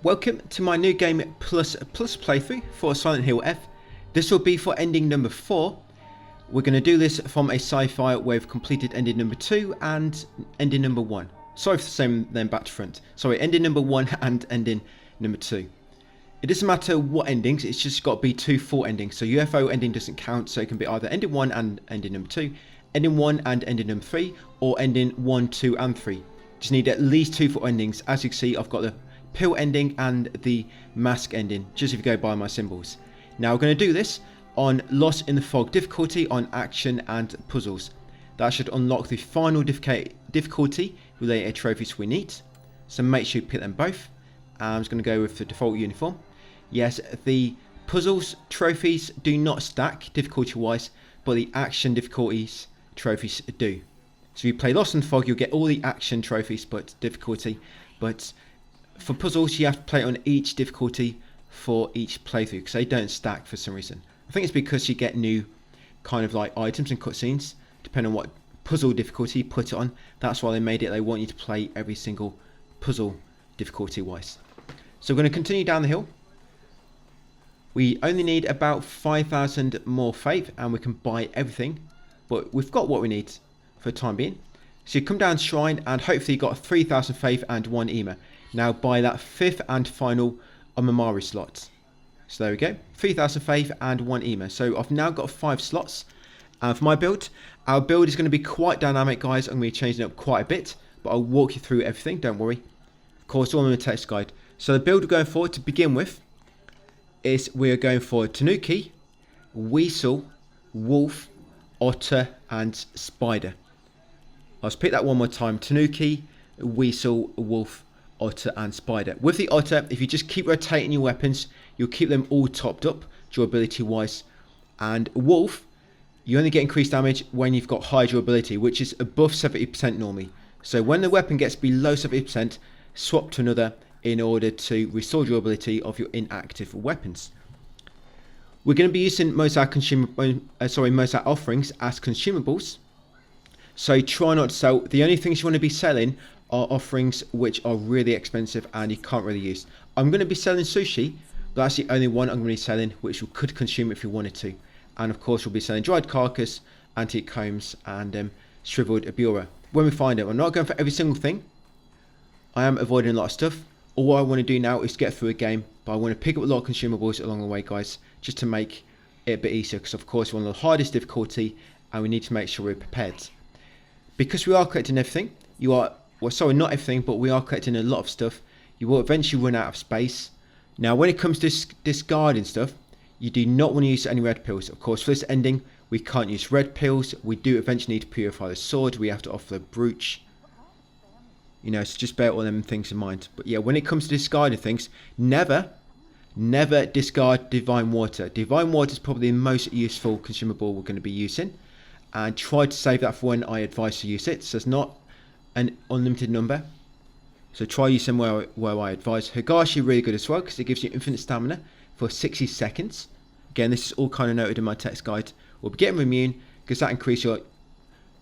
Welcome to my new game plus playthrough for Silent Hill F. This will be for ending number 4. We're going to do this from a sci-fi where we've completed ending number 2 and ending number 1. Sorry for saying them back to front. Sorry, ending number 1 and ending number 2. It doesn't matter what endings, it's just got to be 2 full endings. So UFO ending doesn't count, so it can be either ending 1 and ending number 2, ending 1 and ending number 3, or ending 1, 2 and 3. Just need at least 2 full endings. As you can see, I've got the pill ending and the mask ending, just if you go by my symbols. Now we're going to do this on Lost in the Fog difficulty on action and puzzles. That should unlock the final difficulty related trophies we need, so make sure you pick them both. I'm just going to go with the default uniform. Yes, the puzzles trophies do not stack difficulty wise, but the action difficulties trophies do. So if you play Lost in the Fog, you'll get all the action trophies but difficulty, but for puzzles you have to play on each difficulty for each playthrough because they don't stack for some reason. I think it's because you get new kind of like items and cutscenes depending on what puzzle difficulty you put it on. That's why they made it. They want you to play every single puzzle difficulty wise. So we're going to continue down the hill. We only need about 5,000 more faith and we can buy everything, but we've got what we need for the time being. So you come down Shrine and hopefully you got 3,000 faith and 1 EMA. Now buy that 5th and final Omamari slot. So there we go, 3,000 faith and 1 EMA. So I've now got 5 slots. And for my build, our build is going to be quite dynamic, guys. I'm going to be changing it up quite a bit, but I'll walk you through everything, don't worry. Of course, all in the text guide. So the build we're going for to begin with is we're going for Tanuki, Weasel, Wolf, Otter and Spider. I'll just pick that one more time. Tanuki, Weasel, Wolf, Otter and Spider. With the Otter, if you just keep rotating your weapons, you'll keep them all topped up durability wise. And Wolf, you only get increased damage when you've got high durability, which is above 70% normally. So when the weapon gets below 70%, swap to another in order to restore durability of your inactive weapons. We're going to be using most of our offerings as consumables. So try not to sell. The only things you want to be selling are offerings which are really expensive and you can't really use. I'm going to be selling sushi, but that's the only one I'm going to be selling which you could consume if you wanted to. And of course we'll be selling dried carcass, antique combs and shriveled abura when we find it. I'm not going for every single thing. I am avoiding a lot of stuff. All I want to do now is get through a game, but I want to pick up a lot of consumables along the way, guys, just to make it a bit easier, because of course we're on the hardest difficulty and we need to make sure we're prepared. Because we are collecting everything, well, sorry, not everything, but we are collecting a lot of stuff. You will eventually run out of space. Now, when it comes to discarding stuff, you do not want to use any red pills. Of course, for this ending, we can't use red pills. We do eventually need to purify the sword. We have to offer the brooch. You know, so just bear all them things in mind. But yeah, when it comes to discarding things, never discard divine water. Divine water is probably the most useful consumable we're going to be using. And try to save that for when I advise to use it. So it's not an unlimited number, so try using where I advise. Higashi really good as well because it gives you infinite stamina for 60 seconds. Again, this is all kind of noted in my text guide. We'll be getting immune because that increases your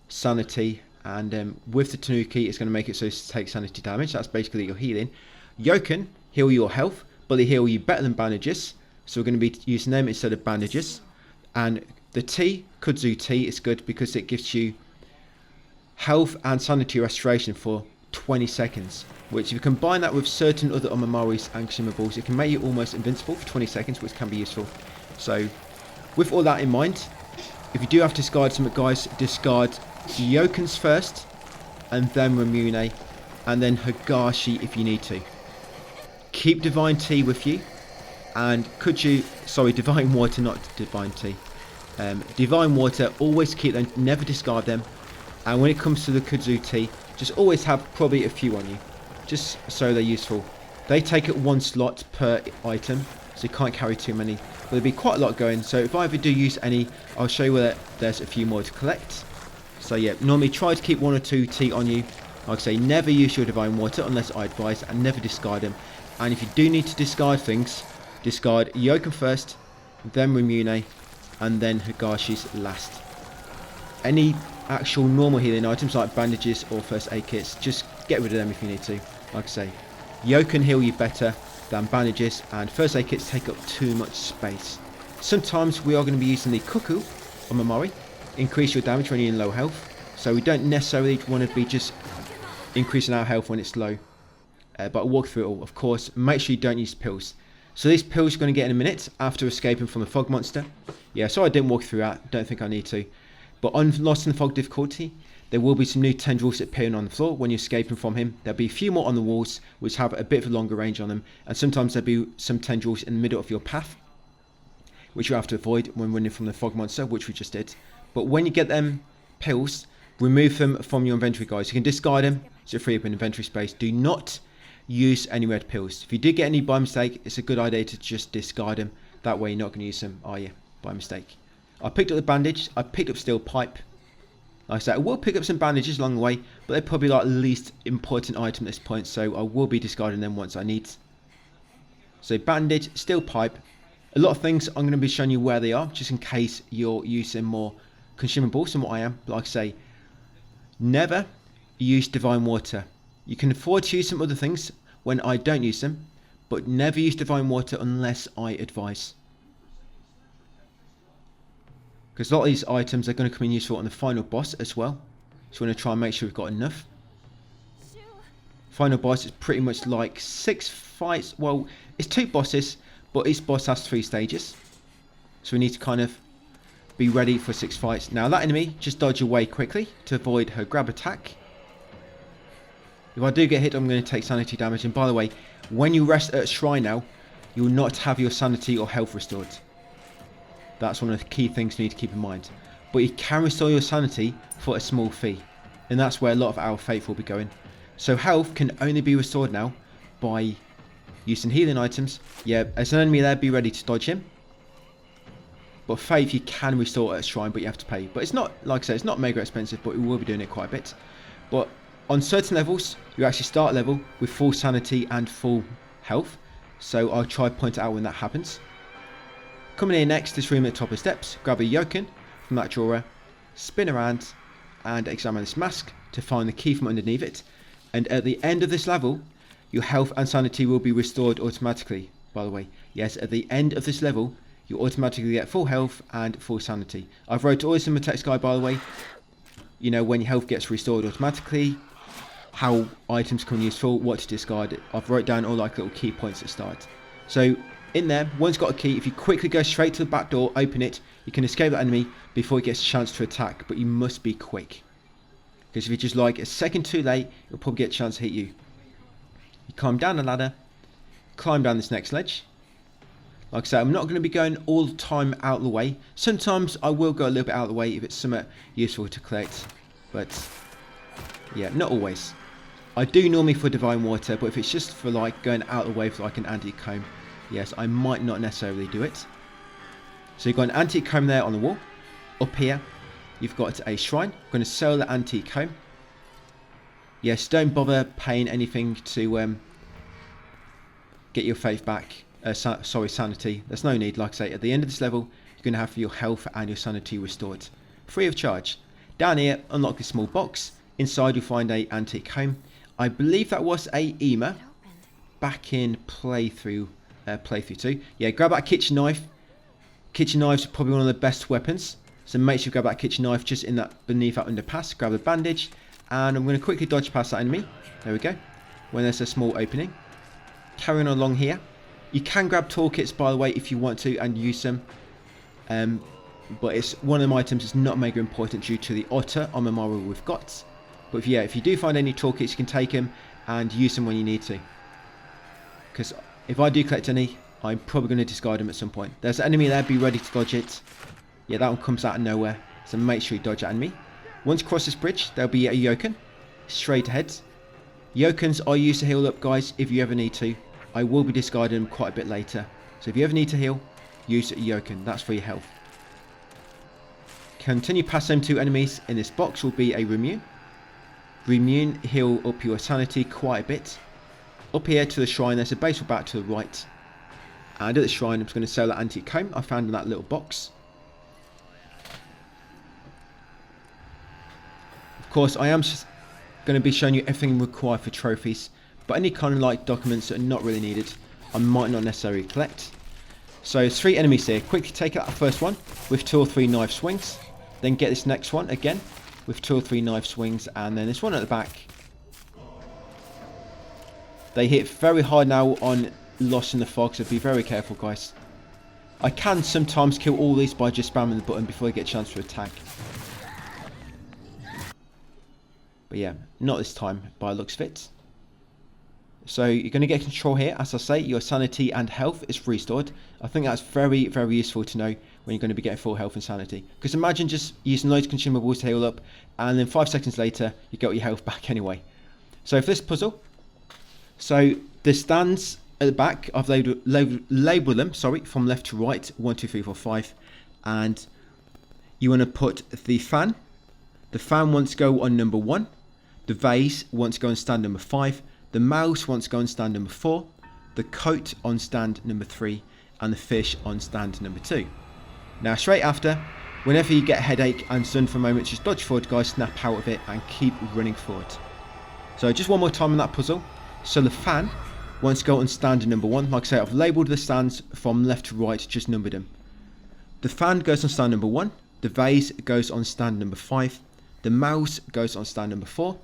sanity, and with the Tanuki it's going to make it so it takes sanity damage. That's basically your healing. Yoken heal your health, but they heal you better than bandages, so we're going to be using them instead of bandages. And the tea, kudzu tea, is good because it gives you health and sanity restoration for 20 seconds, which if you combine that with certain other Omamaris and consumables, it can make you almost invincible for 20 seconds, which can be useful. So with all that in mind, if you do have to discard something, guys, discard Yokens first and then Ramune and then Higashi if you need to. Keep Divine Tea with you, and Divine Water, not Divine Tea. Divine Water, always keep them, never discard them. And when it comes to the kudzu tea, just always have probably a few on you, just so they're useful. They take up 1 slot per item, so you can't carry too many. But there'll be quite a lot going, so if I ever do use any, I'll show you where there's a few more to collect. So yeah, normally try to keep 1 or 2 tea on you. Like I say, never use your divine water unless I advise, and never discard them. And if you do need to discard things, discard Yoken first, then Ramune, and then Higashi's last. Any actual normal healing items like bandages or first aid kits, just get rid of them if you need to. Like I say, Yo can heal you better than bandages, and first aid kits take up too much space. Sometimes we are going to be using the cuckoo on Mamori, increase your damage when you're in low health, so we don't necessarily want to be just increasing our health when it's low. But I'll walk through it all. Of course, make sure you don't use pills. So these pills you're going to get in a minute after escaping from the fog monster. Yeah, so I didn't walk through that, don't think I need to. But on Lost in the Fog difficulty, there will be some new tendrils appearing on the floor when you're escaping from him. There'll be a few more on the walls, which have a bit of a longer range on them. And sometimes there'll be some tendrils in the middle of your path, which you have to avoid when running from the fog monster, which we just did. But when you get them pills, remove them from your inventory, guys. You can discard them, so free up an inventory space. Do not use any red pills. If you do get any by mistake, it's a good idea to just discard them. That way you're not going to use them, are you, by mistake? I picked up the bandage. I picked up steel pipe. Like I said, I will pick up some bandages along the way, but they're probably like the least important item at this point, so I will be discarding them once I need. So bandage, steel pipe. A lot of things I'm going to be showing you where they are, just in case you're using more consumables than what I am. But like I say, never use divine water. You can afford to use some other things when I don't use them, but never use divine water unless I advise. Because a lot of these items are going to come in useful on the final boss as well. So we're going to try and make sure we've got enough. Final boss is pretty much like 6 fights. Well, it's 2 bosses, but each boss has 3 stages. So we need to kind of be ready for 6 fights. Now that enemy, just dodge away quickly to avoid her grab attack. If I do get hit, I'm going to take sanity damage. And by the way, when you rest at a shrine now, you will not have your sanity or health restored. That's one of the key things you need to keep in mind. But you can restore your sanity for a small fee. And that's where a lot of our faith will be going. So health can only be restored now by using healing items. Yeah, as an enemy there, be ready to dodge him. But faith you can restore at a shrine, but you have to pay. But it's not, like I said, it's not mega expensive, but we will be doing it quite a bit. But on certain levels, you actually start a level with full sanity and full health. So I'll try to point it out when that happens. Coming in next, this room at the top of the steps, grab a yoken from that drawer, spin around and examine this mask to find the key from underneath it. And at the end of this level, your health and sanity will be restored automatically, by the way. Yes, at the end of this level, you automatically get full health and full sanity. I've wrote all this in my text guide, by the way. You know, when your health gets restored automatically, how items can be useful, what to discard. I've wrote down all like little key points at the start. So in there, once you've got a key, if you quickly go straight to the back door, open it, you can escape that enemy before he gets a chance to attack, but you must be quick. Because if you're just like a second too late, it'll probably get a chance to hit you. You climb down the ladder, climb down this next ledge. Like I said, I'm not going to be going all the time out of the way. Sometimes I will go a little bit out of the way if it's something useful to collect. But yeah, not always. I do normally for divine water, but if it's just for like going out of the way for like an antique comb, yes, I might not necessarily do it. So you've got an antique comb there on the wall. Up here, you've got a shrine. I'm going to sell the antique comb. Yes, don't bother paying anything to get your faith back. Sanity. There's no need. Like I say, at the end of this level, you're going to have your health and your sanity restored, free of charge. Down here, unlock this small box. Inside, you'll find a antique comb. I believe that was a EMA back in playthrough 2. Yeah, grab that kitchen knife. Kitchen knife's probably one of the best weapons, so make sure you grab that kitchen knife just in that beneath that underpass. Grab the bandage, and I'm going to quickly dodge past that enemy. There we go. When there's a small opening, carrying along here. You can grab toolkits, by the way, if you want to and use them. But it's one of them items that's not mega important due to the otter on Memorial we've got. But if you do find any toolkits, you can take them and use them when you need to. Because if I do collect any, I'm probably going to discard them at some point. There's an enemy there, be ready to dodge it. Yeah, that one comes out of nowhere, so make sure you dodge that enemy. Once you cross this bridge, there'll be a yoken straight ahead. Yokens are used to heal up, guys, if you ever need to. I will be discarding them quite a bit later. So if you ever need to heal, use a yoken. That's for your health. Continue past them 2 enemies. In this box will be a Remune. Remune heal up your sanity quite a bit. Up here to the shrine, there's a baseball bat to the right. And at the shrine, I'm just going to sell that antique comb I found in that little box. Of course, I am going to be showing you everything required for trophies. But any kind of like documents that are not really needed, I might not necessarily collect. So there's 3 enemies here. Quickly take out the first one with 2 or 3 knife swings. Then get this next one again with 2 or 3 knife swings. And then this one at the back. They hit very hard now on Lost in the Fog, so be very careful, guys. I can sometimes kill all these by just spamming the button before I get a chance to attack. But yeah, not this time by looks of it. So you're going to get control here. As I say, your sanity and health is restored. I think that's very, very useful to know when you're going to be getting full health and sanity. Because imagine just using loads of consumables to heal up, and then 5 seconds later, you get your health back anyway. So for this puzzle, so the stands at the back, I've labelled them, sorry, from left to right, 1, 2, 3, 4, 5. And you want to put the fan. The fan wants to go on number 1. The vase wants to go on stand number 5. The mouse wants to go on stand number 4, the coat on stand number 3, and the fish on stand number 2. Now straight after, whenever you get a headache and stun for a moment, just dodge forward, guys, snap out of it and keep running forward. So just one more time on that puzzle. So the fan wants to go on stand number 1. Like I say, I've labelled the stands from left to right, just numbered them. The fan goes on stand number 1, the vase goes on stand number 5, the mouse goes on stand number 4,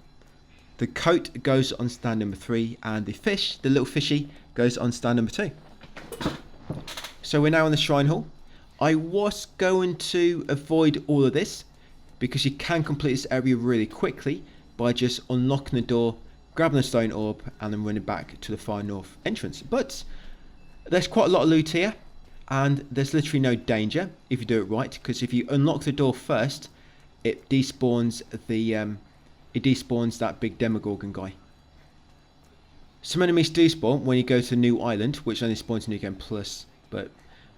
the coat goes on stand number 3, and the fish, the little fishy, goes on stand number 2. So we're now in the shrine hall. I was going to avoid all of this because you can complete this area really quickly by just unlocking the door, grabbing the stone orb, and then running back to the far north entrance. But there's quite a lot of loot here, and there's literally no danger if you do it right, because if you unlock the door first, it despawns that big Demogorgon guy. Some enemies do spawn when you go to New Island, which only spawns in New Game Plus, but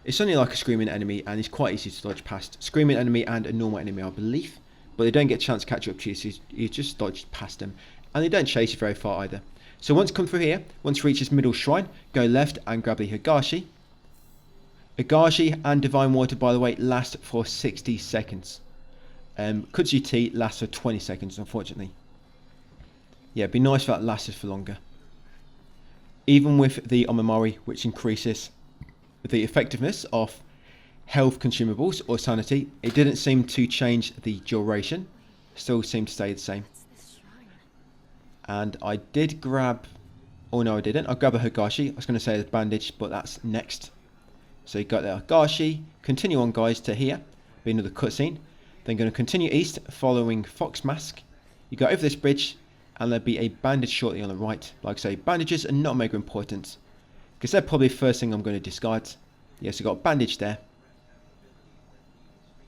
it's only like a screaming enemy and it's quite easy to dodge past. Screaming enemy and a normal enemy, I believe, but they don't get a chance to catch up to you, so you just dodge past them, and they don't chase you very far either. So once you come through here, once you reach this middle shrine, go left and grab the Higashi. Higashi and Divine Water, by the way, last for 60 seconds. Kudzu Tea lasts for 20 seconds, unfortunately. Yeah, it'd be nice if that lasted for longer. Even with the Omamori, which increases the effectiveness of health consumables or sanity, it didn't seem to change the duration. Still seemed to stay the same. And I did grab... Oh no, I didn't. I grabbed a Higashi. I was going to say the bandage, but that's next. So you got the Higashi. Continue on, guys, to here. Be another cutscene. Then going to continue east, following Fox Mask. You go over this bridge, and there'll be a bandage shortly on the right. Like I say, bandages are not mega important, because they're probably the first thing I'm going to discard. Yes, I got a bandage there.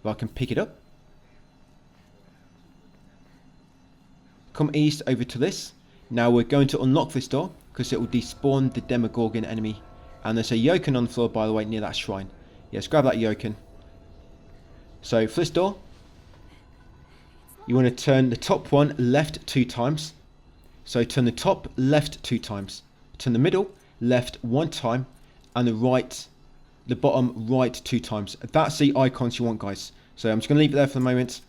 But I can pick it up. Come east over to this. Now we're going to unlock this door, because it will despawn the Demogorgon enemy. And there's a Yoken on the floor, by the way, near that shrine. Yes, grab that Yoken. So for this door, you want to turn the top one left 2 times. So turn the top left 2 times. Turn the middle left 1 time. And the bottom right 2 times. That's the icons you want, guys. So I'm just going to leave it there for the moment.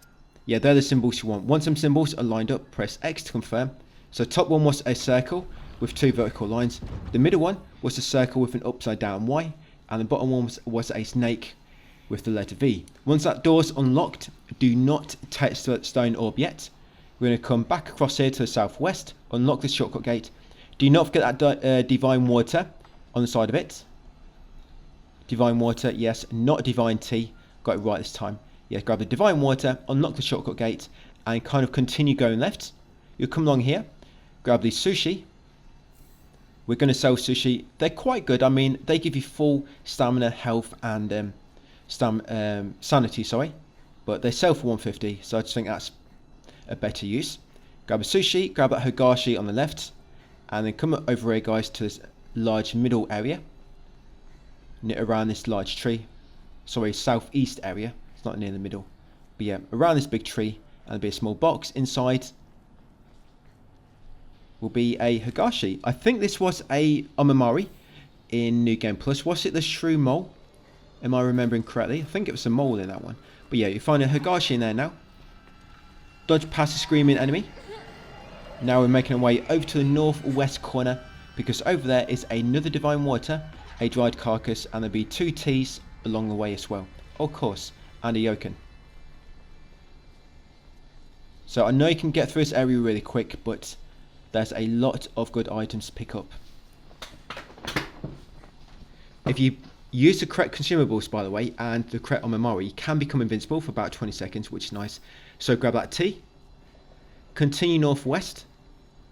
Yeah, they're the symbols you want. Once some symbols are lined up, press X to confirm. So top one was a circle with 2 vertical lines. The middle one was a circle with an upside down Y. And the bottom one was a snake with the letter V. Once that door's unlocked, do not touch the stone orb yet. We're going to come back across here to the southwest, unlock this shortcut gate. Do not forget that Divine Water on the side of it. Divine Water, yes, not Divine Tea. Got it right this time. Yeah, grab the Divine Water, unlock the shortcut gate, and kind of continue going left. You'll come along here, grab the sushi. We're going to sell sushi. They're quite good. I mean, they give you full stamina, health, and sanity, sorry, but they sell for 150, so I just think that's a better use. Grab a sushi, grab that Higashi on the left, and then come over here, guys, to this large middle area, around this large tree. Sorry, southeast area. It's not near the middle, but yeah, around this big tree, and there'll be a small box inside. Will be a Higashi. I think this was a Omamori in New Game Plus. Was it the Shrew Mole? Am I remembering correctly? I think it was a mole in that one. But yeah, you find a Higashi in there now. Dodge past the screaming enemy. Now we're making our way over to the northwest corner, because over there is another divine water, a dried carcass, and there'll be 2 T's along the way as well, of course, and a Yoken. So I know you can get through this area really quick, but there's a lot of good items to pick up. If you use the correct consumables, by the way, and the correct Omamori, you can become invincible for about 20 seconds, which is nice. So grab that T, continue northwest.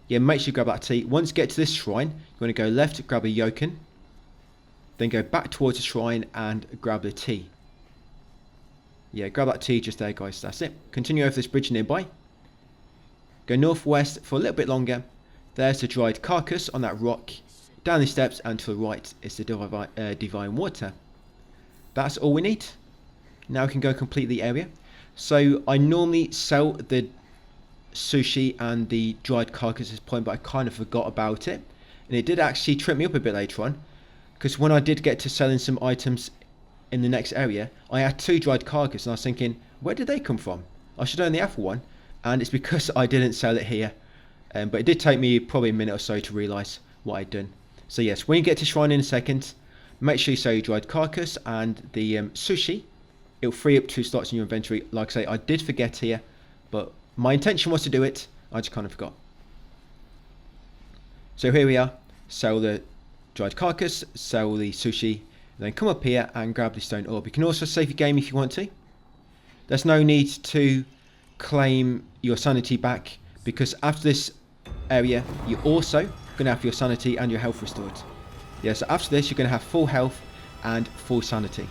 Yeah, make sure you grab that T. Once you get to this shrine, you want to go left, grab a Yoken, then go back towards the shrine and grab the T. Yeah, grab that T just there, guys. That's it. Continue over this bridge nearby. Go northwest for a little bit longer. There's the dried carcass on that rock. Down the steps and to the right is the divine water. That's all we need. Now we can go complete the area. So I normally sell the sushi and the dried carcass at this point, but I kind of forgot about it. And it did actually trip me up a bit later on, because when I did get to selling some items in the next area, I had 2 dried carcass and I was thinking, where did they come from? I should only have 1. And it's because I didn't sell it here. But it did take me probably a minute or so to realise what I'd done. So yes, when you get to shrine in a second, make sure you sell your dried carcass and the sushi. It'll free up 2 slots in your inventory. Like I say, I did forget here, but my intention was to do it. I just kind of forgot. So here we are. Sell the dried carcass, sell the sushi, then come up here and grab the stone orb. You can also save your game if you want to. There's no need to claim your sanity back, because after this area, you're also going to have your sanity and your health restored. Yeah, so after this, you're going to have full health and full sanity.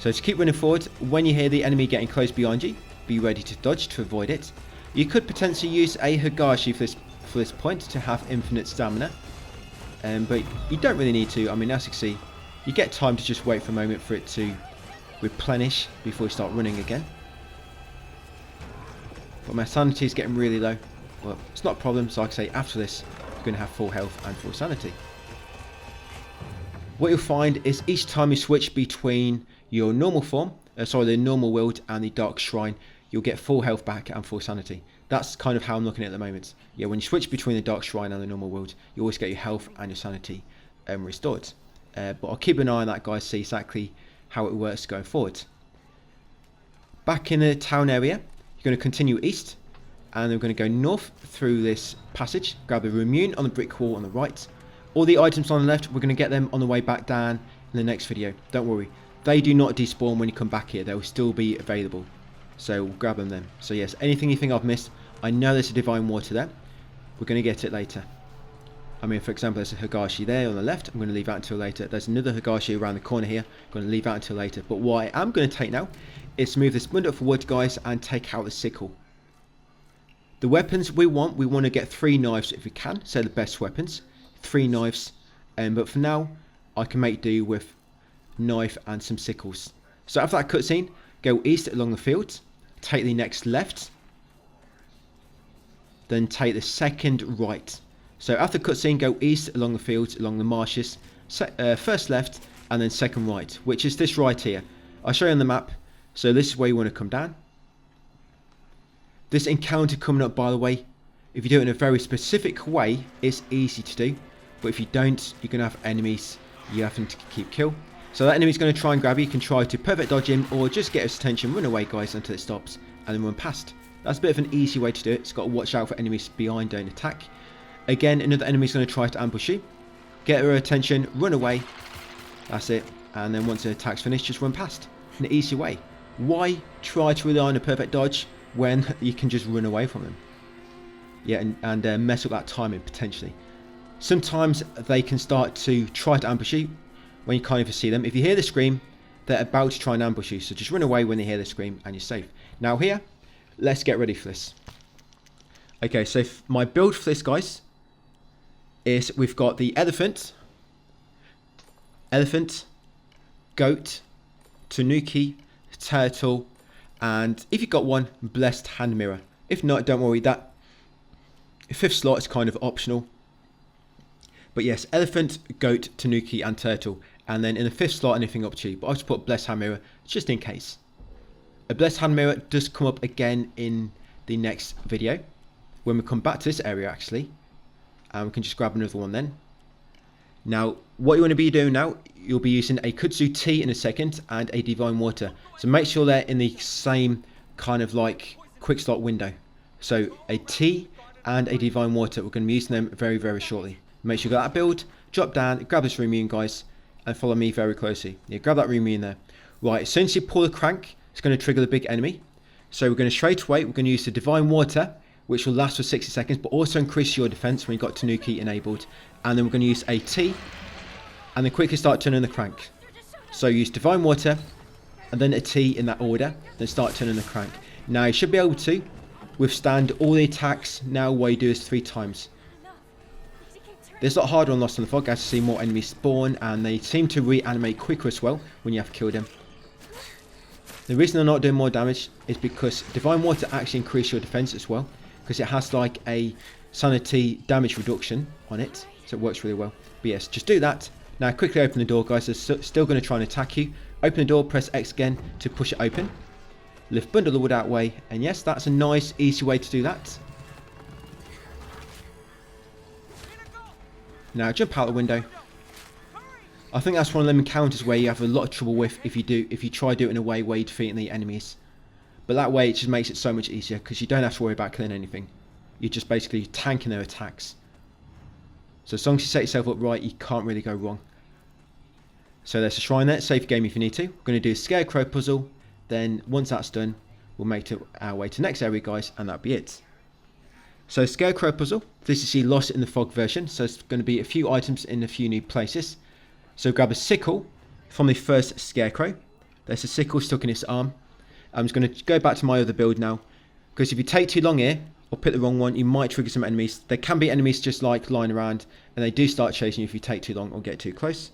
So to keep running forward, when you hear the enemy getting close behind you, be ready to dodge to avoid it. You could potentially use a Higashi for this point to have infinite stamina, but you don't really need to. I mean, as you can see, you get time to just wait for a moment for it to replenish before you start running again. But my sanity is getting really low. Well, it's not a problem, so like I say, after this, you're going to have full health and full sanity. What you'll find is each time you switch between your normal form, the normal world and the dark shrine, you'll get full health back and full sanity. That's kind of how I'm looking at the moment. Yeah, when you switch between the dark shrine and the normal world, you always get your health and your sanity restored. But I'll keep an eye on that, guys, see exactly how it works going forward. Back in the town area, you're going to continue east, and then we're going to go north through this passage, grab a Rumune on the brick wall on the right. All the items on the left, we're going to get them on the way back down in the next video. Don't worry, they do not despawn when you come back here. They will still be available, so we'll grab them then. So yes, anything you think I've missed, I know there's a divine water there. We're going to get it later. I mean, for example, there's a Higashi there on the left. I'm going to leave that until later. There's another Higashi around the corner here. I'm going to leave that until later. But what I am going to take now is move this bundle forward, guys, and take out the sickle. The weapons we want to get 3 knives if we can. So the best weapons, 3 knives. But for now, I can make do with knife and some sickles. So after that cutscene, go east along the field, take the next left, then take the second right. So after cutscene, go east along the fields, along the marshes, first left and then second right, which is this right here. I'll show you on the map. So this is where you want to come down. This encounter coming up, by the way, if you do it in a very specific way, it's easy to do. But if you don't, you're going to have enemies you have to keep kill. So that enemy's going to try and grab you. You can try to perfect dodge him or just get his attention, run away, guys, until it stops and then run past. That's a bit of an easy way to do it. It's got to watch out for enemies behind, don't attack. Again, another enemy's going to try to ambush you. Get her attention, run away. That's it. And then once the attack's finished, just run past in an easy way. Why try to rely on a perfect dodge when you can just run away from them? Yeah, and mess up that timing potentially. Sometimes they can start to try to ambush you when you can't even see them. If you hear the scream, they're about to try and ambush you. So just run away when they hear the scream and you're safe. Now here, let's get ready for this. Okay, so my build for this, guys, is we've got the elephant, goat, tanuki, turtle, and if you've got one, blessed hand mirror. If not, don't worry, that 5th slot is kind of optional. But yes, elephant, goat, tanuki and turtle, and then in the 5th slot, anything up to you. But I'll just put blessed hand mirror just in case. A blessed hand mirror does come up again in the next video when we come back to this area actually, and we can just grab another one then. Now, what you want to be doing now, you'll be using a kudzu tea in a second and a divine water. So make sure they're in the same kind of like quick slot window. So a tea and a divine water, we're going to be using them very, very shortly. Make sure you got that build, drop down, grab this Remune, guys, and follow me very closely. Yeah, grab that Remune there. Right, as soon as you pull the crank, it's going to trigger the big enemy. So we're going to straight away, we're going to use the divine water, which will last for 60 seconds, but also increase your defense when you've got Tanuki enabled. And then we're going to use a tea, and then quickly start turning the crank. So use divine water, and then a tea in that order, then start turning the crank. Now you should be able to withstand all the attacks now while you do this 3 times. It's a lot harder on Lost in the Fog as you see more enemies spawn, and they seem to reanimate quicker as well when you have killed them. The reason they're not doing more damage is because divine water actually increases your defense as well, because it has like a sanity damage reduction on it, so it works really well. But yes, just do that. Now quickly open the door, guys. They're still going to try and attack you. Open the door, press X again to push it open. Lift bundle the wood out way, and yes, that's a nice easy way to do that. Now jump out the window. I think that's one of them encounters where you have a lot of trouble with if you try to do it in a way where you're defeating the enemies. But that way it just makes it so much easier because you don't have to worry about killing anything. You're just basically tanking their attacks. So as long as you set yourself up right, you can't really go wrong. So there's a shrine there. Save game if you need to. We're going to do a Scarecrow puzzle. Then once that's done, we'll make our way to the next area, guys, and that'll be it. So Scarecrow puzzle. This is the Lost in the Fog version. So it's going to be a few items in a few new places. So grab a sickle from the first Scarecrow. There's a sickle stuck in its arm. I'm just going to go back to my other build now, because if you take too long here or pick the wrong one, you might trigger some enemies. There can be enemies just like lying around, and they do start chasing you if you take too long or get too close.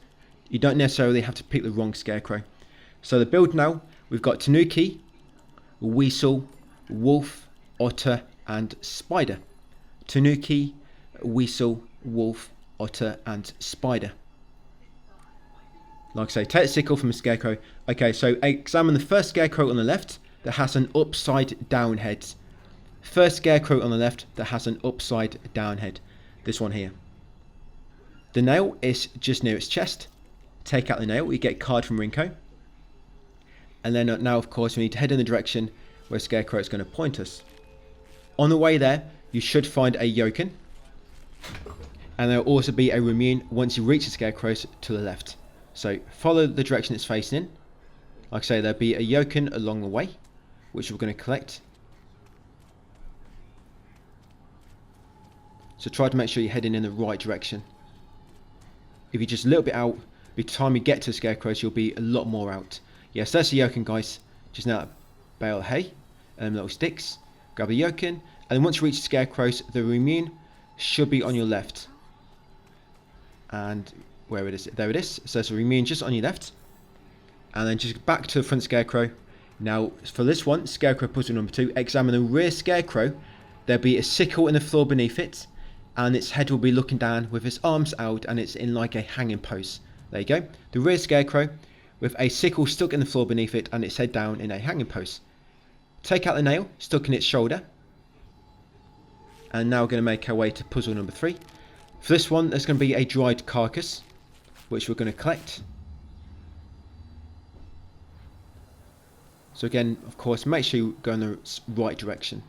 You don't necessarily have to pick the wrong Scarecrow. So the build now, we've got Tanuki, Weasel, Wolf, Otter and Spider. Tanuki, Weasel, Wolf, Otter and Spider. Like I say, take the sickle from a Scarecrow. Okay, so examine the first Scarecrow on the left that has an upside down head. First Scarecrow on the left that has an upside down head. This one here. The nail is just near its chest. Take out the nail, you get a card from Rinko. And then now, of course, we need to head in the direction where Scarecrow is going to point us. On the way there, you should find a Yoken. And there will also be a Remune once you reach the Scarecrows to the left. So follow the direction it's facing in. Like I say, there'll be a Yoken along the way, which we're going to collect. So try to make sure you're heading in the right direction. If you're just a little bit out, by the time you get to the Scarecrows, you'll be a lot more out. Yes, that's a Yoken, guys. Just now, bale of hay and little sticks. Grab a Yoken, and then once you reach the Scarecrows, the Remune should be on your left. And where it is, there it is. So there's a Remune just on your left. And then just back to the front Scarecrow. Now, for this one, Scarecrow puzzle number 2, examine the rear Scarecrow. There'll be a sickle in the floor beneath it, and its head will be looking down with its arms out, and it's in like a hanging pose. There you go. The rear Scarecrow with a sickle stuck in the floor beneath it and its head down in a hanging pose. Take out the nail stuck in its shoulder. And now we're going to make our way to puzzle number 3. For this one, there's going to be a dried carcass, which we're going to collect. So again, of course, make sure you go in the right direction.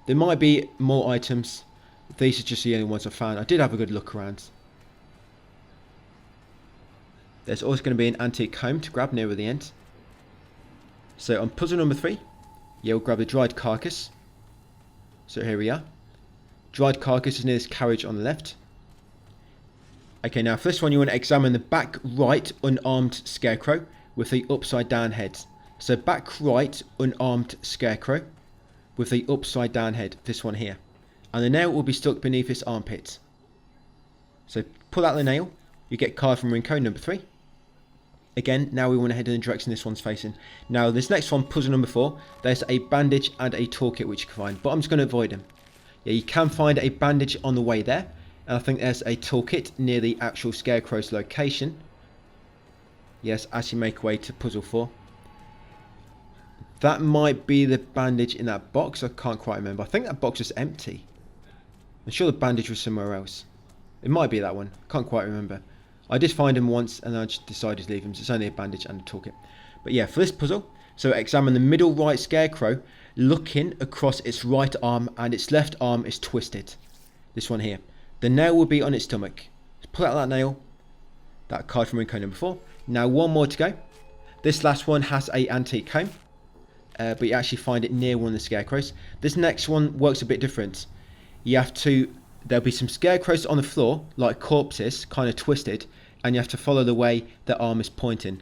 There might be more items. These are just the only ones I found. I did have a good look around. There's also going to be an antique comb to grab near the end. So on puzzle number 3, yeah, we'll grab the dried carcass. So here we are. Dried carcass is near this carriage on the left. Okay, now for this one, you want to examine the back right unarmed Scarecrow with the upside down head. So back right unarmed Scarecrow with the upside down head, this one here. And the nail will be stuck beneath its armpit. So pull out the nail, you get card from Rinko number 3. Again, now we want to head in the direction this one's facing. Now this next one, puzzle number 4, there's a bandage and a toolkit which you can find, but I'm just going to avoid them. Yeah, you can find a bandage on the way there, and I think there's a toolkit near the actual Scarecrow's location. Yes, as you make your way to puzzle 4. That might be the bandage in that box, I can't quite remember. I think that box is empty. I'm sure the bandage was somewhere else. It might be that one. Can't quite remember. I did find him once and I just decided to leave him. So it's only a bandage and a toolkit. But yeah, for this puzzle, so examine the middle right Scarecrow looking across its right arm and its left arm is twisted. This one here. The nail will be on its stomach. Pull out that nail. That card from Rinco number 4. Now one more to go. This last one has a antique comb. But you actually find it near one of the Scarecrows. This next one works a bit different. You have to... There'll be some Scarecrows on the floor, like corpses, kind of twisted. And you have to follow the way the arm is pointing.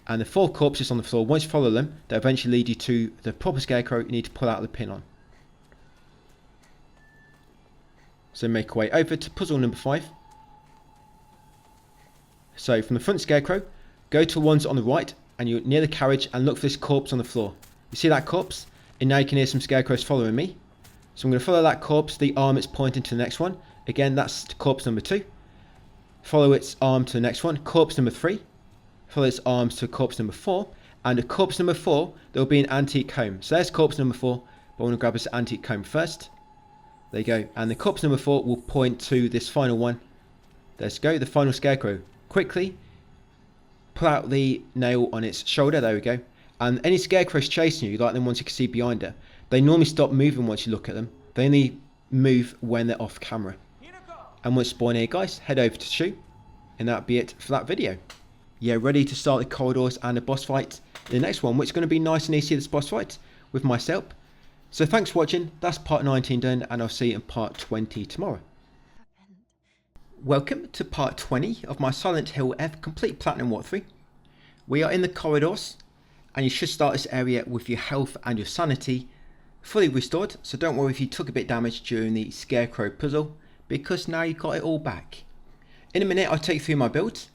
And the 4 corpses on the floor, once you follow them, they'll eventually lead you to the proper Scarecrow you need to pull out the pin on. So make your way over to puzzle number 5. So from the front Scarecrow, go to the ones on the right and you're near the carriage and look for this corpse on the floor. You see that corpse? And now you can hear some Scarecrows following me. So I'm going to follow that corpse, the arm it's pointing to the next one. Again, that's corpse number 2. Follow its arm to the next one, corpse number 3. Follow its arms to corpse number 4. And at corpse number 4, there will be an antique comb. So there's corpse number 4, but I want to grab this antique comb first. There you go. And the corpse number 4 will point to this final one. Let's go, the final Scarecrow. Quickly pull out the nail on its shoulder. There we go. And any Scarecrows chasing you, like the ones you can see behind her, they normally stop moving once you look at them. They only move when they're off camera. And once spawn here, guys, head over to shoot. And that'll be it for that video. Yeah, ready to start the corridors and the boss fight. The next one, which is going to be nice and easy, this boss fight with myself. So thanks for watching. That's part 19 done, and I'll see you in part 20 tomorrow. Welcome to part 20 of my Silent Hill F complete platinum walkthrough. We are in the corridors, and you should start this area with your health and your sanity fully restored. So don't worry if you took a bit damage during the Scarecrow puzzle, because now you've got it all back. In a minute, I'll take you through my build.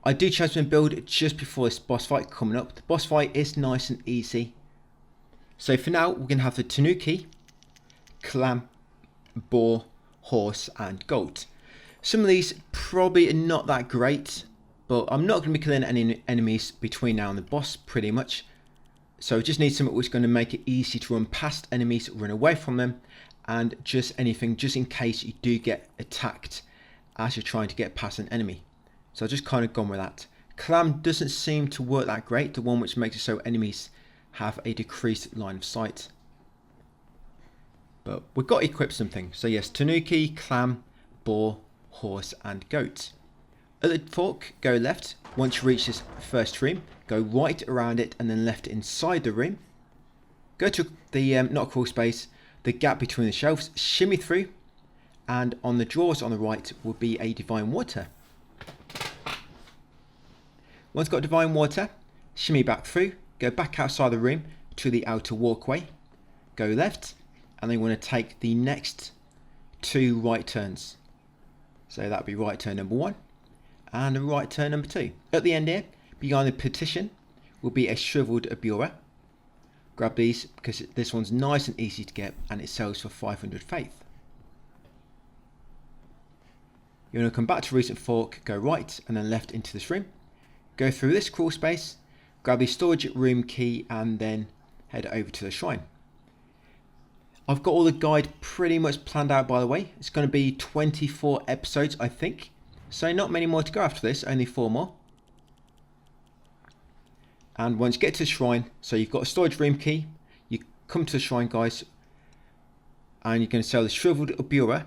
I do change my build just before this boss fight coming up. The boss fight is nice and easy. So for now, we're going to have the Tanuki, Clam, Boar, Horse and Goat. Some of these probably are not that great, but I'm not going to be killing any enemies between now and the boss pretty much. So I just need something which is going to make it easy to run past enemies, run away from them, and just anything just in case you do get attacked as you're trying to get past an enemy. So I've just kind of gone with that. Clam doesn't seem to work that great, the one which makes it so enemies have a decreased line of sight. But we've got to equip something. So yes, Tanuki, Clam, Boar, Horse and Goat. At the fork, go left. Once you reach this first room, go right around it and then left inside the room. Go to the, not crawl space, the gap between the shelves, shimmy through, and on the drawers on the right will be a divine water. Once got divine water, shimmy back through, go back outside the room to the outer walkway, go left, and then you want to take the next 2 right turns. So that'll be right turn number 1 and a right turn number 2. At the end here, behind the petition, will be a shriveled Abura. Grab these because this one's nice and easy to get and it sells for 500 faith. You're going to come back to recent fork, go right and then left into this room. Go through this crawl space, grab the storage room key and then head over to the shrine. I've got all the guide pretty much planned out, by the way. It's going to be 24 episodes, I think. So not many more to go after this, only 4 more. And once you get to the shrine, so you've got a storage room key, you come to the shrine, guys, and you're going to sell the shriveled Abura.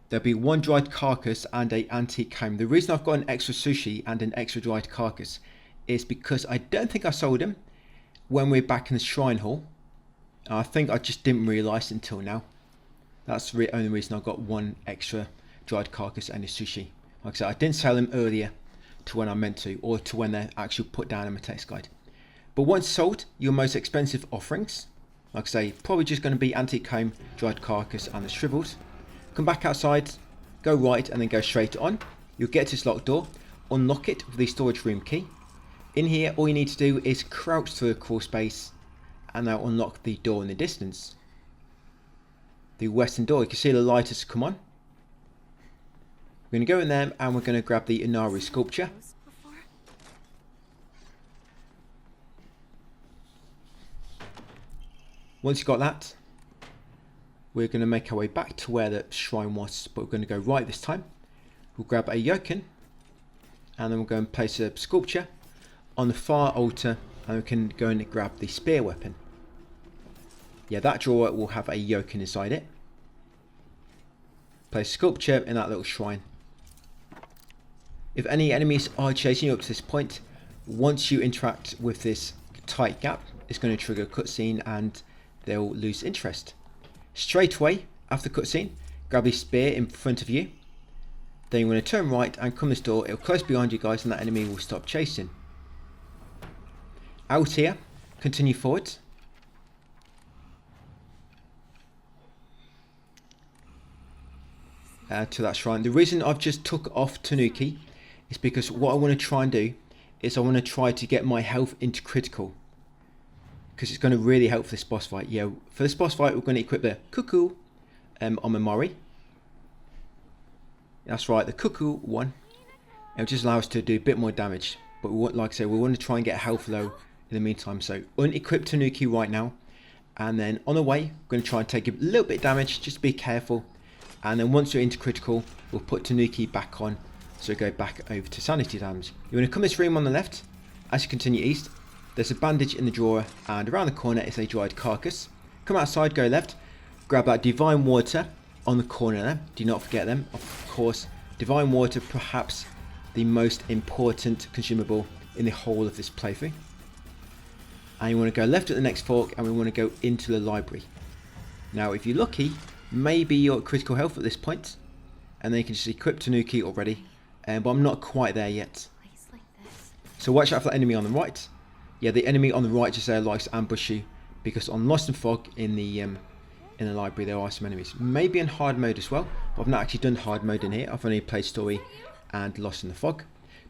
There'll be 1 dried carcass and an antique comb. The reason I've got an extra sushi and an extra dried carcass is because I don't think I sold them when we're back in the shrine hall. I think I just didn't realise until now. That's the only reason I got 1 extra dried carcass and a sushi. Like I said, I didn't sell them earlier to when I meant to, or to when they're actually put down in my text guide. But once sold, your most expensive offerings, like I say, probably just going to be antique comb, dried carcass and the shrivelled. Come back outside, go right and then go straight on. You'll get to this locked door, unlock it with the storage room key. In here, all you need to do is crouch through the crawl space and now unlock the door in the distance. The western door, you can see the light has come on. We're going to go in there and we're going to grab the Inari sculpture. Once you've got that, we're going to make our way back to where the shrine was, but we're going to go right this time. We'll grab a yoken, and then we'll go and place a sculpture on the far altar, and we can go and grab the spear weapon. Yeah, that drawer will have a yoken inside it. Place sculpture in that little shrine. If any enemies are chasing you up to this point, once you interact with this tight gap, it's going to trigger a cutscene and they'll lose interest. Straight away after the cutscene, grab the spear in front of you. Then you want to turn right and come this door. It'll close behind you guys and that enemy will stop chasing. Out here, continue forward. To that shrine. The reason I've just took off Tanuki is because what I want to try and do is I want to try to get my health into critical, because it's going to really help for this boss fight. Yeah, for this boss fight we're going to equip the cuckoo on Mamori. That's right, the cuckoo one. It'll just allow us to do a bit more damage, but we want, like I said, we want to try and get health low in the meantime. So unequip Tanuki right now, and then on the way we're going to try and take a little bit of damage. Just be careful. And then once you're into critical, we'll put Tanuki back on, so we go back over to sanity damage. You want to come this room on the left. As you continue east, there's a bandage in the drawer, and around the corner is a dried carcass. Come outside, go left, grab that divine water on the corner there. Do not forget them. Of course, divine water, perhaps the most important consumable in the whole of this playthrough. And you want to go left at the next fork, and we want to go into the library. Now, if you're lucky, maybe you're at critical health at this point, and then you can just equip Tanuki already, but I'm not quite there yet. So watch out for the enemy on the right. Yeah, the enemy on the right just there likes to ambush you, because on Lost and Fog in the library there are some enemies. Maybe in hard mode as well, but I've not actually done hard mode in here. I've only played story and Lost in the Fog.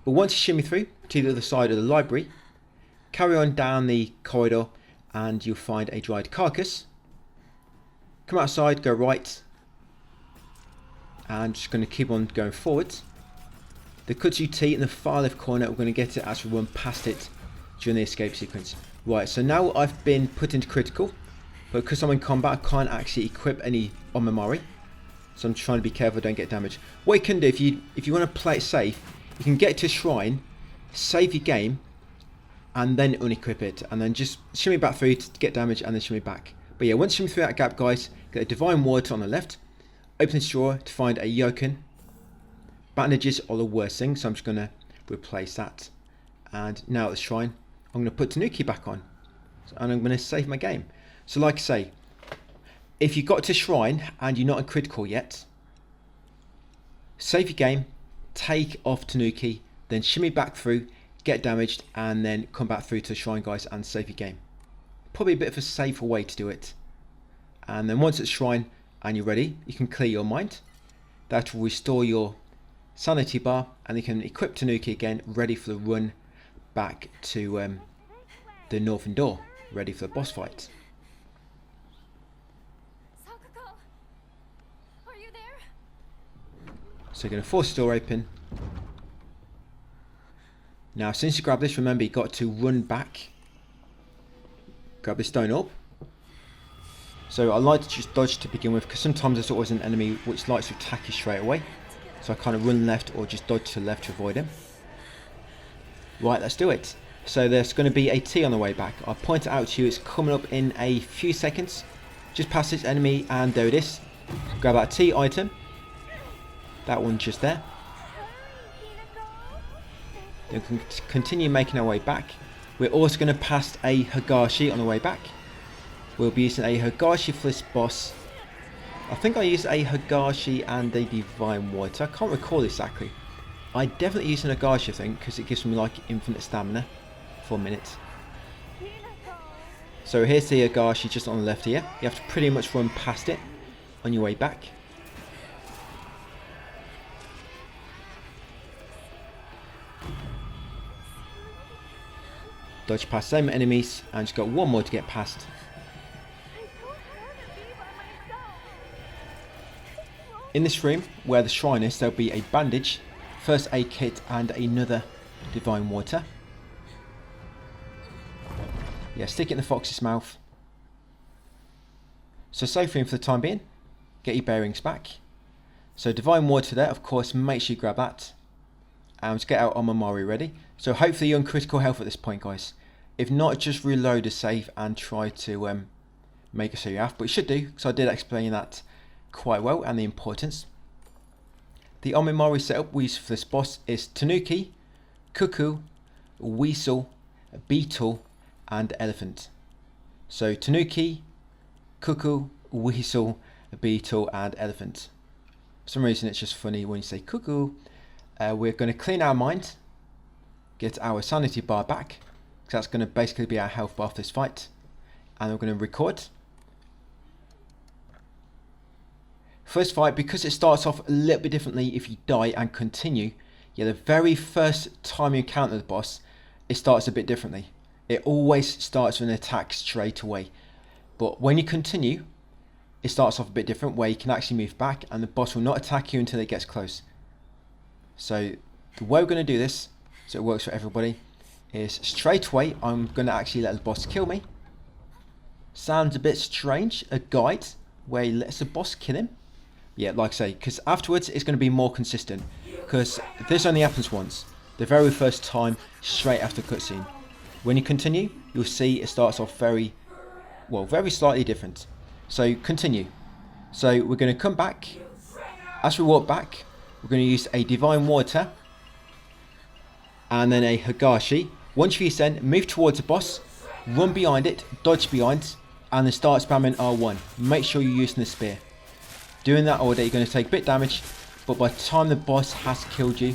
But once you shimmy through to the other side of the library, carry on down the corridor and you'll find a dried carcass. Come outside, go right, and just going to keep on going forward. The Kutsu Tea in the far left corner, we're going to get it as we run past it during the escape sequence. Right, so now I've been put into critical, but because I'm in combat I can't actually equip any on Mamori, so I'm trying to be careful I don't get damaged. What you can do, if you want to play it safe, you can get to a shrine, save your game, and then unequip it, and then just shimmy back through to get damage and then shimmy back. But yeah, once you shimmy through that gap, guys, get a divine water on the left, open this drawer to find a yoken. Bandages are the worst thing, so I'm just going to replace that. And now at the shrine, I'm going to put Tanuki back on, and I'm going to save my game. So like I say, if you got to shrine and you're not in critical yet, save your game, take off Tanuki, then shimmy back through, get damaged, and then come back through to the shrine, guys, and save your game. Probably a bit of a safer way to do it. And then once it's shrine and you're ready, you can clear your mind. That will restore your sanity bar, and you can equip Tanuki again, ready for the run back to the northern door, ready for the boss fight. Are you there? So you're going to force the door open. Now since you grab this, remember you got to run back. Grab this stone up. So I like to just dodge to begin with, because sometimes there's always an enemy which likes to attack you straight away. So I kind of run left or just dodge to the left to avoid him. Right, let's do it. So there's going to be a T on the way back. I'll point it out to you. It's coming up in a few seconds. Just past this enemy, and there it is. Grab that T item. That one just there. Then we can continue making our way back. We're also going to pass a Higashi on the way back. We'll be using a Higashi for this boss. I think I used a Higashi and a Divine Water. I can't recall exactly. I definitely used an Higashi, I think, because it gives me like infinite stamina for a minute. So here's the Higashi just on the left here. You have to pretty much run past it on your way back. Dodge past same enemies, and just got one more to get past. In this room where the shrine is, there'll be a bandage, first aid kit, and another divine water. Yeah, stick it in the fox's mouth. So safe room for the time being. get your bearings back. So divine water there, of course, make sure you grab that. And just get out on my Mari ready. So hopefully you're on critical health at this point, guys. If not, just reload a save and try to make it so you have. But you should do, because I did explain that quite well and the importance. The Omimari setup we use for this boss is Tanuki, Cuckoo, Weasel, Beetle and Elephant. So Tanuki, Cuckoo, Weasel, Beetle and Elephant. For some reason it's just funny when you say Cuckoo. We're going to clean our mind, get our sanity bar back, because that's going to basically be our health bar for this fight. And we're going to record. First fight, because it starts off a little bit differently if you die and continue. Yeah, the very first time you encounter the boss, it starts a bit differently. It always starts with an attack straight away. But when you continue, it starts off a bit different, where you can actually move back and the boss will not attack you until it gets close. So the way we're going to do this, so it works for everybody, is straight away I'm going to actually let the boss kill me. Sounds a bit strange, a guide where he lets the boss kill him. Yeah, like I say, because afterwards it's going to be more consistent, because this only happens once, the very first time straight after the cutscene. When you continue, you'll see it starts off very slightly different. So continue. So we're going to come back. As we walk back, we're going to use a divine water and then a Higashi. Once you ascend, move towards the boss, run behind it, dodge behind, and then start spamming R1. Make sure you're using the spear. Doing that order, you're going to take a bit damage, but by the time the boss has killed you,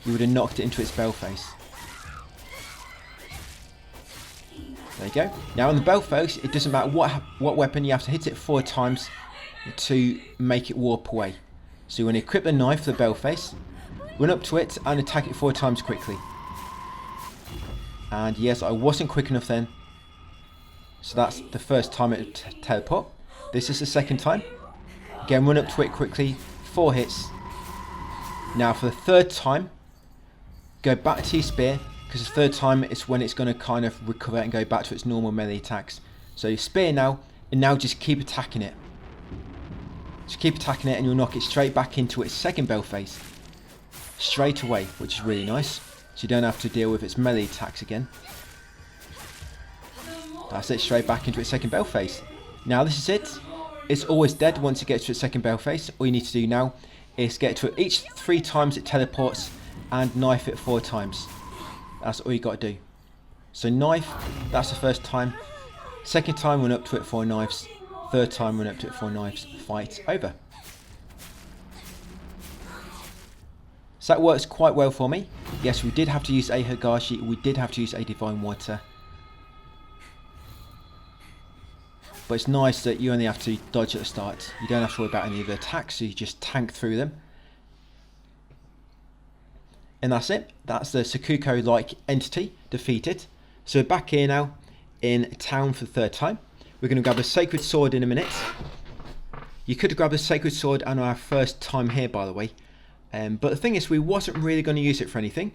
you would have knocked it into its bell face. There you go. Now on the bell face, it doesn't matter what weapon, you have to hit it 4 times to make it warp away. So when you equip the knife for the bell face, run up to it and attack it 4 times quickly. And yes, I wasn't quick enough then. So that's the first time it teleport. This is the second time. Again, run up to it quickly, 4 hits. Now for the third time, go back to your spear, because the third time is when it's going to kind of recover and go back to its normal melee attacks. So you spear now, and now just keep attacking it. Just keep attacking it and you'll knock it straight back into its second bell face. Straight away, which is really nice. So you don't have to deal with its melee attacks again. That's it, straight back into its second bell face. Now this is it. It's always dead once it gets to its second bell face. All you need to do now is get to it each 3 times it teleports and knife it 4 times. That's all you got to do. So knife, that's the first time. Second time, run up to it 4 knives. Third time, run up to it 4 knives. Fight over. So that works quite well for me. Yes, we did have to use a Higashi. We did have to use a divine water. But it's nice that you only have to dodge at the start. You don't have to worry about any of the attacks, so you just tank through them. And that's it. That's the Sakuko-like entity defeated. So we're back here now in town for the 3rd time. We're going to grab a sacred sword in a minute. You could grab a sacred sword on our first time here, by the way. But the thing is, we wasn't really going to use it for anything.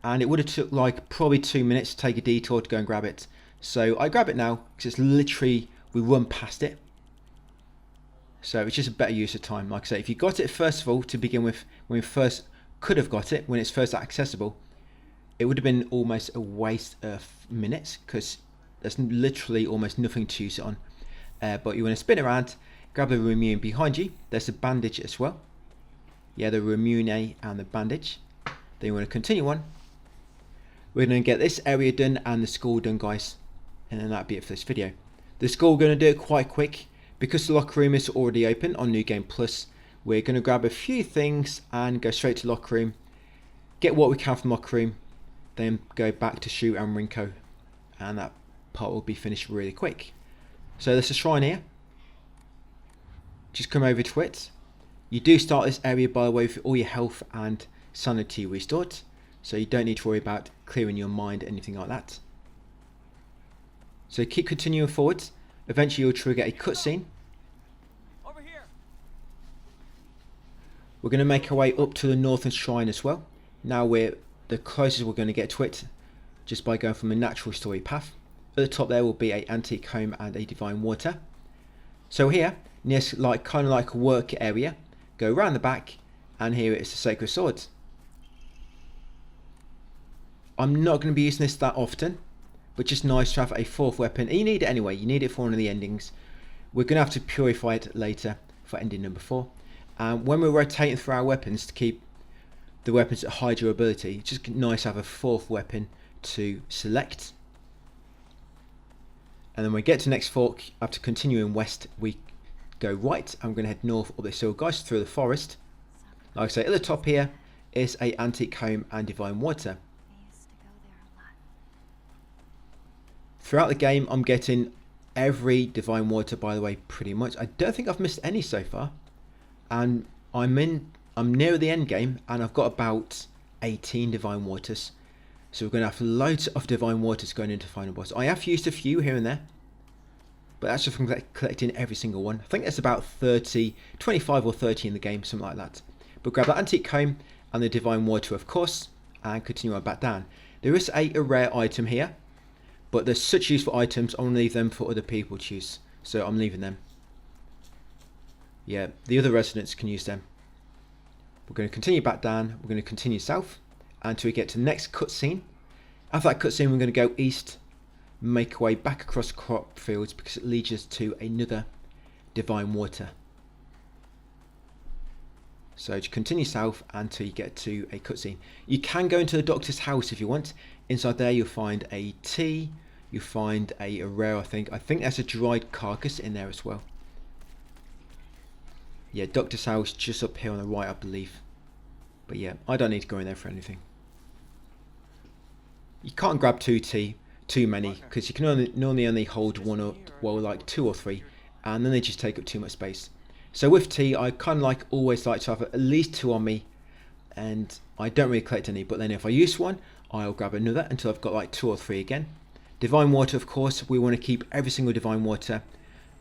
And it would have took like probably 2 minutes to take a detour to go and grab it. So I grab it now because it's literally, we run past it. So it's just a better use of time. Like I say, if you got it first of all to begin with, when we first could have got it, when it's first accessible, it would have been almost a waste of minutes because there's literally almost nothing to use it on. But you want to spin around, grab the Remune behind you. There's a bandage as well. Yeah, the Remune and the bandage. Then you want to continue on. We're going to get this area done and the school done, guys. And then that'll be it for this video. The school, we're going to do it quite quick. Because the locker room is already open on New Game Plus, we're going to grab a few things and go straight to the locker room. Get what we can from the locker room. Then go back to Shu and Rinko. And that part will be finished really quick. So there's a shrine here. Just come over to it. You do start this area, by the way, with all your health and sanity restored. So you don't need to worry about clearing your mind, anything like that. So keep continuing forwards. Eventually you'll trigger a cutscene. Over here. We're going to make our way up to the northern shrine as well. Now we're the closest we're going to get to it, just by going from a natural story path. At the top there will be an antique home and a divine water. So here, near like kind of like a work area. Go around the back, and here it is the Sacred Sword. I'm not going to be using this that often, but just nice to have a fourth weapon. And you need it anyway. You need it for one of the endings. We're going to have to purify it later for ending number 4. And when we're rotating through our weapons to keep the weapons at high durability, it's just nice to have a fourth weapon to select. And then when we get to the next fork, after continuing west, we go right. I'm going to head north up this hill, guys, through the forest. Like I say, at the top here is a antique comb and divine water. Throughout the game, I'm getting every divine water, by the way, pretty much. I don't think I've missed any so far. And I'm near the end game, and I've got about 18 divine waters. So we're going to have loads of divine waters going into final boss. I have used a few here and there, but that's just from collecting every single one. I think there's about 30, 25 or 30 in the game, something like that. But grab that antique comb and the divine water, of course, and continue on back down. There is a rare item here, but there's such useful items, I'm going to leave them for other people to use. So I'm leaving them. Yeah, the other residents can use them. We're going to continue back down. We're going to continue south until we get to the next cutscene. After that cutscene, we're going to go east, make our way back across crop fields because it leads us to another divine water. So just continue south until you get to a cutscene. You can go into the doctor's house if you want. Inside there you'll find a tea, you'll find a rare, I think there's a dried carcass in there as well. Yeah, doctor's house just up here on the right, I believe. But yeah, I don't need to go in there for anything. You can't grab too many because you can normally only hold one or, well, like 2 or 3, and then they just take up too much space. So with tea, I kind of always like to have at least 2 on me, and I don't really collect any, but then if I use one, I'll grab another until I've got like 2 or 3 again. Divine water, of course, we want to keep every single divine water.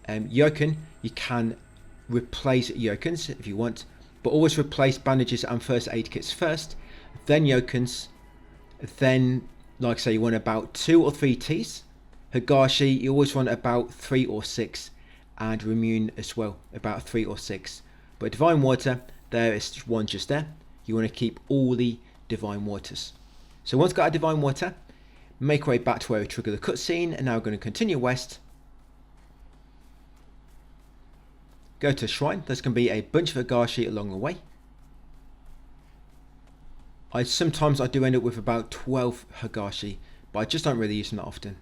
Yoken, you can replace Yokens if you want, but always replace bandages and first aid kits first, then Yokens, then, like I say, you want about 2 or 3 teas. Higashi, you always want about 3 or 6, and Remune as well, about 3 or 6. But divine water, there is one just there. You want to keep all the divine waters. So once we've got our divine water, make our way back to where we trigger the cutscene, and now we're going to continue west. Go to a shrine. There's going to be a bunch of Higashi along the way. Sometimes I do end up with about 12 Higashi, but I just don't really use them that often.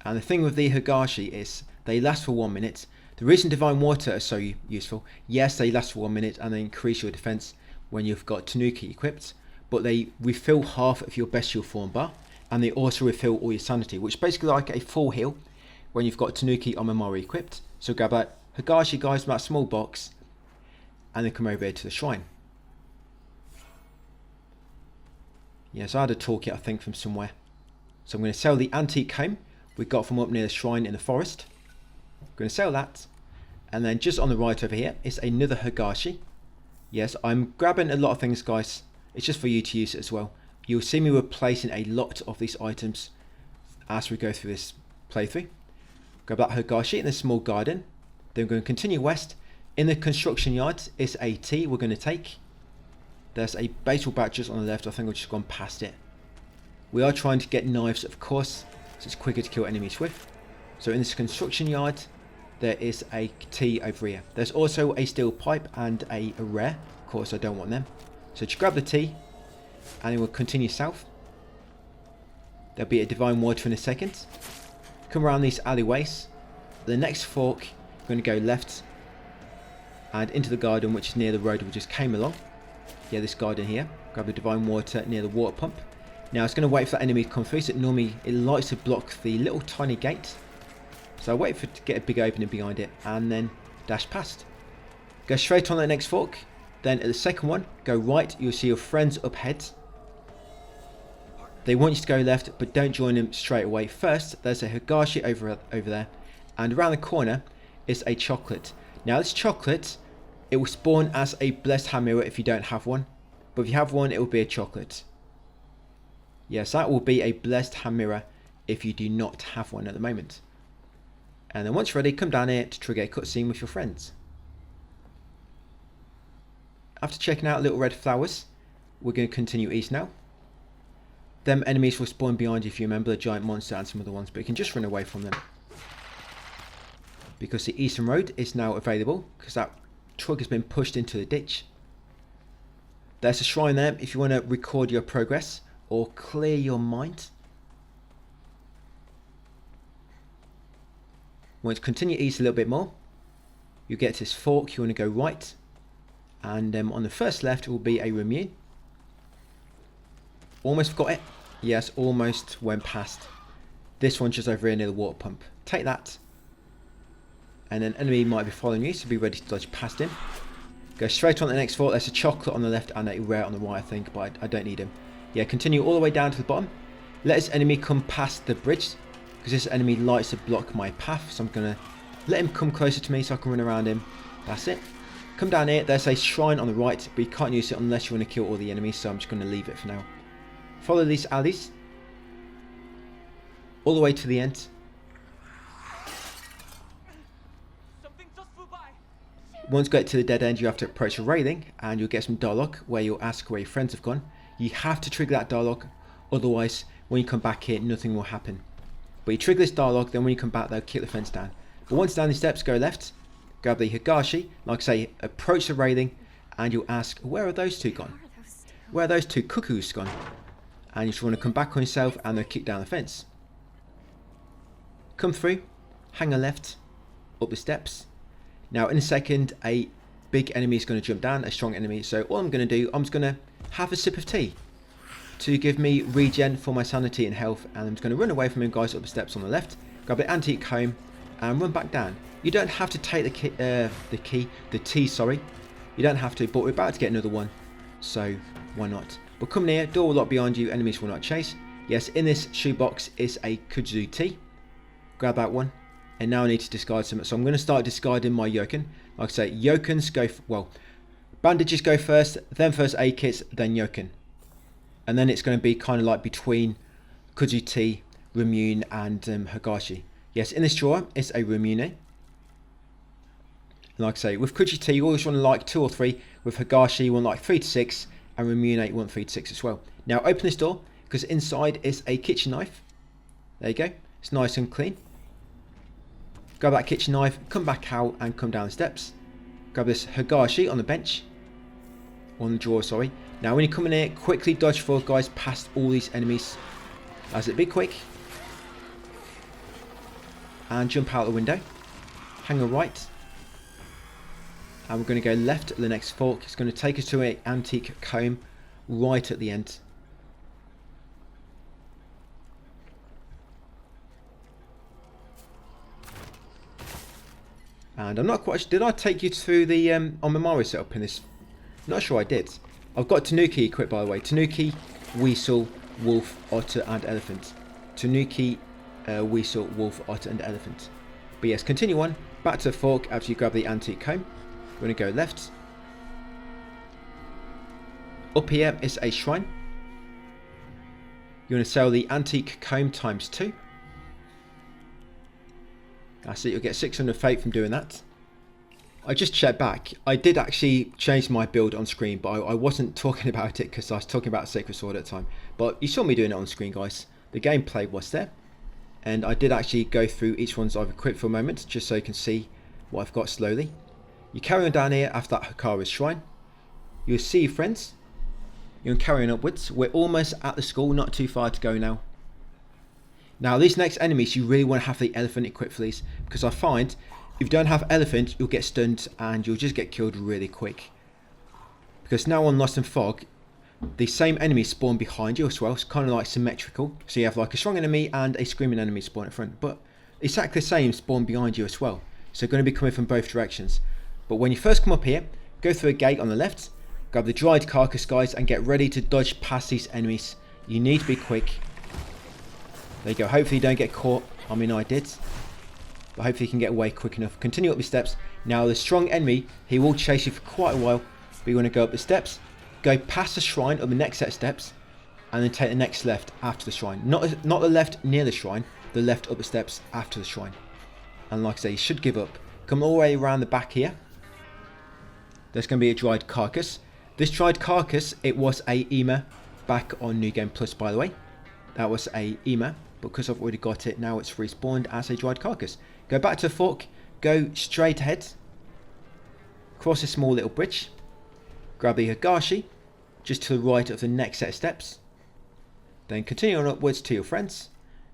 And the thing with the Higashi is they last for 1 minute. The reason divine water is so useful, yes, they last for 1 minute and they increase your defense when you've got Tanuki equipped, but they refill half of your bestial form bar, and they also refill all your sanity, which is basically like a full heal when you've got Tanuki or Mamori equipped. So grab that Higashi, guys, from that small box, and then come over here to the shrine. Yes, I had a toolkit, I think, from somewhere. So I'm going to sell the antique comb we got from up near the shrine in the forest. I'm going to sell that. And then just on the right over here is another Higashi. Yes, I'm grabbing a lot of things, guys. It's just for you to use it as well. You'll see me replacing a lot of these items as we go through this playthrough. Grab that Higashi in the small garden. Then we're going to continue west. In the construction yard is a tea we're going to take. There's a baseball bat just on the left. I think I've just gone past it. We are trying to get knives, of course, so it's quicker to kill enemies with. So in this construction yard, there is a tea over here. There's also a steel pipe and a rare. Of course, I don't want them. So just grab the tea, and then we'll continue south. There'll be a divine water in a second. Come around these alleyways. The next fork, we're going to go left and into the garden, which is near the road we just came along. Yeah, this garden here. Grab the divine water near the water pump. Now it's going to wait for that enemy to come through. So it likes to block the little tiny gate. So I wait for it to get a big opening behind it and then dash past. Go straight on that next fork. Then at the second one, go right. You'll see your friends up ahead. They want you to go left, but don't join them straight away. First, there's a Higashi over there, and around the corner is a chocolate. Now this chocolate, it will spawn as a blessed hand mirror if you don't have one, but if you have one, it will be a chocolate. Yes, that will be a blessed hand mirror if you do not have one at the moment. And then once you're ready, come down here to trigger a cutscene with your friends. After checking out little red flowers, we're going to continue east now. Them enemies will spawn behind you if you remember, the giant monster and some other ones, but you can just run away from them. Because the eastern road is now available, because that truck has been pushed into the ditch. There's a shrine there if you want to record your progress or clear your mind. Once you continue east a little bit more, you get to this fork, you want to go right. And on the first left will be a Remune. Almost forgot it. Yes, almost went past. This one just over here near the water pump. Take that. And an enemy might be following you, so be ready to dodge past him. Go straight on to the next fork. There's a chocolate on the left and a rare on the right, I think, but I don't need him. Yeah, continue all the way down to the bottom. Let this enemy come past the bridge, because this enemy likes to block my path, so I'm going to let him come closer to me so I can run around him. That's it. Come down here, there's a shrine on the right, but you can't use it unless you want to kill all the enemies, so I'm just going to leave it for now. Follow these alleys all the way to the end. Something just flew by. Once you get to the dead end, you have to approach a railing, and you'll get some dialogue where you'll ask where your friends have gone. You have to trigger that dialogue, otherwise when you come back here, nothing will happen. But you trigger this dialogue, then when you come back, they'll kick the fence down. But once down the steps, go left. Grab the Higashi, like I say, approach the railing, and you'll ask, where are those two gone? Where are those two cuckoos gone? And you just want to come back on yourself, and they'll kick down the fence. Come through, hang a left, up the steps. Now in a second, a big enemy is going to jump down, a strong enemy. So all I'm going to do, I'm just going to have a sip of tea to give me regen for my sanity and health. And I'm just going to run away from him, guys, up the steps on the left. Grab the antique comb and run back down. You don't have to take the tea, sorry. You don't have to, but we're about to get another one, so why not? But come near, door will lock behind you, enemies will not chase. Yes, in this shoebox is a kudzu tea. Grab that one, and now I need to discard some. So I'm going to start discarding my yoken. Like I say, yokens go, bandages go first, then first aid kits, then yoken. And then it's going to be kind of like between kudzu tea, Remune, and Higashi. Yes, in this drawer is a Remune. Like I say, with Kuji Tea, you always want to like 2 or 3. With Higashi, you want like 3 to 6. And Remune, you want 3 to 6 as well. Now, open this door, because inside is a kitchen knife. There you go. It's nice and clean. Grab that kitchen knife, come back out, and come down the steps. Grab this Higashi on the bench. On the drawer, sorry. Now, when you come in here, quickly dodge forward, guys, past all these enemies. That's it, be quick. And jump out the window. Hang a right. And we're going to go left at the next fork. It's going to take us to an antique comb right at the end. And I'm not quite sure, did I take you through the Mario setup in this? Not sure I did. I've got Tanuki equipped, by the way. Tanuki, Weasel, Wolf, Otter and Elephant. Tanuki, Weasel, Wolf, Otter and Elephant. But yes, continue on. Back to the fork after you grab the antique comb. We're going to go left. Up here is a shrine. You're going to sell the antique comb ×2. That's it, you'll get 600 fate from doing that. I just checked back. I did actually change my build on screen, but I wasn't talking about it because I was talking about Sacred Sword at the time. But you saw me doing it on screen, guys. The gameplay was there. And I did actually go through each ones I've equipped for a moment, just so you can see what I've got slowly. You carry on down here after that Hikari's shrine. You'll see your friends. You're carrying upwards. We're almost at the school, not too far to go now. Now these next enemies, you really want to have the elephant equipped for these, because I find if you don't have elephant, you'll get stunned and you'll just get killed really quick. Because now on Lost in Fog, the same enemies spawn behind you as well. It's kind of like symmetrical. So you have like a strong enemy and a screaming enemy spawn in front, but exactly the same spawn behind you as well. So they're going to be coming from both directions. But when you first come up here, go through a gate on the left, grab the dried carcass, guys, and get ready to dodge past these enemies. You need to be quick. There you go. Hopefully you don't get caught. I mean, I did. But hopefully you can get away quick enough. Continue up the steps. Now, the strong enemy, he will chase you for quite a while. But you want to go up the steps, go past the shrine on the next set of steps, and then take the next left after the shrine. Not the left near the shrine, the left up the steps after the shrine. And like I say, you should give up. Come all the way around the back here. There's going to be a dried carcass. This dried carcass, it was a EMA back on New Game Plus, by the way. That was a EMA. Because I've already got it, now it's respawned as a dried carcass. Go back to the fork. Go straight ahead. Cross a small little bridge. Grab the Higashi. Just to the right of the next set of steps. Then continue on upwards to your friends.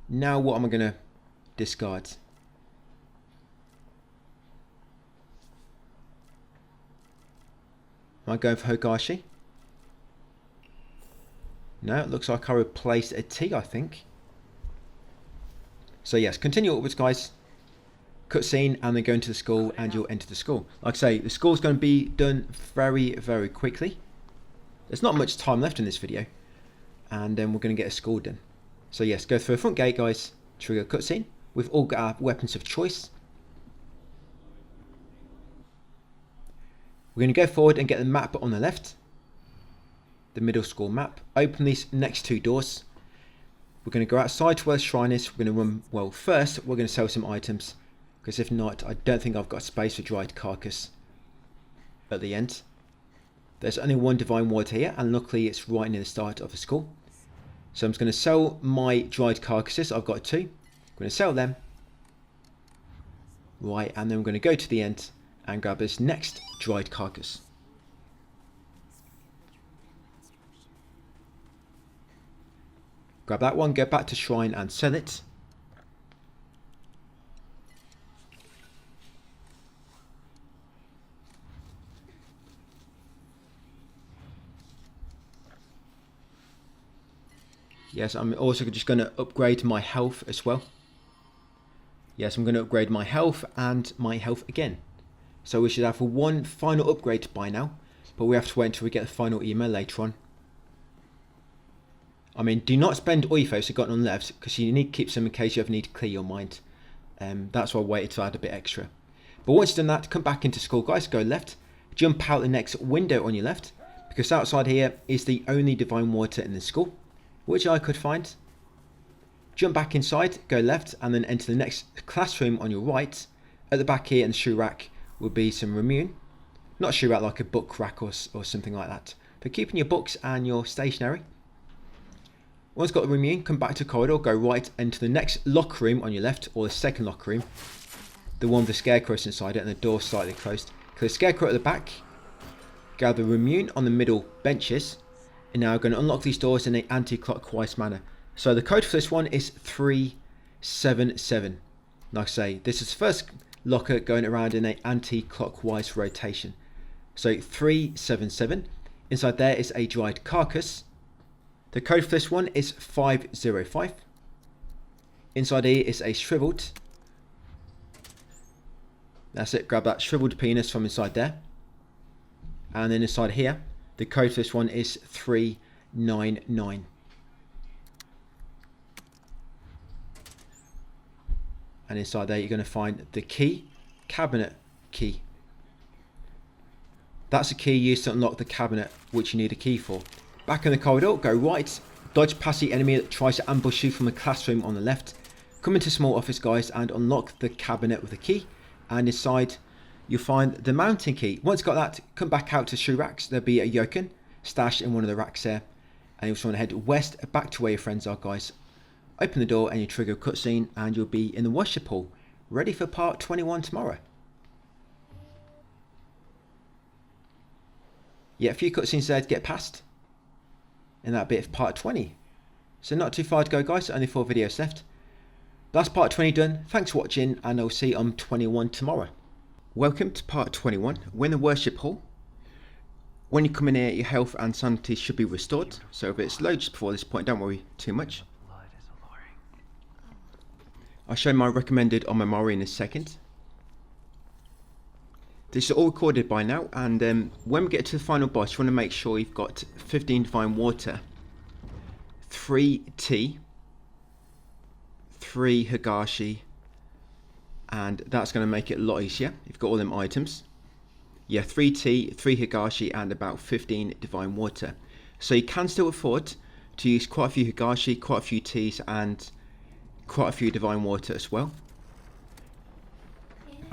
Now what am I going to discard? Am I going for Higashi? No, it looks like I replaced a T, I think. So yes, continue upwards, guys. Cutscene, and then go into the school, and you'll enter the school. Like I say, the school's going to be done very, very quickly. There's not much time left in this video. And then we're going to get a school done. So yes, go through the front gate, guys. Trigger cutscene. We've all got our weapons of choice. We're going to go forward and get the map on the left. The middle school map. Open these next two doors. We're going to go outside to where the shrine is. We're going to run, well, first we're going to sell some items. Because if not, I don't think I've got space for dried carcass at the end. There's only one divine water here, and luckily it's right near the start of the school. So I'm just going to sell my dried carcasses. I've got two. I'm going to sell them. Right, and then we're going to go to the end and grab this next dried carcass. Grab that one, go back to shrine and sell it. Yes, I'm also just going to upgrade my health as well. Yes, I'm going to upgrade my health and my health again. So we should have one final upgrade by now. But we have to wait until we get the final email later on. I mean, do not spend all your faiths you've got on left, because you need to keep some in case you ever need to clear your mind. That's why I waited to add a bit extra. But once you've done that, come back into school, guys. Go left. Jump out the next window on your left. Because outside here is the only divine water in the school, which I could find. Jump back inside, go left, and then enter the next classroom on your right. At the back here in the shoe rack will be some Remune. Not a shoe rack, like a book rack or something like that. For keeping your books and your stationery. Once got the Remune, come back to the corridor, go right into the next locker room on your left, or the second locker room. The one with the Scarecrows inside it and the door slightly closed. Clear the Scarecrow at the back. Grab the Remune on the middle benches. And now we're going to unlock these doors in an anti-clockwise manner. So the code for this one is 377. Like I say, this is the first locker going around in an anti-clockwise rotation. So 377. Inside there is a dried carcass. The code for this one is 505. Inside here is a shriveled. That's it, grab that shriveled penis from inside there. And then inside here, the code for this one is 399. And inside there you're going to find the key, cabinet key. That's a key used to unlock the cabinet which you need a key for. Back in the corridor, go right, dodge past the enemy that tries to ambush you from the classroom on the left. Come into small office, guys, and unlock the cabinet with a key. And inside you'll find the mounting key. Once got that, come back out to shoe racks. There'll be a yoken stashed in one of the racks there. And you'll just want to head west back to where your friends are, guys. Open the door and you trigger a cutscene and you'll be in the worship hall, ready for part 21 tomorrow. Yeah, a few cutscenes there to get past. And that'll be it for part 20. So not too far to go, guys. Only 4 videos left. That's part 20 done. Thanks for watching, and I'll see you on 21 tomorrow. Welcome to part 21. We're in the worship hall. When you come in here, your health and sanity should be restored. So if it's low just before this point, don't worry too much. I'll show my recommended on my Mori in a second. This is all recorded by now, and when we get to the final boss, you want to make sure you've got 15 divine water, 3 tea, 3 Higashi, and that's going to make it a lot easier. You've got all them items. Yeah, 3 tea, 3 Higashi, and about 15 divine water. So you can still afford to use quite a few Higashi, quite a few teas, and quite a few divine water as well.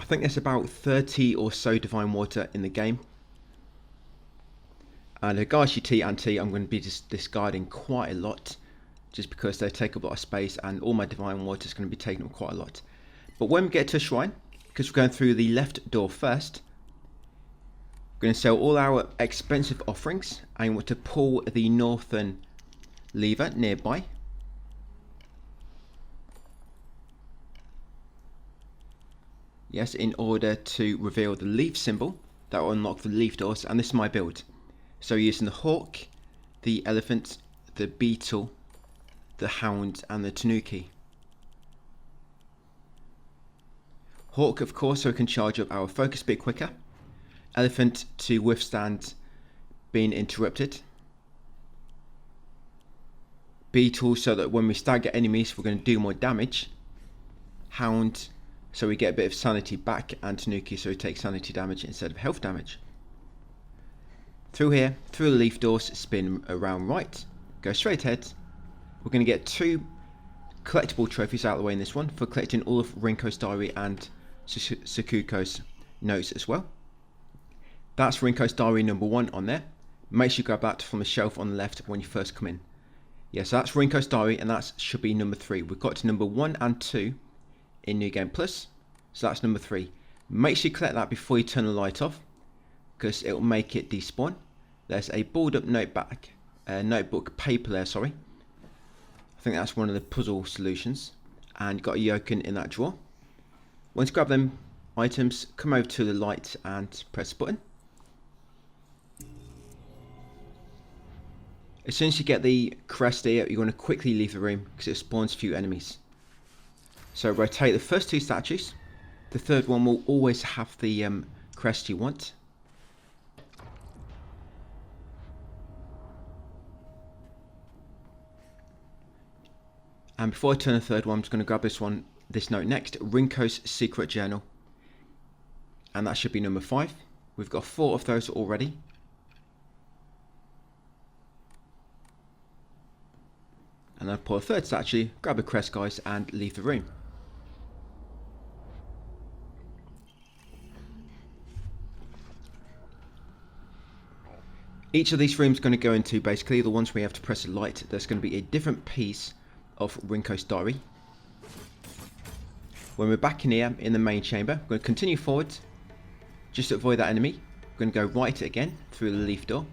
I think there's about 30 or so divine water in the game. And Higashi Tea and Tea I'm going to be discarding quite a lot, just because they take up a lot of space and all my divine water is going to be taking up quite a lot. But when we get to a shrine, because we're going through the left door first, we're going to sell all our expensive offerings and we want to pull the northern lever nearby. Yes, in order to reveal the leaf symbol that will unlock the leaf doors, and this is my build. So using the hawk, the elephant, the beetle, the hound and the tanuki. Hawk, of course, so we can charge up our focus a bit quicker. Elephant to withstand being interrupted. Beetle so that when we stagger enemies we're going to do more damage. Hound so we get a bit of sanity back, and tanuki so we take sanity damage instead of health damage. Through here, through the leaf doors, spin around right, go straight ahead. We're going to get 2 collectible trophies out of the way in this one for collecting all of Rinko's diary and Sakuko's notes as well. That's Rinko's diary number 1 on there. Make sure you grab that from the shelf on the left when you first come in. Yeah, so that's Rinko's diary, and that should be number 3. We've got to number 1 and 2 in New Game Plus, so that's number 3. Make sure you collect that before you turn the light off, because it will make it despawn. There's a balled up notebook paper there, sorry. I think that's one of the puzzle solutions, and you've got a yoken in that drawer. Once you grab them items, come over to the light and press the button. As soon as you get the crest here, you're going to quickly leave the room because it spawns a few enemies. So rotate the first 2 statues. The third one will always have the crest you want. And before I turn the third one, I'm just going to grab this note next, Rinko's secret journal. And that should be number 5. We've got 4 of those already. And then pull a third statue, grab a crest guys, and leave the room. Each of these rooms is going to go into basically the ones where you have to press a light. There's going to be a different piece of Rinko's diary. When we're back in here in the main chamber, we're going to continue forward just to avoid that enemy. We're going to go right again through the leaf door.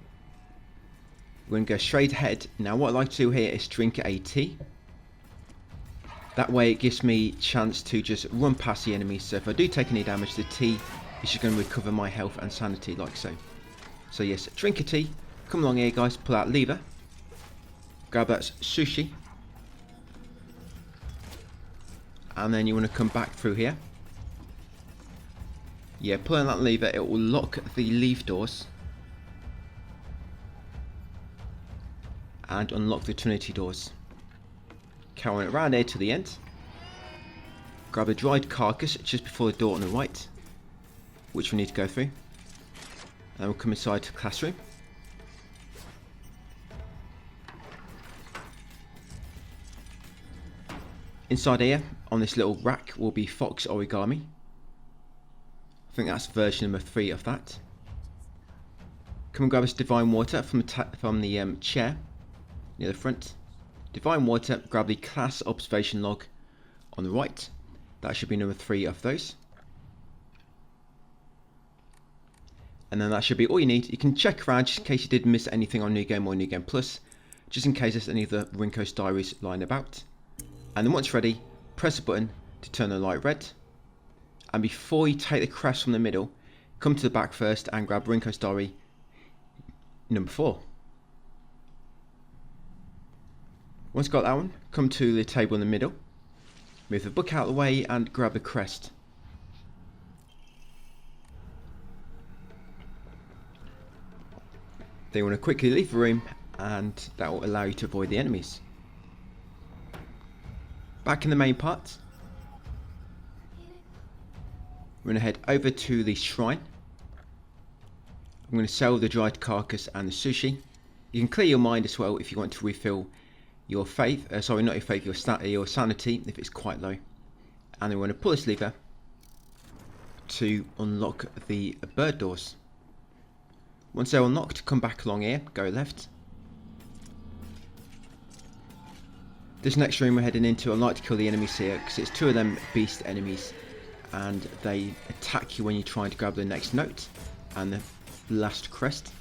We're going to go straight ahead. Now what I like to do here is drink a tea. That way it gives me a chance to just run past the enemies. So if I do take any damage, the tea is just going to recover my health and sanity like so. So yes, drink a tea, come along here guys, pull out lever, grab that sushi, and then you want to come back through here. Yeah, pulling that lever, it will lock the leaf doors and unlock the Trinity doors. Carrying it around here to the end, grab a dried carcass just before the door on the right, which we need to go through. And we'll come inside to classroom. Inside here, on this little rack, will be fox origami. I think that's version number 3 of that. Come and grab us divine water from the chair near the front. Divine water, grab the class observation log on the right. That should be number 3 of those. And then that should be all you need. You can check around just in case you did miss anything on New Game or New Game Plus, just in case there's any of the Rinko's diaries lying about. And then once ready, press the button to turn the light red. And before you take the crest from the middle, come to the back first and grab Rinko's diary number 4. Once you've got that one, come to the table in the middle, move the book out of the way and grab the crest. Then you want to quickly leave the room, and that will allow you to avoid the enemies. Back in the main part, we're going to head over to the shrine. I'm going to sell the dried carcass and the sushi. You can clear your mind as well if you want to refill your faith, sorry, not your faith, your sanity if it's quite low. And then we're going to pull this lever, to unlock the bird doors. Once they're unlocked, come back along here, go left. This next room we're heading into, I like to kill the enemies here because it's 2 of them beast enemies and they attack you when you're trying to grab the next note and the last crest.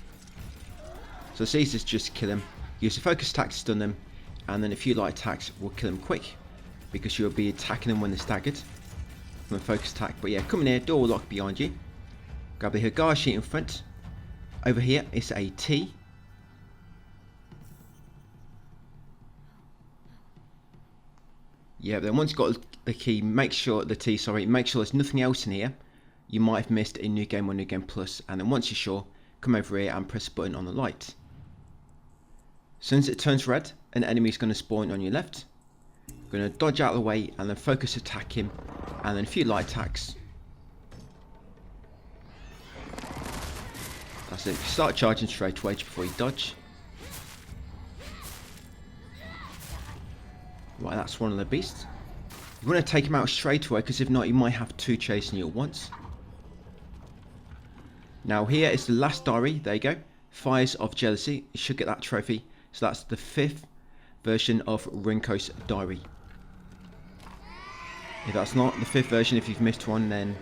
So it's easy to just kill them. Use a focus attack to stun them, and then a few light attacks will kill them quick because you'll be attacking them when they're staggered from a focus attack. But yeah, come in here, door lock behind you. Grab the Higashi in front. Over here is a T. Yeah, then once you've got the key, make sure there's nothing else in here you might have missed in New Game or New Game Plus, and then once you're sure, come over here and press the button on the light. As soon as it turns red, an enemy is going to spawn on your left. You're going to dodge out of the way and then focus attack him, and then a few light attacks. That's it, start charging straight away before you dodge. Right, that's one of the beasts. You want to take him out straight away because if not you might have 2 chasing you at once. Now here is the last diary, there you go. Fires of Jealousy, you should get that trophy. So that's the 5th version of Rinko's diary. If that's not the 5th version, if you've missed one, then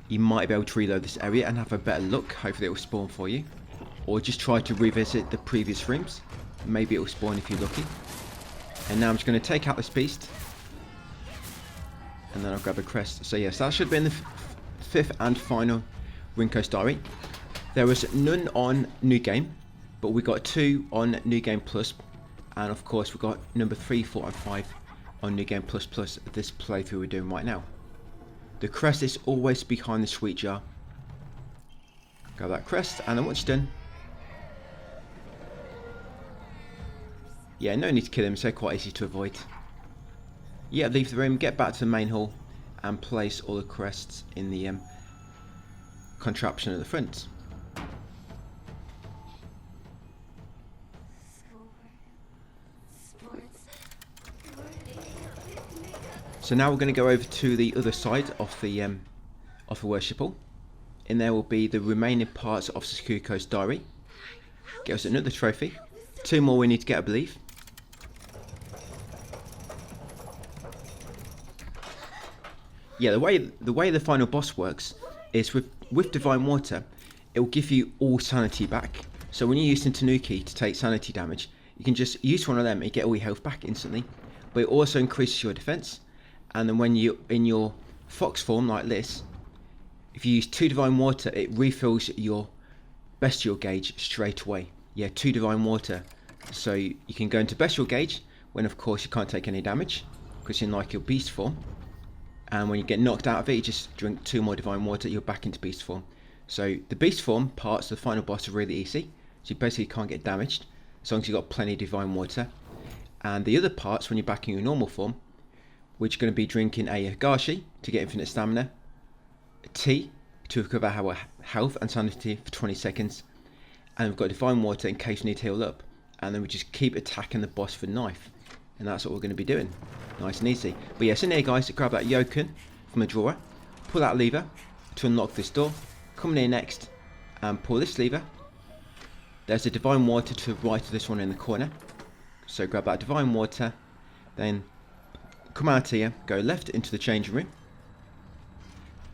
you might be able to reload this area and have a better look. Hopefully it will spawn for you. Or just try to revisit the previous rooms. Maybe it will spawn if you're lucky. And now I'm just going to take out this beast. And then I'll grab a crest. So yes, that should be in the 5th and final Rinko's diary. There was none on New Game, but we got 2 on New Game Plus. And of course we got number 3, 4 and 5 on New Game Plus Plus this playthrough we're doing right now. The crest is always behind the sweet jar. Grab that crest, and then once you're done, yeah, no need to kill him, so quite easy to avoid. Yeah, leave the room, get back to the main hall, and place all the crests in the contraption at the front. So now we're going to go over to the other side of the worship hall. In there will be the remaining parts of Sakuko's diary. Get us another trophy. 2 more we need to get, I believe. Yeah, the way the final boss works is with Divine Water, it will give you all sanity back. So when you're using Tanuki to take sanity damage, you can just use one of them and get all your health back instantly. But it also increases your defense. And then when you're in your fox form like this, if you use 2 Divine Water, it refills your bestial gauge straight away. Yeah, 2 Divine Water. So you can go into bestial gauge when of course you can't take any damage because you're in like your beast form. And when you get knocked out of it, you just drink 2 more Divine Water, you're back into beast form. So the beast form parts of the final boss are really easy. So you basically can't get damaged as long as you've got plenty of Divine Water. And the other parts, when you're back in your normal form, which are going to be drinking a Higashi to get infinite stamina, a tea to recover our health and sanity for 20 seconds, and we've got Divine Water in case we need to heal up, and then we just keep attacking the boss for knife, and that's what we're going to be doing. Nice and easy. But yes, in here guys, grab that Yoken from a drawer, pull that lever to unlock this door, come in here next and pull this lever. There's a Divine Water to the right of this one in the corner, so grab that Divine Water, then come out here, go left into the changing room.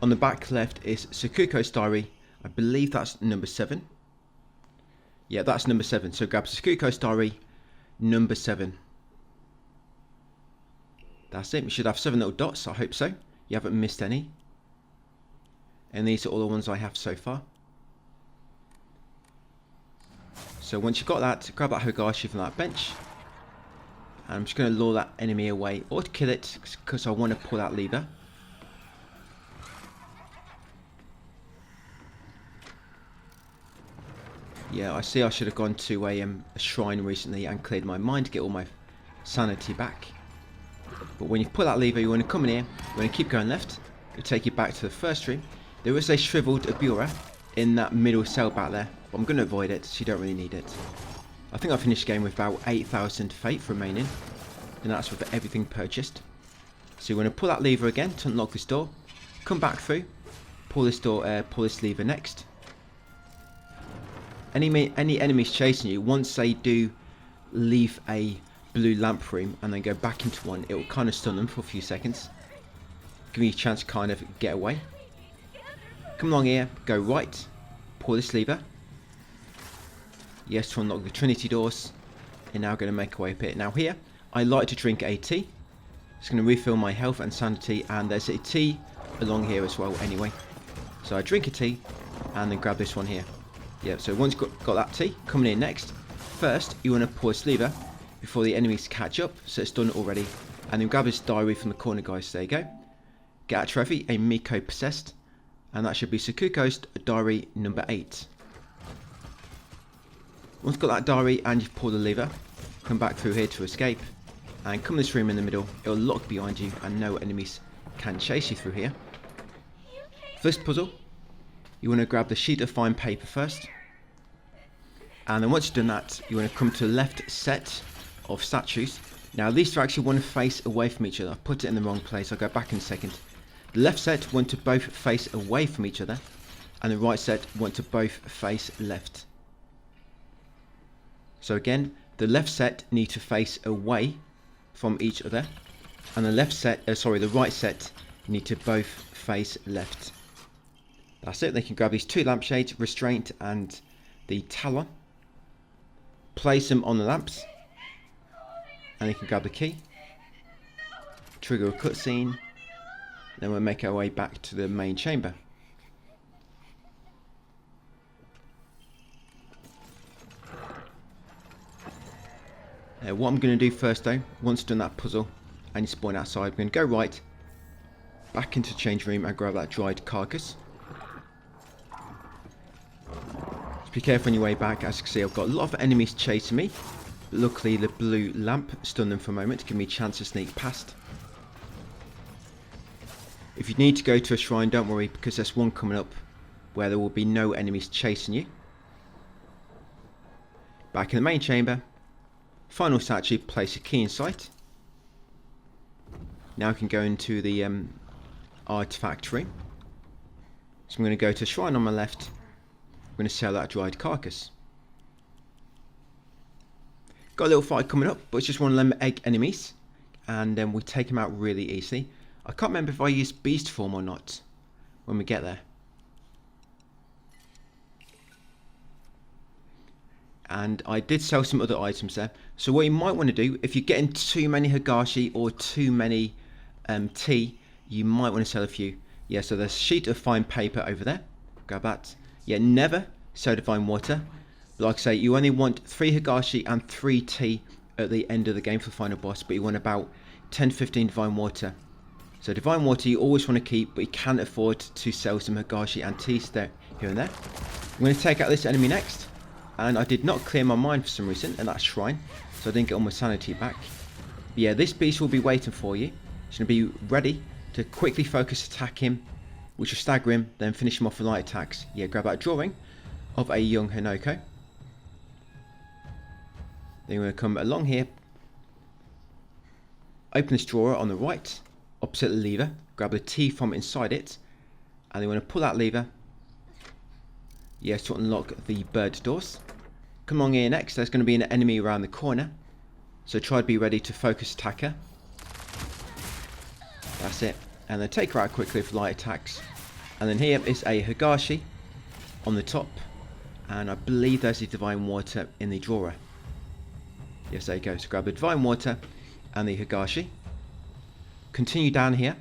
On the back left is Sakuko's diary. I believe that's number 7. Yeah, that's number 7. So grab Sakuko's diary, number 7. That's it. You should have 7 little dots. I hope so. You haven't missed any. And these are all the ones I have so far. So once you've got that, grab that Higashi from that bench. And I'm just going to lure that enemy away, or to kill it, because I want to pull that lever. Yeah, I see I should have gone to a shrine recently and cleared my mind to get all my sanity back. But when you pull that lever, you want to come in here, you want to keep going left, it'll take you back to the first room. There is a shriveled Abura in that middle cell back there, but I'm going to avoid it, so you don't really need it. I think I finished the game with about 8,000 fate remaining, and that's with everything purchased. So you want to pull that lever again to unlock this door. Come back through. Pull this lever next. Any enemies chasing you, once they do leave a blue lamp room and then go back into one, it will kind of stun them for a few seconds. Give you a chance to kind of get away. Come along here, go right. Pull this lever. Yes, to unlock the Trinity doors. And now going to make our way up here. Now here, I like to drink a tea. It's going to refill my health and sanity, and there's a tea along here as well anyway. So I drink a tea and then grab this one here. Yeah, so once you've got that tea, coming in next. First, you want to pull this lever before the enemies catch up, so it's done already. And then grab this diary from the corner, guys. There you go. Get a trophy, a Miko possessed. And that should be Sakuko's diary number 8. Once you've got that diary and you've pulled the lever, come back through here to escape. And come this room in the middle, it'll lock behind you and no enemies can chase you through here. First puzzle, you want to grab the sheet of fine paper first. And then once you've done that, you want to come to the left set of statues. Now these are actually want to face away from each other. I've put it in the wrong place, I'll go back in a second. The left set want to both face away from each other. And the right set want to both face left. So again, the left set need to face away from each other, and the right set need to both face left. That's it. They can grab these 2 lampshades, restraint and the talon, place them on the lamps, and they can grab the key, trigger a cutscene, then we'll make our way back to the main chamber. What I'm going to do first though, once done that puzzle and you spawn outside, I'm going to go right, back into the change room and grab that dried carcass. Just be careful on your way back. As you can see, I've got a lot of enemies chasing me. But luckily the blue lamp stunned them for a moment to give me a chance to sneak past. If you need to go to a shrine, don't worry, because there's one coming up where there will be no enemies chasing you. Back in the main chamber. Final statue, place a key in sight. Now I can go into the artifact room. So I'm going to go to the shrine on my left. I'm going to sell that dried carcass. Got a little fight coming up, but it's just one of them egg enemies. And then we take them out really easily. I can't remember if I used beast form or not when we get there. And I did sell some other items there. So what you might want to do, if you're getting too many Higashi or too many tea, you might want to sell a few. Yeah, so there's a sheet of fine paper over there. Grab that. Yeah, never sell divine water. But like I say, you only want 3 Higashi and 3 tea at the end of the game for the final boss. But you want about 10-15 divine water. So divine water you always want to keep, but you can afford to sell some Higashi and tea there, here and there. I'm going to take out this enemy next. And I did not clear my mind for some reason in that shrine, so I didn't get all my sanity back. But yeah, this beast will be waiting for you. It's going to be ready to quickly focus attack him, which will stagger him, then finish him off with light attacks. Yeah, grab that drawing of a young Hanako. Then we're going to come along here, open this drawer on the right, opposite the lever, grab the tea from inside it, and then we're going to pull that lever. Yes, to unlock the bird doors. Come along here next, there's going to be an enemy around the corner. So try to be ready to focus attack her. That's it. And then take her out quickly with light attacks. And then here is a Higashi on the top. And I believe there's the divine water in the drawer. Yes, there you go. So grab the divine water and the Higashi. Continue down here.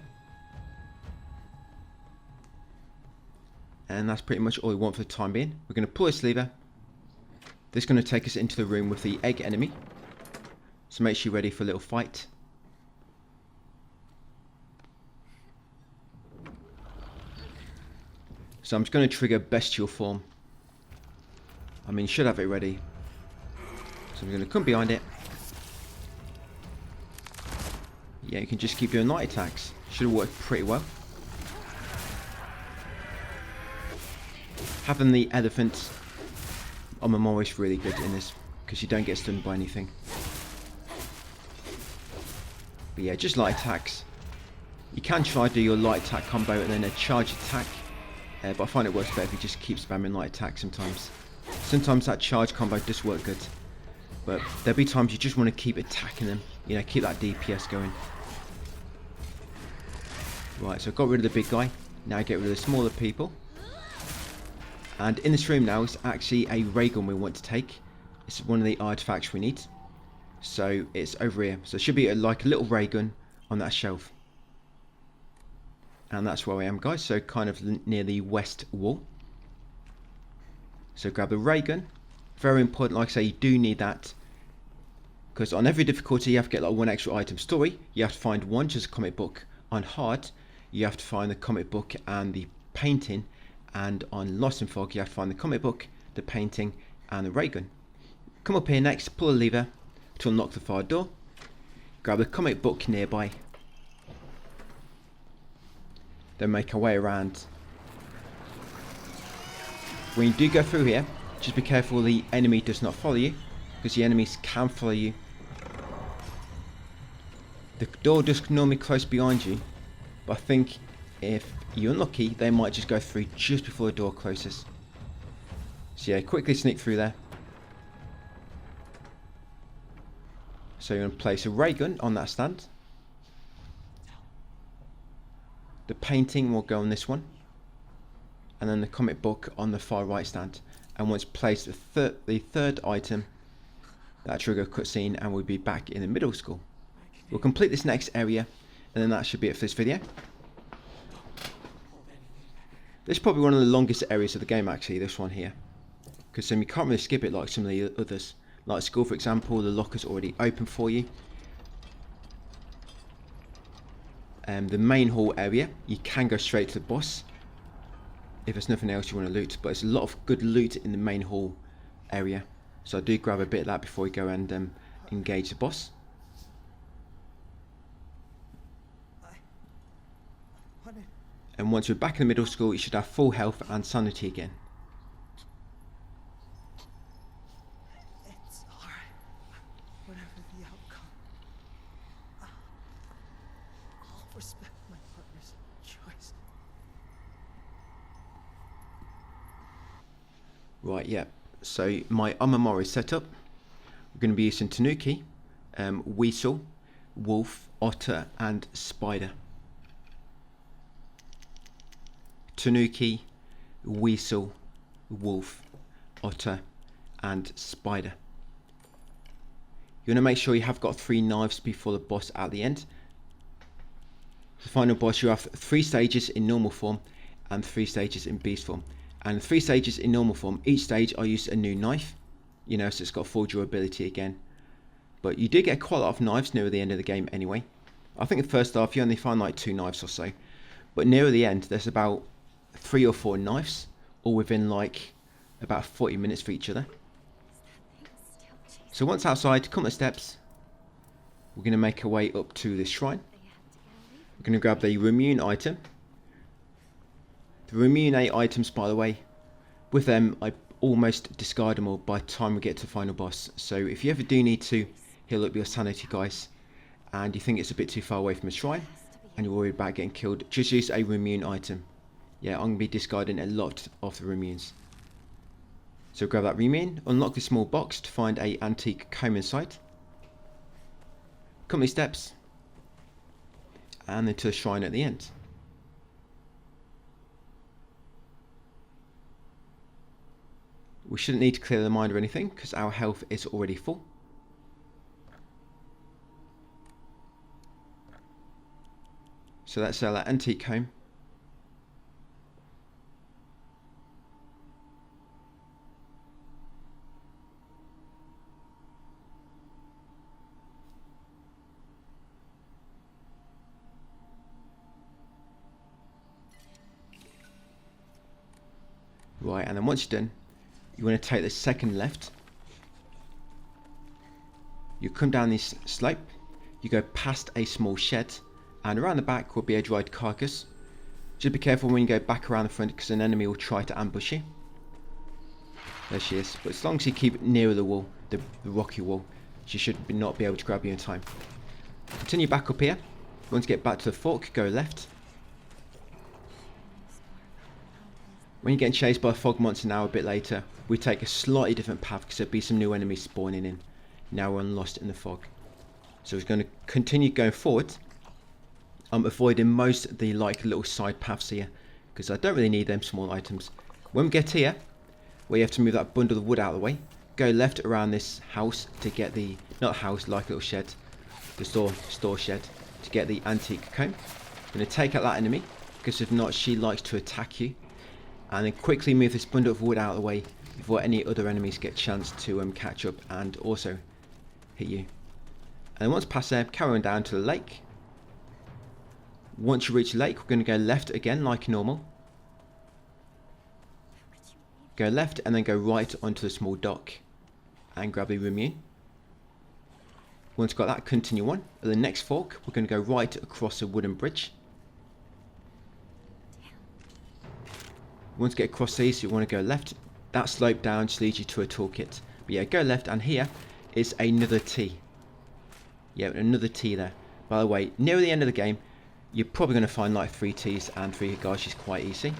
And that's pretty much all we want for the time being. We're going to pull this lever. This is going to take us into the room with the egg enemy. So make sure you're ready for a little fight. So I'm just going to trigger bestial form. I mean, should have it ready. So I'm going to come behind it. Yeah, you can just keep doing light attacks. Should have worked pretty well. Having the elephant on Memory is really good in this, because you don't get stunned by anything. But yeah, just light attacks. You can try to do your light attack combo and then a charge attack, but I find it works better if you just keep spamming light attack sometimes. Sometimes that charge combo does work good, but there'll be times you just want to keep attacking them, you know, keep that DPS going. Right, so I got rid of the big guy, now I get rid of the smaller people. And in this room now is actually a ray gun we want to take. It's one of the artifacts we need. So it's over here. So it should be like a little ray gun on that shelf. And that's where I am, guys. So kind of near the west wall. So grab the ray gun. Very important, like I say, you do need that. Because on every difficulty you have to get like one extra item. Story, you have to find one, just a comic book. On hard, you have to find the comic book and the painting. And on Lost in Fog, you have to find the comic book, the painting, and the ray gun. Come up here next, pull a lever to unlock the fire door. Grab the comic book nearby. Then make our way around. When you do go through here, just be careful the enemy does not follow you, because the enemies can follow you. The door does normally close behind you, but I think if you're unlucky, they might just go through just before the door closes. So yeah, quickly sneak through there. So you're going to place a ray gun on that stand. The painting will go on this one. And then the comic book on the far right stand. And once placed, the third item, that trigger cutscene, and we'll be back in the middle school. We'll complete this next area, and then that should be it for this video. This is probably one of the longest areas of the game, actually, this one here. Because you can't really skip it like some of the others. Like school, for example, the locker's already open for you. The main hall area, you can go straight to the boss. If there's nothing else you want to loot. But there's a lot of good loot in the main hall area. So I do grab a bit of that before we go and engage the boss. And once we're back in the middle school, you should have full health and sanity again. It's alright. Whatever the outcome, I'll respect my partner's choice. Right, yeah. So my Amamori is set up. We're going to be using Tanuki, Weasel, Wolf, Otter, and Spider. Tanuki, Weasel, Wolf, Otter, and Spider. You want to make sure you have got 3 knives before the boss at the end. The final boss, you have 3 stages in normal form and 3 stages in beast form. And 3 stages in normal form, each stage I use a new knife, you know, so it's got full durability again. But you do get quite a lot of knives near the end of the game anyway. I think the first half you only find like 2 knives or so. But near the end there's about 3 or 4 knives, all within like about 40 minutes for each other. So once outside, come up the steps, we're going to make our way up to this shrine. We're going to grab the Remune item. The Remune items, by the way, with them I almost discard them all by the time we get to the final boss. So if you ever do need to heal up your sanity, guys, and you think it's a bit too far away from the shrine and you're worried about getting killed, just use a Remune item. Yeah, I'm going to be discarding a lot of the Remunes. So grab that Remune, unlock the small box to find a antique comb inside. Come these steps, and then to the shrine at the end. We shouldn't need to clear the mind or anything, because our health is already full. So let's sell that antique comb. Right, and then once you're done, you want to take the second left. You come down this slope, you go past a small shed, and around the back will be a dried carcass. Just be careful when you go back around the front, because an enemy will try to ambush you. There she is. But as long as you keep nearer the wall, the rocky wall, she should not be able to grab you in time. Continue back up here. Once you get back to the fork, go left. When you're getting chased by a fog monster now a bit later, we take a slightly different path because there'll be some new enemies spawning in. Now we're lost in the fog. So we're going to continue going forward. I'm avoiding most of the like little side paths here because I don't really need them small items. When we get here, where you have to move that bundle of wood out of the way, go left around this house to get the, not house, like little shed, the store shed, to get the antique comb. I'm going to take out that enemy because if not, she likes to attack you. And then quickly move this bundle of wood out of the way before any other enemies get a chance to catch up and also hit you. And once past there, carry on down to the lake. Once you reach the lake, we're going to go left again like normal. Go left and then go right onto the small dock and grab the Remune. Once you've got that, continue on. At the next fork, we're going to go right across a wooden bridge. Once you get across these, you want to go left. That slope down just leads you to a toolkit. But yeah, go left, and here is another T. Yeah, another T there. By the way, near the end of the game, you're probably going to find like 3 Ts and 3 Higashis quite easy.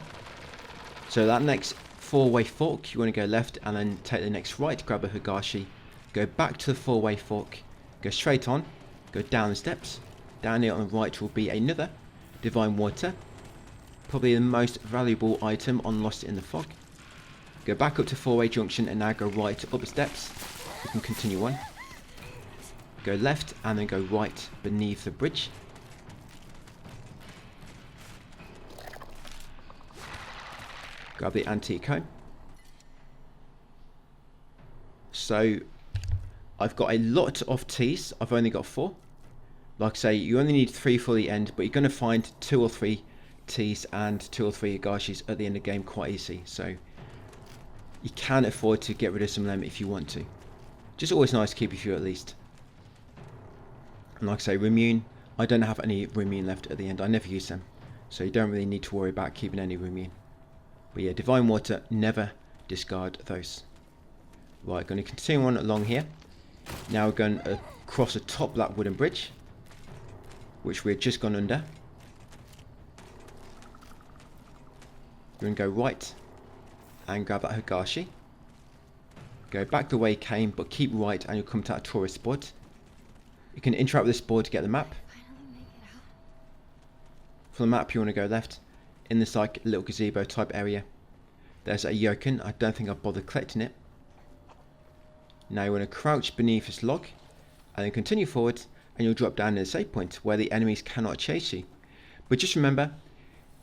So that next 4-way fork, you want to go left and then take the next right, grab a Higashi, go back to the 4-way fork, go straight on, go down the steps. Down here on the right will be another Divine Water. Probably the most valuable item on Lost in the Fog. Go back up to 4-way junction and now go right up the steps. You can continue on. Go left and then go right beneath the bridge. Grab the antique comb. So I've got a lot of Ts. I've only got 4. Like I say, you only need 3 for the end, but you're going to find 2 or 3 Ts and 2 or 3 Higashis at the end of the game quite easy. So you can afford to get rid of some of them if you want to. Just always nice to keep a few at least. And like I say, Remune, I don't have any Remune left at the end. I never use them. So you don't really need to worry about keeping any Remune. But yeah, Divine Water, never discard those. Right, going to continue on along here. Now we're going across the top of that wooden bridge, which we had just gone under. We're going to go right and grab that Higashi. Go back the way you came, but keep right and you'll come to that tourist spot. You can interact with this board to get the map. For the map, you want to go left in this like little gazebo type area. There's a yoken. I don't think I've bothered collecting it. Now you want to crouch beneath this log and then continue forward and you'll drop down to the save point where the enemies cannot chase you. But just remember,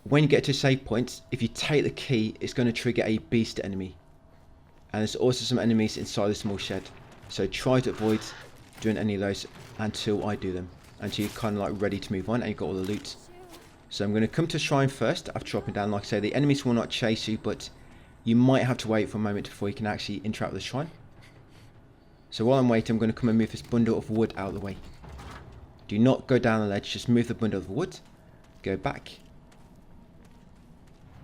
when you get to save points, if you take the key, it's going to trigger a beast enemy. And there's also some enemies inside the small shed. So try to avoid doing any of those until I do them. Until you're kind of like ready to move on and you've got all the loot. So I'm going to come to shrine first after dropping down. Like I say, the enemies will not chase you, but you might have to wait for a moment before you can actually interact with the shrine. So while I'm waiting, I'm going to come and move this bundle of wood out of the way. Do not go down the ledge, just move the bundle of wood. Go back.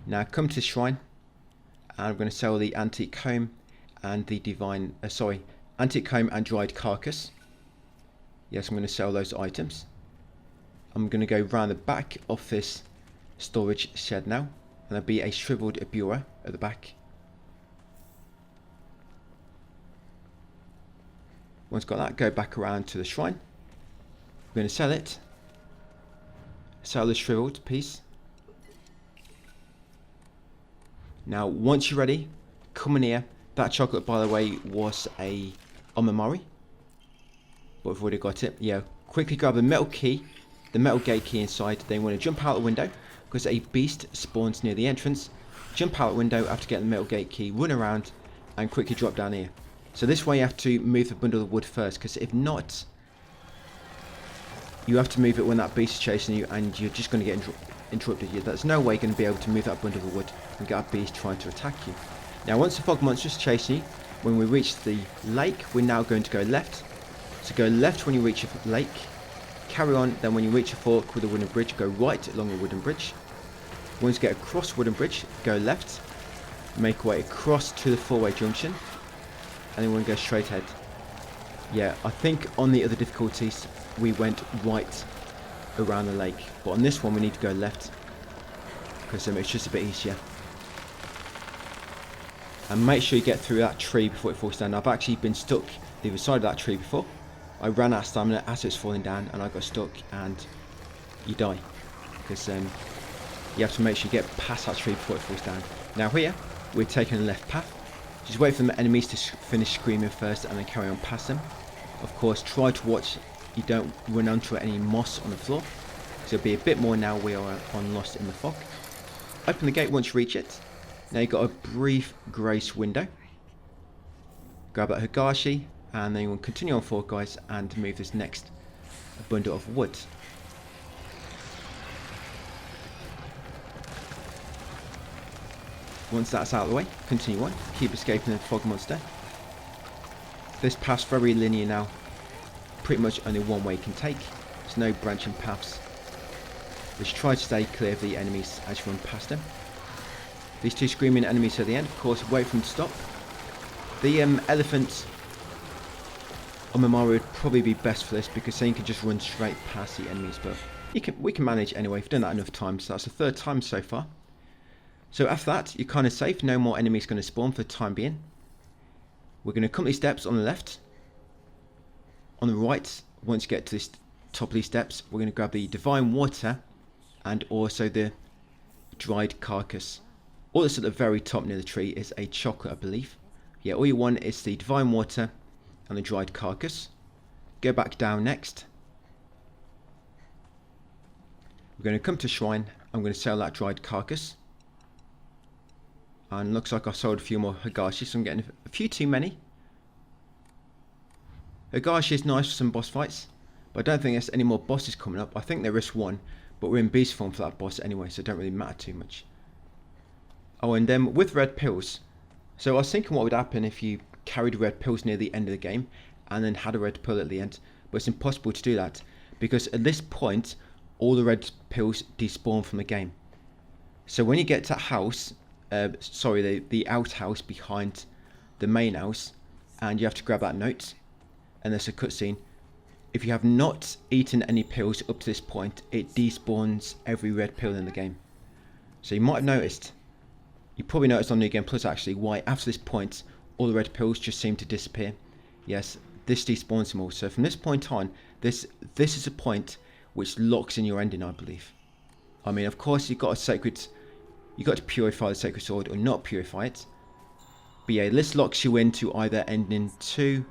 Now come to the shrine. And I'm going to sell the antique comb and the antique comb and dried carcass. Yes, I'm going to sell those items. I'm going to go round the back of this storage shed now. And there'll be a shriveled bureau at the back. Once got that, go back around to the shrine. We're going to sell it. Sell the shriveled piece. Now, once you're ready, come in here. That chocolate, by the way, was a Omamori. But we've already got it. Yeah, quickly grab the metal key, the metal gate key inside. Then you want to jump out the window because a beast spawns near the entrance. Jump out the window after getting the metal gate key, run around, and quickly drop down here. So this way you have to move the bundle of wood first, because if not, you have to move it when that beast is chasing you, and you're just going to get interrupted. There's no way you're going to be able to move that bundle of wood and get a beast trying to attack you. Now once the fog monster is chasing you, when we reach the lake, we're now going to go left. So go left when you reach a lake, carry on, then when you reach a fork with a wooden bridge, go right along the wooden bridge. Once you get across the wooden bridge, go left, make your way across to the 4-way junction, and then we're going to go straight ahead. Yeah, I think on the other difficulties we went right around the lake. But on this one we need to go left, because it's just a bit easier. And make sure you get through that tree before it falls down. I've actually been stuck the other side of that tree before. I ran out of stamina as it's falling down and I got stuck, and you die. Because you have to make sure you get past that tree before it falls down. Now here, we're taking the left path. Just wait for the enemies to finish screaming first and then carry on past them. Of course, try to watch you don't run onto any moss on the floor. So it'll be a bit more now we are on Lost in the Fog. Open the gate once you reach it. Now you've got a brief grace window. Grab that Higashi, and then you will continue on forward, guys, and move this next bundle of wood. Once that's out of the way, continue on. Keep escaping the fog monster. This path's very linear now. Pretty much only one way you can take. There's no branching paths. Just try to stay clear of the enemies as you run past them. These two screaming enemies at the end, of course, wait for them to stop. The elephant on Mamari would probably be best for this, because then you can just run straight past the enemies, but we can manage anyway. We've done that enough times, so that's the third time so far. So after that, you're kind of safe. No more enemies going to spawn for the time being. We're going to come these steps on the left. On the right, once you get to this top of these steps, we're going to grab the divine water and also the dried carcass. All that's at the very top near the tree is a chocolate, I believe. Yeah, all you want is the divine water and the dried carcass. Go back down next. We're going to come to shrine. I'm going to sell that dried carcass. And looks like I sold a few more Higashi, so I'm getting a few too many. Higashi is nice for some boss fights, but I don't think there's any more bosses coming up. I think there is one, but we're in beast form for that boss anyway, so it don't really matter too much. Oh, and then with red pills. So I was thinking what would happen if you carried red pills near the end of the game and then had a red pill at the end, but it's impossible to do that, because at this point all the red pills despawn from the game. So when you get to that house, the outhouse behind the main house, and you have to grab that note, and there's a cutscene. If you have not eaten any pills up to this point, it despawns every red pill in the game. So you might have noticed, you probably noticed on New Game Plus actually, why after this point all the red pills just seem to disappear. Yes, this despawns them all. So from this point on, this is a point which locks in your ending, I believe. I mean, of course you've got to purify the sacred sword or not purify it. But yeah, this locks you into either ending 2,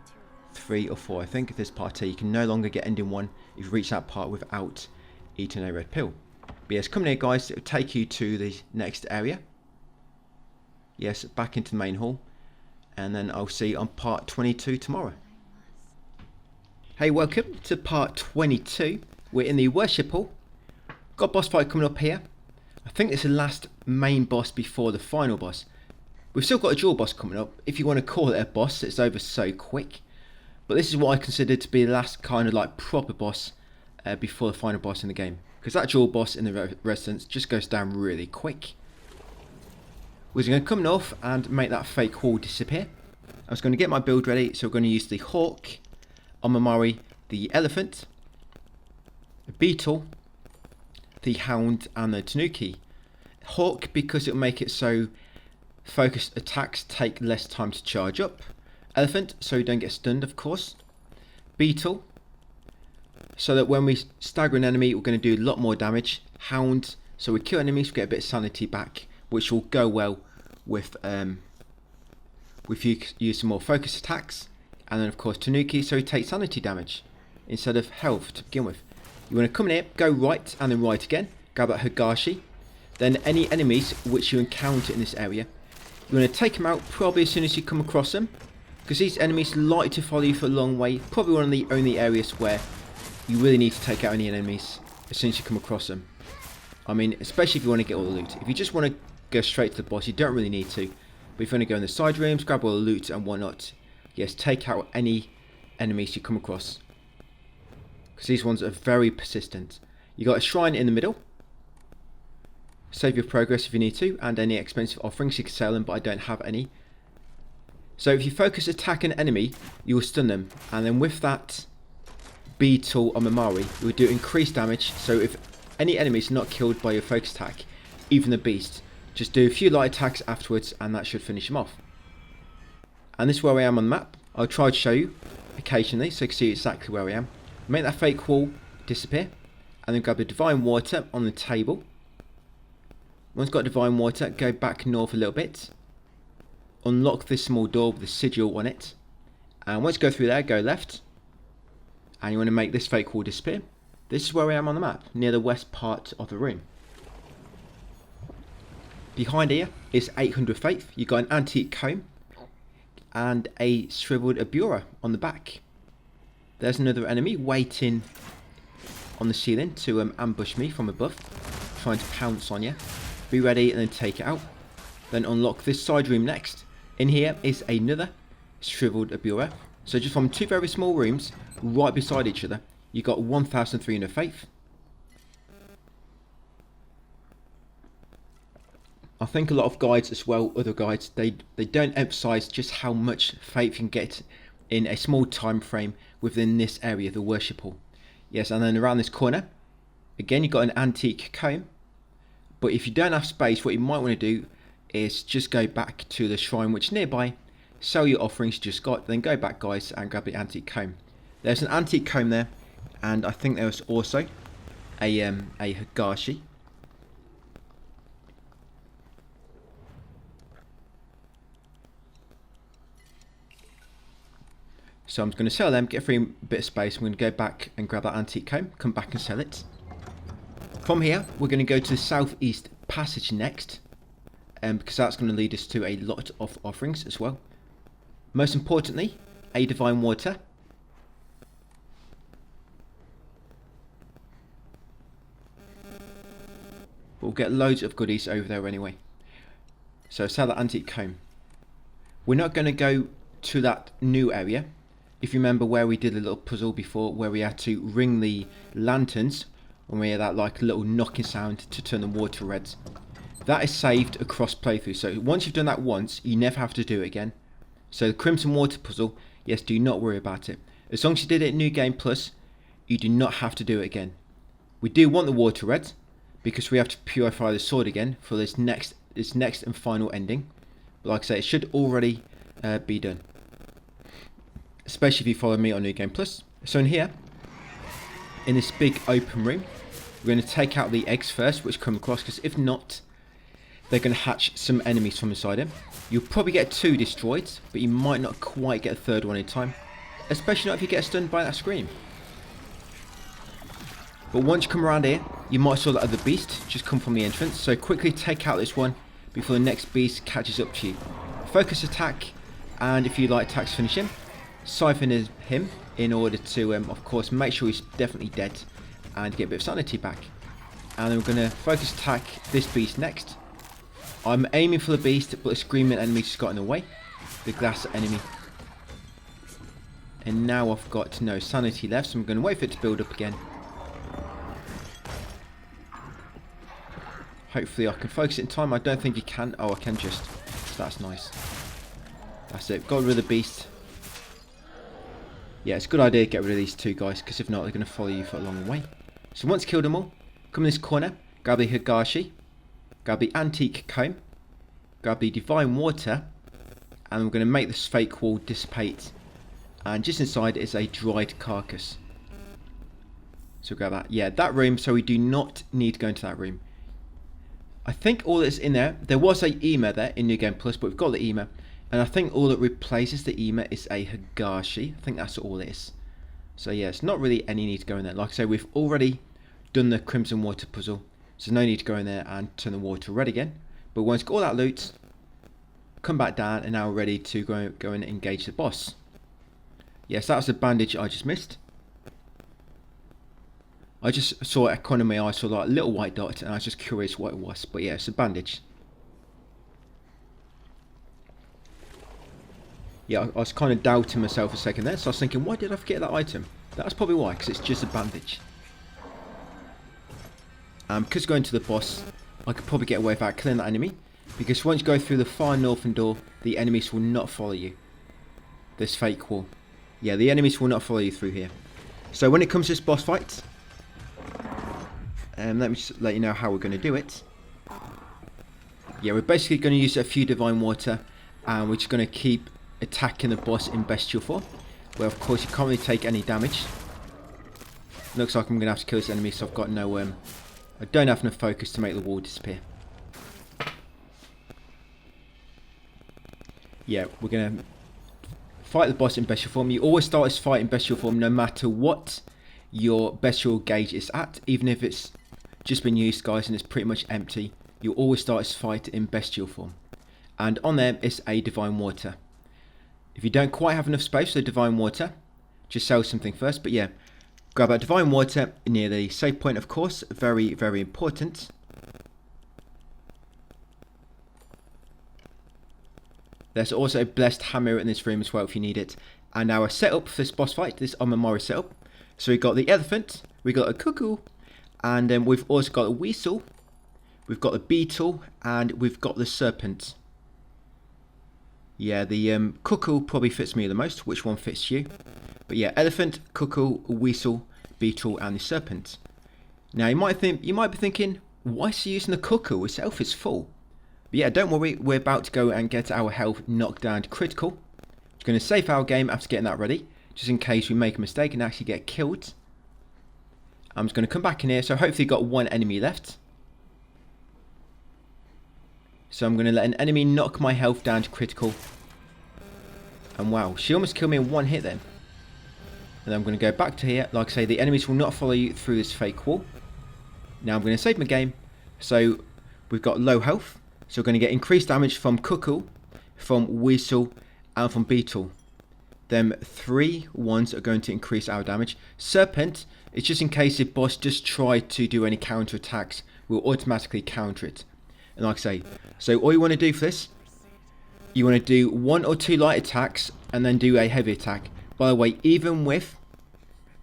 3 or 4. I think this part 2, you can no longer get ending 1 if you reach that part without eating a red pill. But yes, come here guys, it will take you to the next area. Yes, back into the main hall. And then I'll see you on part 22 tomorrow. Hey, welcome to part 22. We're in the worship hall. Got a boss fight coming up here. I think it's the last main boss before the final boss. We've still got a dual boss coming up. If you want to call it a boss, it's over so quick. But this is what I consider to be the last kind of like proper boss before the final boss in the game. Because that dual boss in the residence just goes down really quick. We're going to come north and make that fake wall disappear. I was going to get my build ready, so we're going to use the hawk, Omamari, the elephant, the beetle, the hound and the tanuki. Hawk because it'll make it so focused attacks take less time to charge up. Elephant so you don't get stunned, of course. Beetle so that when we stagger an enemy we're going to do a lot more damage. Hound so we kill enemies, we get a bit of sanity back, which will go well with if you use some more focus attacks. And then of course Tanuki so he takes sanity damage instead of health to begin with. You want to come in here, go right and then right again, grab that Higashi. Then any enemies which you encounter in this area, you want to take them out probably as soon as you come across them, because these enemies like to follow you for a long way. Probably one of the only areas where you really need to take out any enemies as soon as you come across them. I mean, especially if you want to get all the loot. If you just want to go straight to the boss, you don't really need to. But if you want to go in the side rooms, grab all the loot and whatnot, yes, take out any enemies you come across. Because these ones are very persistent. You got a shrine in the middle. Save your progress if you need to, and any expensive offerings, you can sell them, but I don't have any. So if you focus attack an enemy, you will stun them, and then with that, beetle on Mamari, it will do increased damage. So if any enemy is not killed by your focus attack, even the beast, just do a few light attacks afterwards and that should finish him off. And this is where I am on the map. I'll try to show you occasionally so you can see exactly where I am. Make that fake wall disappear and then grab the divine water on the table. Once you've got divine water, go back north a little bit. Unlock this small door with the sigil on it. And once you go through there, go left. And you want to make this fake wall disappear. This is where I am on the map, near the west part of the room. Behind here is 800 faith. You've got an antique comb and a shriveled abura on the back. There's another enemy waiting on the ceiling to ambush me from above, trying to pounce on you. Be ready and then take it out. Then unlock this side room next. In here is another shriveled abura. So just from two very small rooms right beside each other, you got 1,300 faith. I think a lot of guides as well, other guides, they don't emphasize just how much faith you can get in a small time frame within this area, the worship hall. Yes, and then around this corner, again you've got an antique comb. But if you don't have space, what you might want to do is just go back to the shrine which is nearby, sell your offerings you just got, then go back guys and grab the antique comb. There's an antique comb there, and I think there was also a Higashi. So I'm going to sell them, get a free bit of space. I'm going to go back and grab that antique comb, come back and sell it. From here, we're going to go to the southeast passage next, because that's going to lead us to a lot of offerings as well. Most importantly, a divine water. We'll get loads of goodies over there anyway. So sell that antique comb. We're not going to go to that new area. If you remember where we did a little puzzle before, where we had to ring the lanterns, and we had that like little knocking sound to turn the water red. That is saved across playthrough. So once you've done that once, you never have to do it again. So the Crimson Water puzzle, yes, do not worry about it. As long as you did it in New Game Plus, you do not have to do it again. We do want the water red, because we have to purify the sword again for this next and final ending. But like I say, it should already be done. Especially if you follow me on New Game Plus. So in here, in this big open room, we're going to take out the eggs first, which come across, because if not, they're going to hatch some enemies from inside him. You'll probably get 2 destroyed, but you might not quite get a 3rd one in time. Especially not if you get stunned by that scream. But once you come around here, you might saw that other beast just come from the entrance. So quickly take out this one before the next beast catches up to you. Focus attack, and if you like attacks, finish him. Siphon him in order to, of course, make sure he's definitely dead and get a bit of sanity back. And then we're going to focus attack this beast next. I'm aiming for the beast, but the screaming enemy just got in the way. The glass enemy. And now I've got no sanity left, so I'm going to wait for it to build up again. Hopefully I can focus it in time. I don't think you can. Oh, I can just. So that's nice. That's it. Got rid of the beast. Yeah, it's a good idea to get rid of these 2 guys, because if not, they're going to follow you for a long way. So once killed them all, come in this corner, grab the Higashi, grab the antique comb, grab the divine water, and we're going to make this fake wall dissipate. And just inside is a dried carcass. So grab that. Yeah, that room, so we do not need to go into that room. I think all that's in there was a Ema there in New Game Plus, but we've got the Ema. And I think all that replaces the Ema is a Higashi. I think that's all it is. So yeah, it's not really any need to go in there. Like I say, we've already done the Crimson Water puzzle. So no need to go in there and turn the water red again. But once you've got all that loot, come back down and now we're ready to go and engage the boss. Yes, that was the bandage I just missed. I just saw at a corner of my eye, saw like a little white dot, and I was just curious what it was. But yeah, it's a bandage. Yeah, I was kind of doubting myself a second there, so I was thinking, why did I forget that item? That's probably why, because it's just a bandage. Because going to the boss, I could probably get away without killing that enemy, because once you go through the far northern door, the enemies will not follow you. This fake wall. Yeah, the enemies will not follow you through here. So when it comes to this boss fight, let me just let you know how we're going to do it. Yeah, we're basically going to use a few divine water, and we're just going to keep attacking the boss in bestial form, where of course you can't really take any damage. Looks like I'm going to have to kill this enemy, so I've got no, I don't have enough focus to make the wall disappear. Yeah, we're going to fight the boss in bestial form. You always start this fight in bestial form no matter what your bestial gauge is at. Even if it's just been used, guys, and it's pretty much empty, you always start this fight in bestial form. And on there is a divine water. If you don't quite have enough space for the divine water, just sell something first. But yeah, grab that divine water near the save point, of course. Very, very important. There's also a blessed hammer in this room as well if you need it. And our setup for this boss fight, this Omamori setup. So we've got the elephant, we've got a cuckoo, and then we've also got a weasel, we've got the beetle, and we've got the serpent. Yeah, the cuckoo probably fits me the most. Which one fits you? But yeah, elephant, cuckoo, weasel, beetle, and the serpent. Now you might be thinking, why is he using the cuckoo? His health is full. But yeah, don't worry, we're about to go and get our health knocked down to critical. We're going to save our game after getting that ready, just in case we make a mistake and actually get killed. I'm just going to come back in here, so hopefully got one enemy left. So I'm going to let an enemy knock my health down to critical. And wow, she almost killed me in one hit then. And I'm going to go back to here. Like I say, the enemies will not follow you through this fake wall. Now I'm going to save my game. So we've got low health. So we're going to get increased damage from cuckoo, from weasel, and from beetle. Them 3 ones are going to increase our damage. Serpent, it's just in case the boss just tried to do any counter attacks, we'll automatically counter it. And like I say, so all you want to do for this, you want to do 1 or 2 light attacks and then do a heavy attack. By the way, even with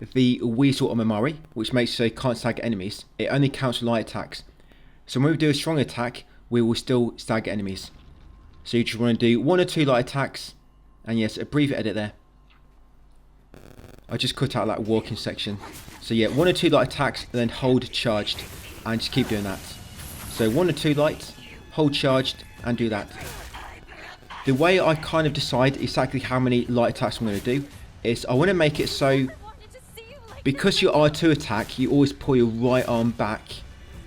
the weasel Omamori, which makes so you can't stagger enemies, it only counts for light attacks. So when we do a strong attack, we will still stagger enemies. So you just want to do 1 or 2 light attacks. And yes, a brief edit there. I just cut out that walking section. So yeah, 1 or 2 light attacks, and then hold charged. And just keep doing that. So 1 or 2 light, hold charged, and do that. The way I kind of decide exactly how many light attacks I'm going to do is I want to make it so, because your R2 attack, you always pull your right arm back.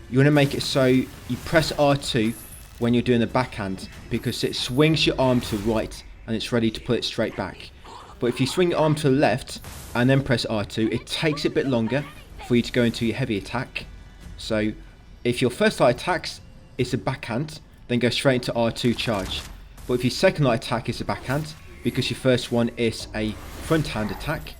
You want to make it so you press R2 when you're doing the backhand, because it swings your arm to the right and it's ready to put it straight back. But if you swing your arm to the left and then press R2, it takes a bit longer for you to go into your heavy attack. So if your first light attack is a backhand, then go straight into R2 charge. But if your second light attack is a backhand, because your first one is a front hand attack,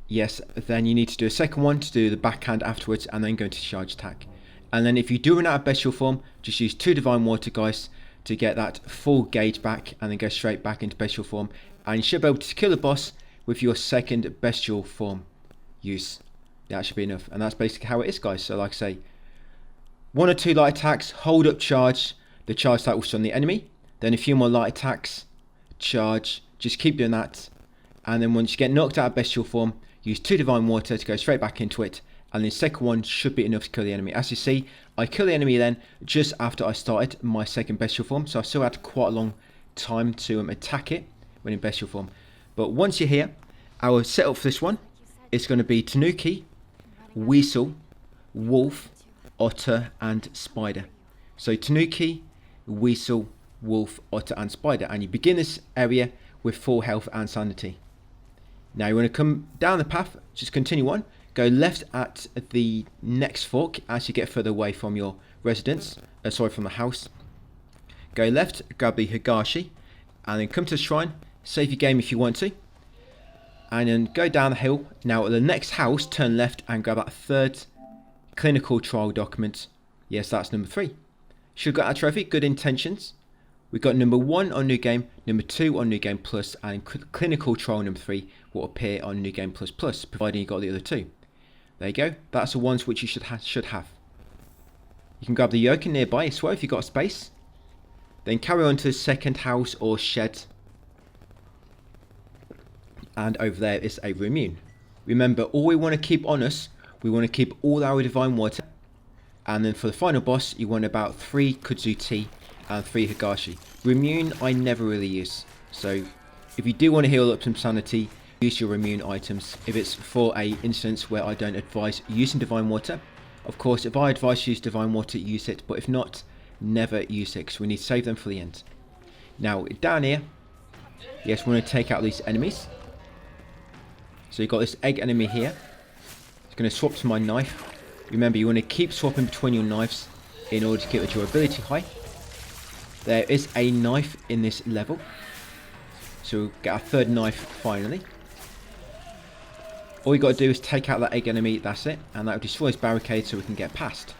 yes, then you need to do a second one to do the backhand afterwards and then go into charge attack. And then if you do run out of bestial form, just use 2 divine water, guys, to get that full gauge back and then go straight back into bestial form. And you should be able to kill the boss with your second bestial form use. That should be enough. And that's basically how it is, guys. So like I say, 1 or 2 light attacks, hold up charge. The charge attack will stun the enemy. Then a few more light attacks, charge. Just keep doing that. And then once you get knocked out of bestial form, use 2 divine water to go straight back into it. And the second one should be enough to kill the enemy. As you see, I kill the enemy then just after I started my second bestial form. So I still had quite a long time to attack it when in bestial form. But once you're here, our setup for this one is going to be Tanuki, Weasel, Wolf, Otter, and Spider. So Tanuki, Weasel, Wolf, Otter, and Spider. And you begin this area with full health and sanity. Now you want to come down the path, just continue on. Go left at the next fork as you get further away from your residence, from the house. Go left, grab the Higashi, and then come to the shrine, save your game if you want to. And then go down the hill. Now at the next house, turn left and grab that 3rd clinical trial document. Yes, that's number 3. Should have got that trophy, good intentions. We've got number 1 on New Game, number 2 on New Game Plus, and clinical trial number 3 will appear on New Game Plus Plus, providing you got the other 2. There you go. That's the ones which you should have. You can grab the yoke nearby as well if you've got space. Then carry on to the second house or shed. and over there is a Remune. Remember, all we want to keep on us, we want to keep all our Divine Water, and then for the final boss, you want about 3 Kudzu Tea and 3 Higashi. Remune I never really use, so if you do want to heal up some sanity, use your Remune items. If it's for a instance where I don't advise using Divine Water, of course if I advise you use Divine Water, use it, but if not, never use it because we need to save them for the end. Now down here, yes, we want to take out these enemies. So you've got this egg enemy here. It's going to swap to my knife. Remember, you want to keep swapping between your knives in order to keep the durability high. There is a knife in this level, so we'll get our 3rd knife finally. All you got to do is take out that egg enemy, that's it, and that will destroy his barricade so we can get past.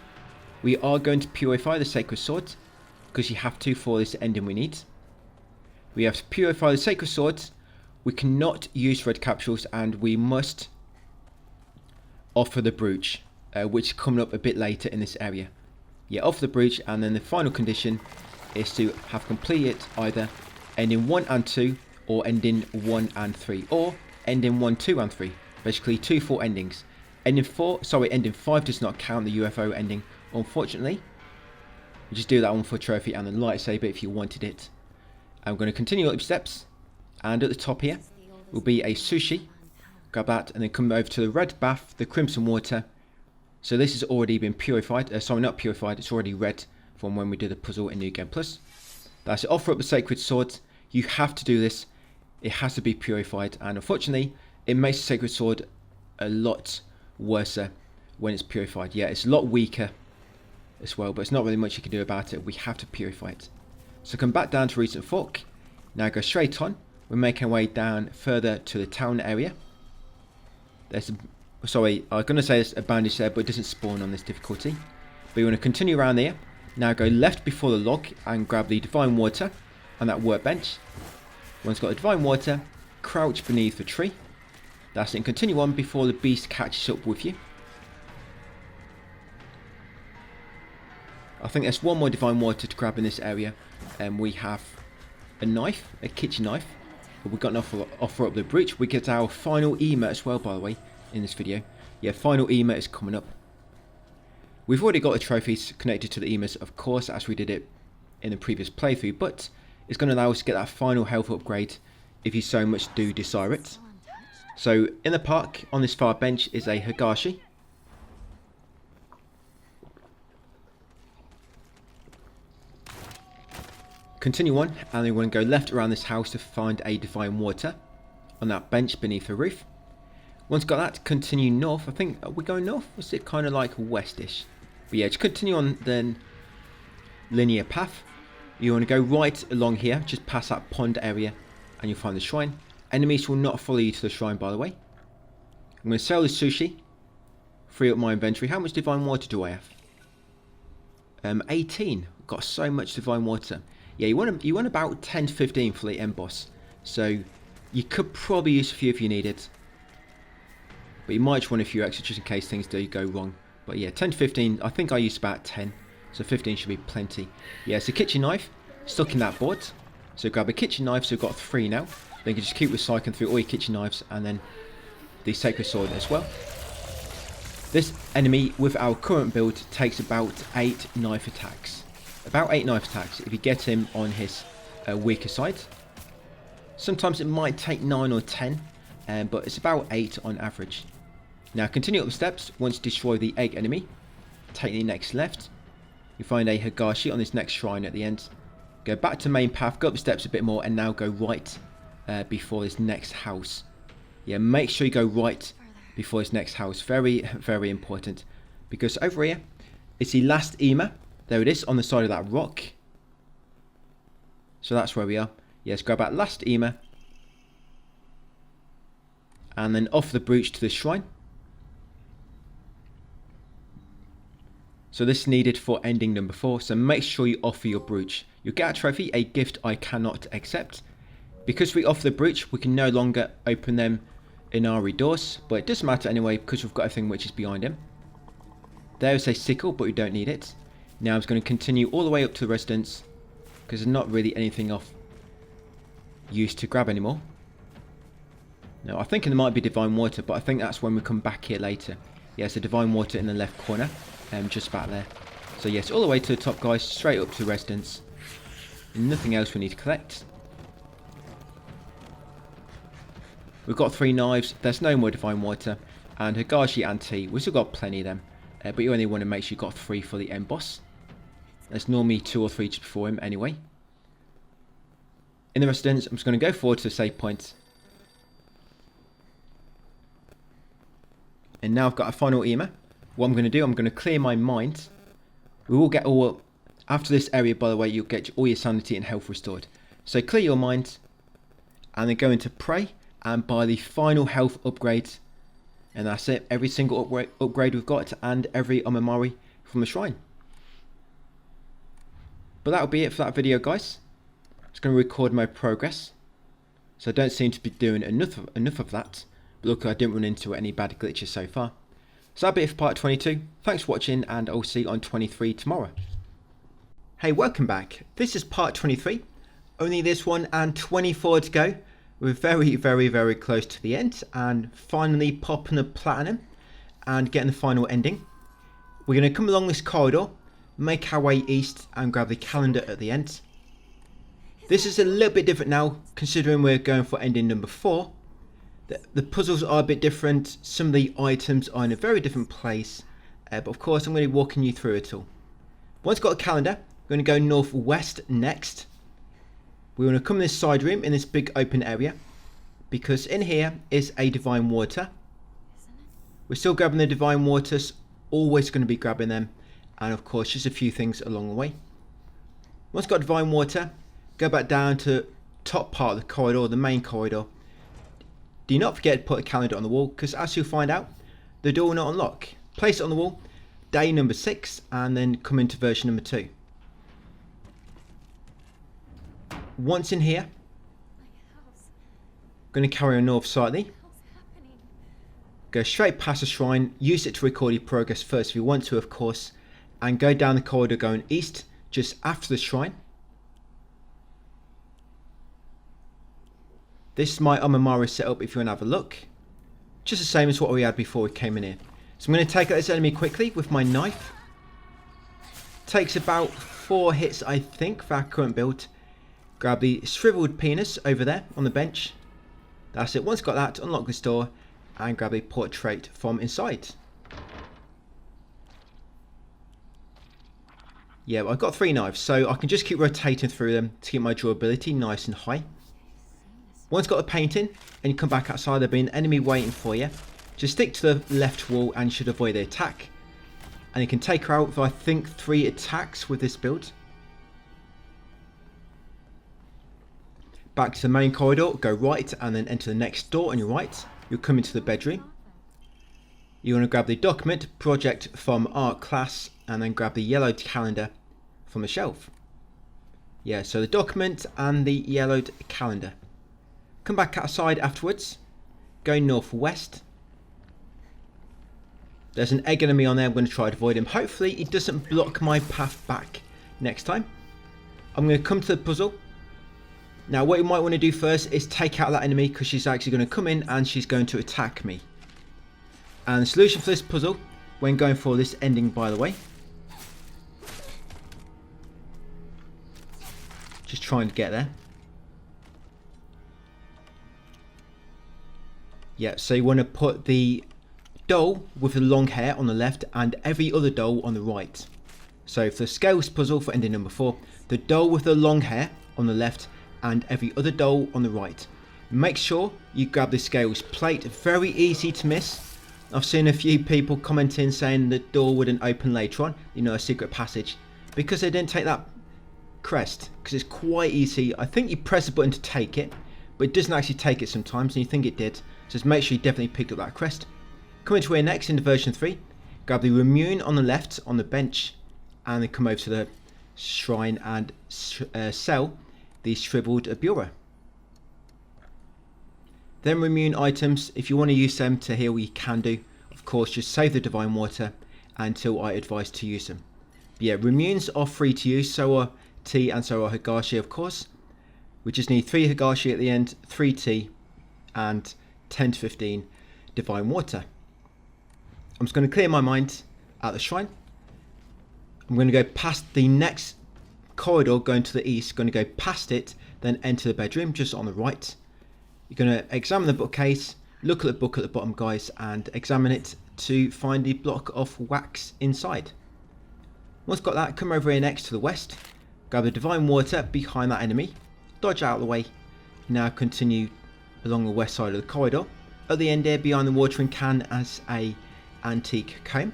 We are going to purify the Sacred Sword, because you have to for this ending we need. We have to purify the Sacred Swords. We cannot use red capsules, and we must offer the brooch, which is coming up a bit later in this area. Yeah, offer the brooch, and then the final condition is to have completed either ending 1 and 2, or ending 1 and 3, or ending 1, 2 and 3. Basically 2 full endings. Ending 5 does not count, the UFO ending, unfortunately. You just do that one for a trophy and the lightsaber if you wanted it. I'm going to continue up the steps, and at the top here will be a sushi. Grab that and then come over to the red bath, the crimson water. So this has already been purified, sorry, not purified, it's already red from when we did the puzzle in New Game Plus. That's it, offer up the Sacred Sword. You have to do this, it has to be purified, and unfortunately it makes the Sacred Sword a lot worse when it's purified. Yeah, it's a lot weaker as well, but it's not really much you can do about it. We have to purify it. So come back down to Recent Fork. Now go straight on. We're making our way down further to the town area. There's a, sorry, I was going to say there's a bandage there, but it doesn't spawn on this difficulty. But you want to continue around there. Now go left before the log and grab the Divine Water on that workbench. Once got the Divine Water, crouch beneath the tree. That's it, and continue on before the beast catches up with you. I think there's one more Divine Water to grab in this area. And we have a knife, a kitchen knife. But we've got enough to offer up the bridge. We get our final emote as well, by the way, in this video. Yeah, final emote is coming up. We've already got the trophies connected to the emotes, of course, as we did it in the previous playthrough. But it's going to allow us to get that final health upgrade if you so much do desire it. So in the park, on this far bench, is a Higashi. Continue on, and then we're going to go left around this house to find a Divine Water on that bench beneath the roof. Once got that, continue north. I think, are we going north? Was it kind of like westish? But yeah, just continue on then linear path. You want to go right along here, just past that pond area, and you'll find the shrine. Enemies will not follow you to the shrine, by the way. I'm going to sell the sushi, free up my inventory. How much Divine Water do I have? 18. Got so much Divine Water. Yeah, you want about 10 to 15 for the end boss. So you could probably use a few if you need it. But you might just want a few extra just in case things do go wrong. But yeah, 10 to 15. I think I used about 10. So 15 should be plenty. Yeah, it's a kitchen knife stuck in that board. So grab a kitchen knife, so we've got 3 now. Then you can just keep recycling through all your kitchen knives and then the Sacred Sword as well. This enemy with our current build takes about 8 knife attacks. About 8 knife attacks if you get him on his weaker side. Sometimes it might take 9 or 10, but it's about 8 on average. Now continue up the steps. Once you destroy the egg enemy, take the next left. You find a Higashi on this next shrine at the end. Go back to main path, go up the steps a bit more, and now go right before this next house. Yeah, make sure you go right before this next house. Very, very important. Because over here, it's the last Ema. There it is, on the side of that rock. So that's where we are. Yes, grab that last Ema. And then off the brooch to the shrine. So this is needed for ending number 4. So make sure you offer your brooch. You'll get a trophy, a gift I cannot accept. Because we offer the brooch, we can no longer open them Inari doors. But it doesn't matter anyway, because we've got a thing which is behind him. There is a sickle, but we don't need it. Now I'm just going to continue all the way up to the residence, because there's not really anything of use to grab anymore. No, I think it might be divine water, but I think that's when we come back here later. Yeah, so divine water in the left corner, just about there. So yes, all the way to the top, guys, straight up to the residence. Nothing else we need to collect. We've got 3 knives, there's no more divine water, and Higashi and tea, we've still got plenty of them. But you only want to make sure you've got 3 for the end boss. There's normally 2 or 3 just before him anyway. In the residence, I'm just going to go forward to the save point. And now I've got a final EMA. What I'm going to do, I'm going to clear my mind. We will get all... After this area, by the way, you'll get all your sanity and health restored. So clear your mind. And then go into pray. And buy the final health upgrade. And that's it. Every single upgrade we've got. And every Omamari from the shrine. But that'll be it for that video, guys. I'm just going to record my progress. So I don't seem to be doing enough of that. But look, I didn't run into any bad glitches so far. So that'll be it for part 22. Thanks for watching, and I'll see you on 23 tomorrow. Hey, welcome back. This is part 23. Only this one and 24 to go. We're very, very, very close to the end. And finally popping a platinum. And getting the final ending. We're going to come along this corridor. Make our way east and grab the calendar at the end. This is a little bit different now, considering we're going for ending number 4. The puzzles are a bit different. Some of the items are in a very different place. But of course, I'm going to be walking you through it all. Once got a calendar, we're going to go northwest next. We're going to come in this side room in this big open area. Because in here is a divine water. We're still grabbing the divine waters. Always going to be grabbing them. And of course, just a few things along the way. Once got divine water, go back down to top part of the corridor, the main corridor. Do not forget to put a calendar on the wall, because as you'll find out, the door will not unlock. Place it on the wall, day number 6, and then come into version number 2. Once in here, going to carry on north slightly. Go straight past the shrine, use it to record your progress first if you want to, of course, and go down the corridor going east, just after the shrine. This is my Omamari setup if you want to have a look. Just the same as what we had before we came in here. So I'm going to take out this enemy quickly with my knife. Takes about 4 hits, I think, for our current build. Grab the shriveled penis over there on the bench. That's it. Once got that, unlock this door and grab a portrait from inside. Yeah, I've got 3 knives, so I can just keep rotating through them to keep my durability nice and high. Once got a painting and you come back outside, there'll be an enemy waiting for you. Just stick to the left wall and you should avoid the attack. And you can take her out with, I think, 3 attacks with this build. Back to the main corridor, go right and then enter the next door on your right. You'll come into the bedroom. You want to grab the document project from art class and then grab the yellowed calendar from the shelf. Yeah, so the document and the yellowed calendar. Come back outside afterwards. Go northwest. There's an egg enemy on there. I'm going to try to avoid him. Hopefully he doesn't block my path back next time. I'm going to come to the puzzle. Now what you might want to do first is take out that enemy, because she's actually going to come in and she's going to attack me. And the solution for this puzzle, when going for this ending, by the way, just trying to get there. Yeah, so you want to put the doll with the long hair on the left and every other doll on the right. So for the scales puzzle for ending number 4, the doll with the long hair on the left and every other doll on the right. Make sure you grab the scales plate. Very easy to miss. I've seen a few people commenting saying the door wouldn't open later on, you know, a secret passage, because they didn't take that crest, because it's quite easy. I think you press the button to take it, but it doesn't actually take it sometimes, and you think it did. So just make sure you definitely picked up that crest. Come into here next into version 3. Grab the Remune on the left on the bench, and then come over to the shrine and sell the shriveled Abura. Then Remune items, if you want to use them to heal, you can do. Of course, just save the divine water until I advise to use them. But yeah, Remunes are free to use, so are tea and so are Higashi, of course. We just need 3 Higashi at the end, 3 tea, and 10 to 15 divine water. I'm just going to clear my mind at the shrine. I'm going to go past the next corridor going to the east, going to go past it, then enter the bedroom just on the right. You're going to examine the bookcase, look at the book at the bottom, guys, and examine it to find the block of wax inside. Once got that, come over here next to the west, grab the divine water behind that enemy, dodge out of the way. Now continue along the west side of the corridor. At the end here, behind the watering can, as a antique comb.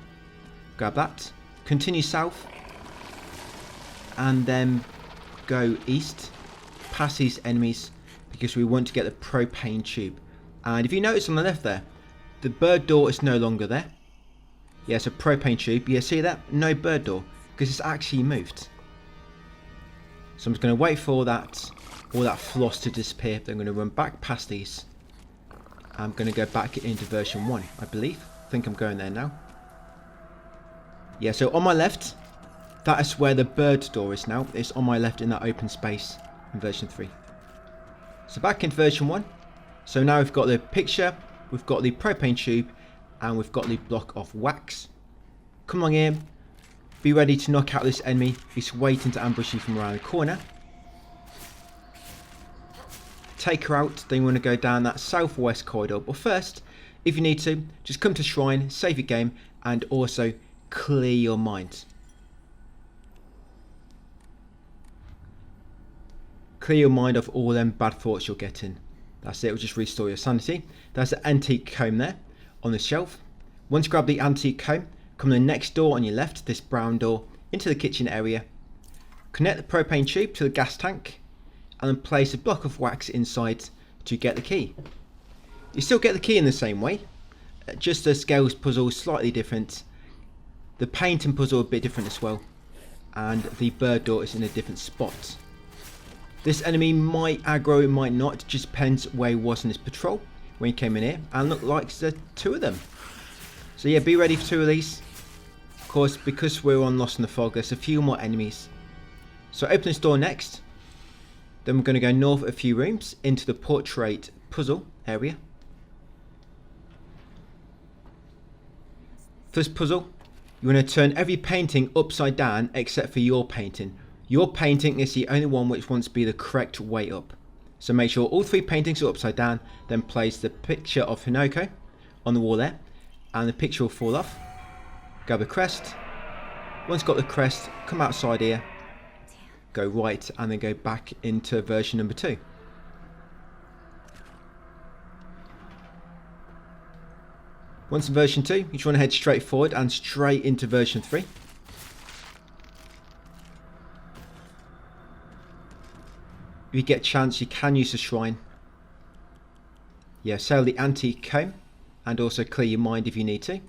Grab that, continue south, and then go east past these enemies, because we want to get the propane tube. And if you notice on the left there, the bird door is no longer there. Yeah, it's a propane tube. Yeah, see that? No bird door, because it's actually moved. So I'm just going to wait for all that floss to disappear. Then I'm going to run back past these. I'm going to go back into version 1, I believe. I think I'm going there now. Yeah, so on my left, that is where the bird door is now. It's on my left in that open space in version 3. So back in version 1. So now we've got the picture, we've got the propane tube, and we've got the block of wax. Come along here. Be ready to knock out this enemy. He's waiting to ambush you from around the corner. Take her out. Then you want to go down that southwest corridor. But first, if you need to, just come to shrine, save your game, and also clear your mind. Clear your mind of all them bad thoughts you're getting. That's it, it'll just restore your sanity. There's the antique comb there on the shelf. Once you grab the antique comb, come to the next door on your left, this brown door, into the kitchen area. Connect the propane tube to the gas tank, and then place a block of wax inside to get the key. You still get the key in the same way, just the scales puzzle is slightly different. The painting puzzle a bit different as well, and the bird door is in a different spot. This enemy might aggro, it might not, it just depends where he was in his patrol when he came in here, and look like there's 2 of them. So yeah, be ready for 2 of these. Of course, because we're on Lost in the Fog, there's a few more enemies. So open this door next. Then we're going to go north a few rooms into the portrait puzzle area. First puzzle, you want to turn every painting upside down except for your painting. Your painting is the only one which wants to be the correct way up. So make sure all 3 paintings are upside down, then place the picture of Hinoko on the wall there, and the picture will fall off. Grab the crest. Once got the crest, come outside here, go right, and then go back into version number 2. Once in version 2, you just want to head straight forward and straight into version 3. If you get a chance, you can use the shrine. Yeah, sell the antique comb and also clear your mind if you need to.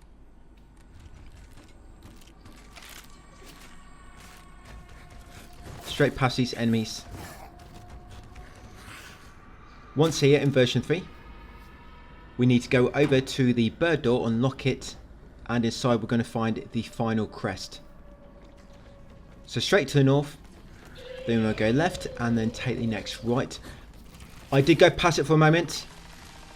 Straight past these enemies. Once here in version 3, we need to go over to the bird door, unlock it, and inside we're going to find the final crest. So straight to the north. Then we'll go left and then take the next right. I did go past it for a moment,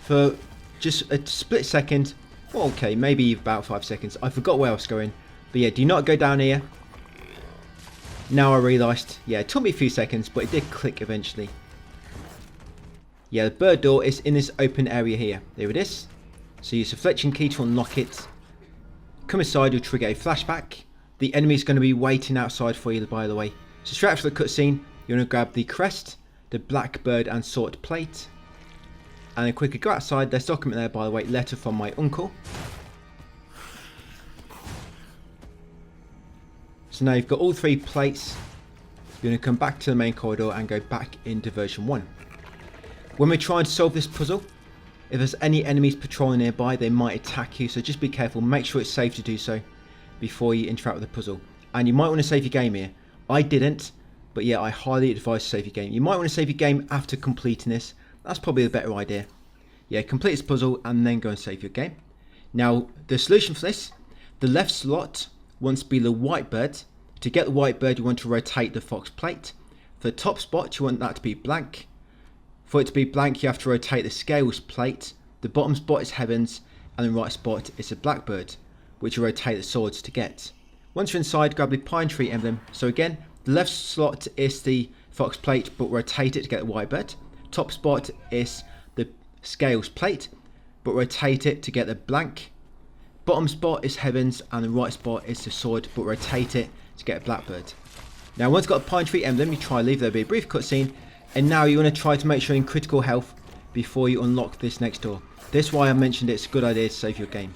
for just a split second. Well, okay, maybe about 5 seconds. I forgot where I was going. But yeah, do not go down here. Now I realised. Yeah, it took me a few seconds, but it did click eventually. Yeah, the bird door is in this open area here. There it is. So use the fletching key to unlock it. Come inside, you'll trigger a flashback. The enemy's going to be waiting outside for you, by the way. So straight after the cutscene, you're going to grab the crest, the black bird and sword plate. And then quickly go outside. There's a document there, by the way, letter from my uncle. So now you've got all 3 plates. You're going to come back to the main corridor and go back into version 1. When we're trying to solve this puzzle, if there's any enemies patrolling nearby, they might attack you. So just be careful. Make sure it's safe to do so before you interact with the puzzle. And you might want to save your game here. I didn't, but yeah, I highly advise to save your game. You might want to save your game after completing this. That's probably the better idea. Yeah, complete this puzzle and then go and save your game. Now, the solution for this, the left slot wants to be the white bird. To get the white bird, you want to rotate the fox plate. For the top spot, you want that to be blank. For it to be blank, you have to rotate the scales plate. The bottom spot is heavens, and the right spot is a blackbird, which you rotate the swords to get. Once you're inside, grab the pine tree emblem. So again, the left slot is the fox plate, but rotate it to get the white bird. Top spot is the scales plate, but rotate it to get the blank. Bottom spot is heavens, and the right spot is the sword, but rotate it to get a blackbird. Now once you've got a pine tree emblem, you try leave, there'll be a brief cutscene, and now you want to try to make sure you're in critical health before you unlock this next door. This is why I mentioned it's a good idea to save your game.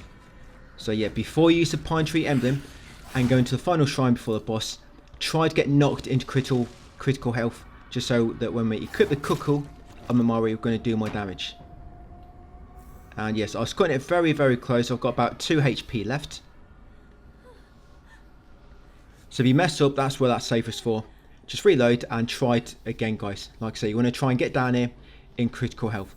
So yeah, before you use the pine tree emblem and go into the final shrine before the boss, try to get knocked into critical health, just so that when we equip the cuckoo on Mamari, we're going to do more damage. And yes, I was cutting it very, very close. I've got about 2 HP left. So if you mess up, that's where that save is for. Just reload and try it again, guys. Like I say, you want to try and get down here in critical health.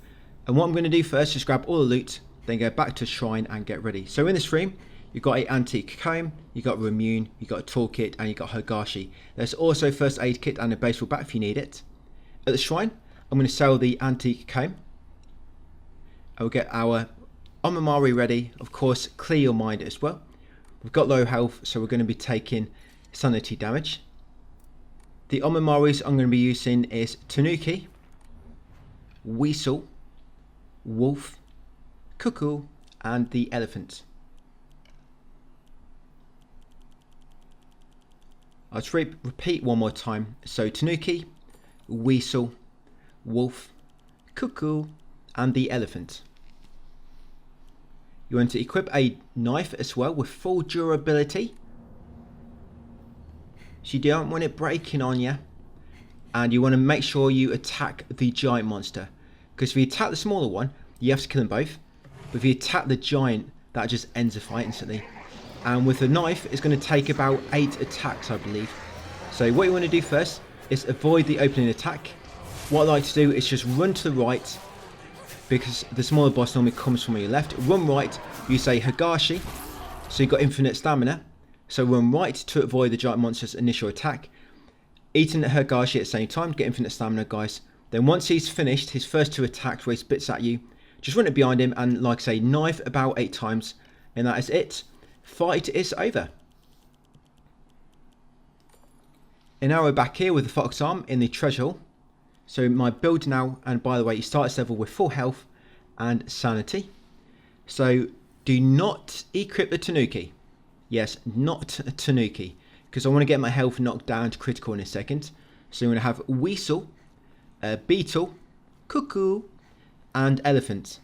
And what I'm going to do first is grab all the loot, then go back to shrine and get ready. So in this room, you've got an antique comb, you've got Ramune, you've got a toolkit, and you've got Higashi. There's also first aid kit and a baseball bat if you need it. At the shrine, I'm going to sell the antique comb. And we'll get our Omamari ready. Of course, clear your mind as well. We've got low health, so we're going to be taking sanity damage. The Omamaris I'm going to be using is Tanuki, Weasel, Wolf, Cuckoo, and the Elephant. I'll just repeat one more time. So Tanuki, Weasel, Wolf, Cuckoo, and the Elephant. You want to equip a knife as well with full durability. So you don't want it breaking on you. And you want to make sure you attack the giant monster. Because if you attack the smaller one, you have to kill them both. But if you attack the giant, that just ends the fight instantly. And with the knife, it's going to take about 8 attacks, I believe. So what you want to do first is avoid the opening attack. What I like to do is just run to the right, because the smaller boss normally comes from your left. Run right, you say Higashi, so you've got infinite stamina. So run right to avoid the giant monster's initial attack. Eating the Higashi at the same time, get infinite stamina, guys. Then once he's finished his first 2 attacks where he spits at you, just run it behind him and, like I say, knife about 8 times. And that is it. Fight is over. And now we're back here with the fox arm in the treasure hall. So my build now, and by the way, you start this level with full health and sanity. So do not equip the Tanuki. Yes, not a Tanuki, because I want to get my health knocked down to critical in a second. So I'm going to have Weasel, Beetle, Cuckoo, and Elephant.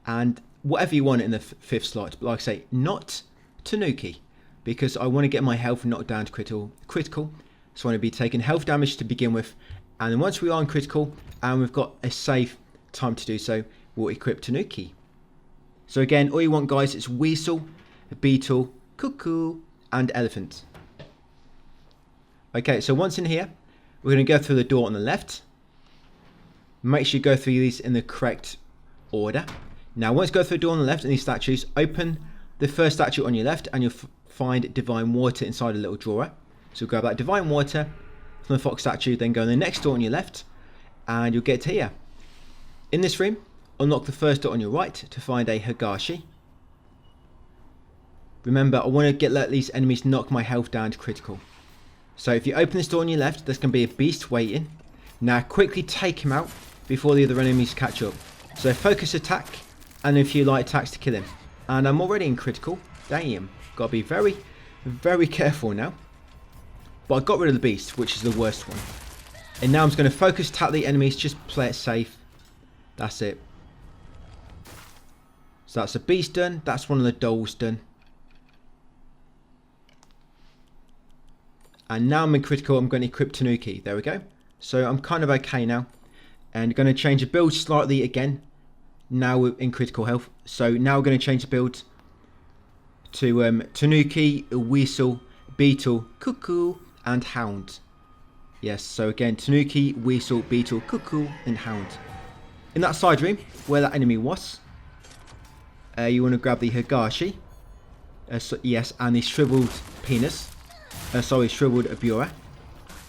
And whatever you want in the 5th slot. But like I say, not Tanuki, because I want to get my health knocked down to critical. So I want to be taking health damage to begin with. And then once we are in critical, and we've got a safe time to do so, we'll equip Tanuki. So again, all you want, guys, is Weasel, Beetle, Cuckoo, and Elephant. Okay, so once in here, we're going to go through the door on the left. Make sure you go through these in the correct order. Now, once you go through the door on the left and these statues, open the first statue on your left, and you'll find divine water inside a little drawer. So grab that divine water from the fox statue, then go in the next door on your left, and you'll get to here. In this room, unlock the first door on your right to find a Higashi. Remember, I want to let these enemies knock my health down to critical. So if you open this door on your left, there's going to be a beast waiting. Now quickly take him out before the other enemies catch up. So focus attack, and a few light attacks to kill him. And I'm already in critical. Damn. Got to be very, very careful now. But I got rid of the beast, which is the worst one. And now I'm just going to focus attack the enemies, just play it safe. That's it. So that's a beast done. That's one of the dolls done. And now I'm in critical, I'm going to equip Tanuki. There we go. So I'm kind of okay now. And going to change the build slightly again. Now we're in critical health. So now we're going to change the build to Tanuki, Weasel, Beetle, Cuckoo, and Hound. Yes, so again, Tanuki, Weasel, Beetle, Cuckoo, and Hound. In that side room, where that enemy was, you want to grab the Higashi. Yes, and the shriveled penis. Shriveled Abura.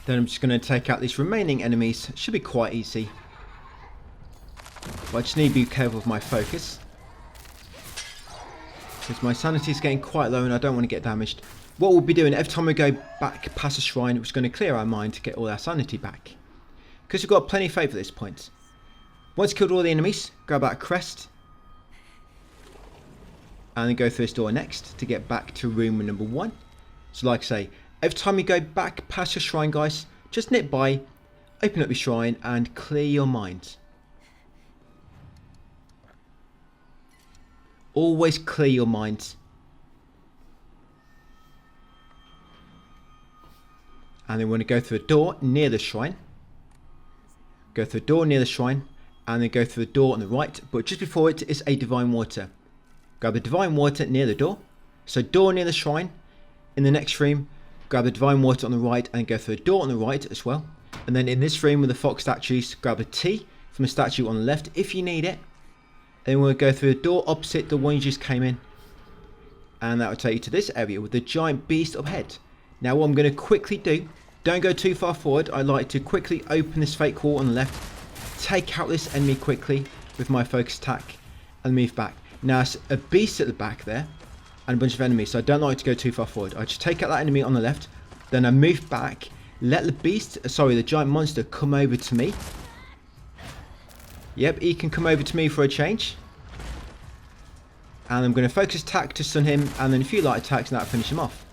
Then I'm just going to take out these remaining enemies. Should be quite easy. But I just need to be careful with my focus. Because my sanity is getting quite low and I don't want to get damaged. What we'll be doing every time we go back past a shrine, we're just going to clear our mind to get all our sanity back. Because we've got plenty of faith at this point. Once killed all the enemies, grab that crest. And then go through this door next to get back to room number 1. So like I say, every time you go back past your shrine, guys, just nip by, open up your shrine and clear your mind. Always clear your mind. And then we're going to go through a door near the shrine. Go through a door near the shrine. And then go through the door on the right. But just before it is a divine water. Grab the divine water near the door. So door near the shrine. In the next room, grab the divine water on the right. And go through a door on the right as well. And then in this room with the fox statues, grab a tea from a statue on the left if you need it. Then we'll go through the door opposite the one you just came in. And that will take you to this area with the giant beast up ahead. Now what I'm going to quickly do, don't go too far forward. I like to quickly open this fake wall on the left. Take out this enemy quickly with my focus attack. And move back. Now it's a beast at the back there. And a bunch of enemies. So I don't like to go too far forward. I just take out that enemy on the left. Then I move back. Let the beast, the giant monster come over to me. Yep, he can come over to me for a change. And I'm going to focus attack to stun him. And then a few light attacks and that'll finish him off.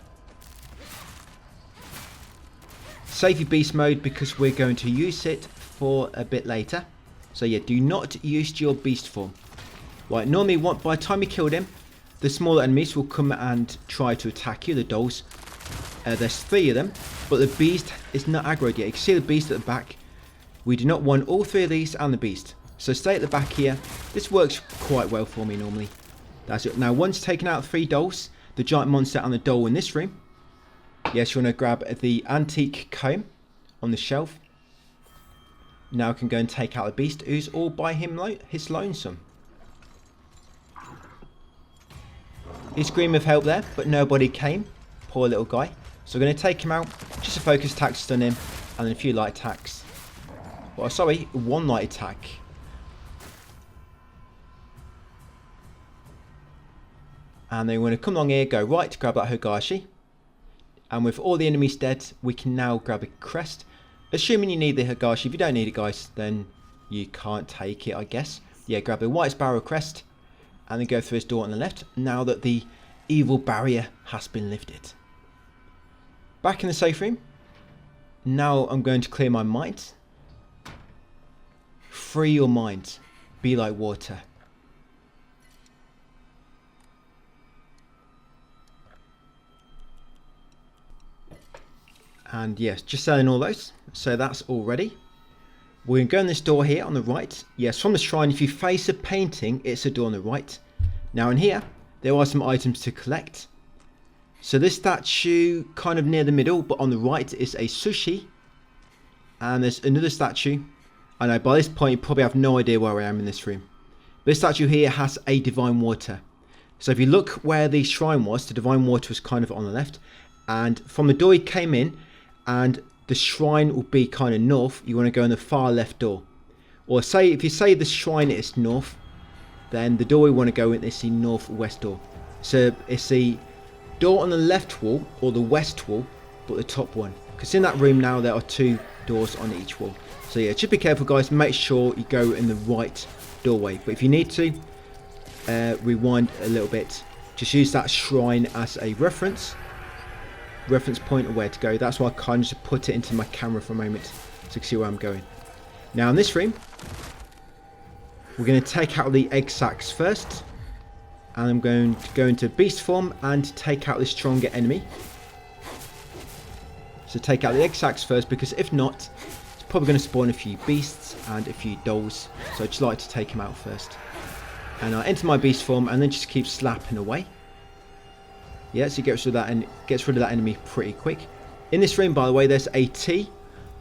Save your beast mode because we're going to use it for a bit later. So yeah, do not use your beast form. Right, normally by the time you killed him, the smaller enemies will come and try to attack you, the dolls. There's 3 of them, but the beast is not aggroed yet. You can see the beast at the back. We do not want all 3 of these and the beast. So stay at the back here. This works quite well for me normally. That's it. Now once taken out 3 dolls, the giant monster and the doll in this room. Yes, you want to grab the antique comb on the shelf. Now I can go and take out the beast who's all by his lonesome. He screamed of help there, but nobody came. Poor little guy. So we're going to take him out. Just a focus attack to stun him. And then a few light attacks. Well, sorry, 1 light attack. And then we're going to come along here, go right, grab that Higashi. And with all the enemies dead, we can now grab a crest. Assuming you need the Higashi. If you don't need it, guys, then you can't take it, I guess. Yeah, grab the white sparrow crest. And then go through this door on the left. Now that the evil barrier has been lifted. Back in the safe room. Now I'm going to clear my mind. Free your mind. Be like water. And yes, just selling all those. So that's all ready. We're going to go in this door here on the right. Yes, from the shrine, if you face a painting, it's a door on the right. Now in here, there are some items to collect. So this statue kind of near the middle, but on the right is a sushi. And there's another statue. I know by this point you probably have no idea where I am in this room. This statue here has a divine water. So if you look where the shrine was, the divine water was kind of on the left. And from the door you came in, and the shrine will be kind of north, you want to go in the far left door. Or if you say the shrine is north, then the door we want to go in is the northwest door. So it's the door on the left wall or the west wall, but the top one. Because in that room now there are 2 doors on each wall. So yeah, just be careful, guys. Make sure you go in the right doorway. But if you need to, rewind a little bit. Just use that shrine as a reference point of where to go. That's why I kind of just put it into my camera for a moment so you can see where I'm going. Now in this room, we're going to take out the egg sacs first. And I'm going to go into beast form and take out the stronger enemy. So take out the egg sacs first, because if not, it's probably going to spawn a few beasts and a few dolls. So I just like to take them out first. And I enter my beast form and then just keep slapping away. Yeah, so it gets rid of that enemy pretty quick. In this room, by the way, there's a T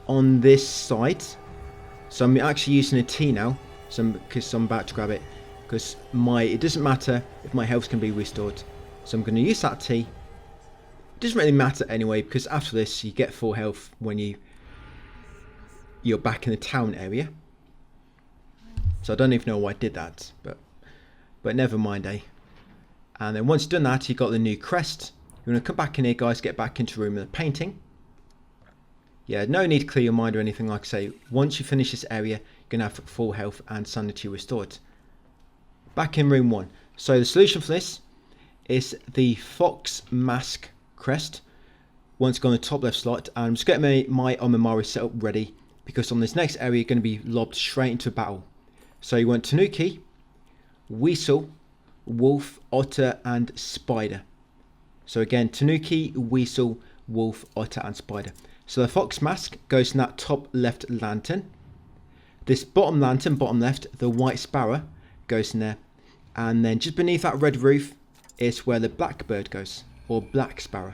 on this side. So I'm actually using a T now, because I'm about to grab it. Because it doesn't matter if my health can be restored. So I'm going to use that T. It doesn't really matter anyway, because after this you get full health when you're back in the town area. So I don't even know why I did that, but never mind, eh? And then once you've done that, you've got the new crest. You want to come back in here, guys, get back into room of the painting. Yeah, no need to clear your mind or anything, like I say. Once you finish this area, you're going to have full health and sanity restored. Back in room 1. So the solution for this is the fox mask crest. Once go on the top left slot, and I'm just getting my Omamari set up ready, because on this next area you're going to be lobbed straight into battle. So you want Tanuki, Weasel, Wolf, Otter and Spider. So again, Tanuki, Weasel, Wolf, Otter and Spider. So the fox mask goes in that top left lantern. This bottom lantern, bottom left, the white sparrow goes in there. And then just beneath that red roof is where the blackbird goes, or black sparrow.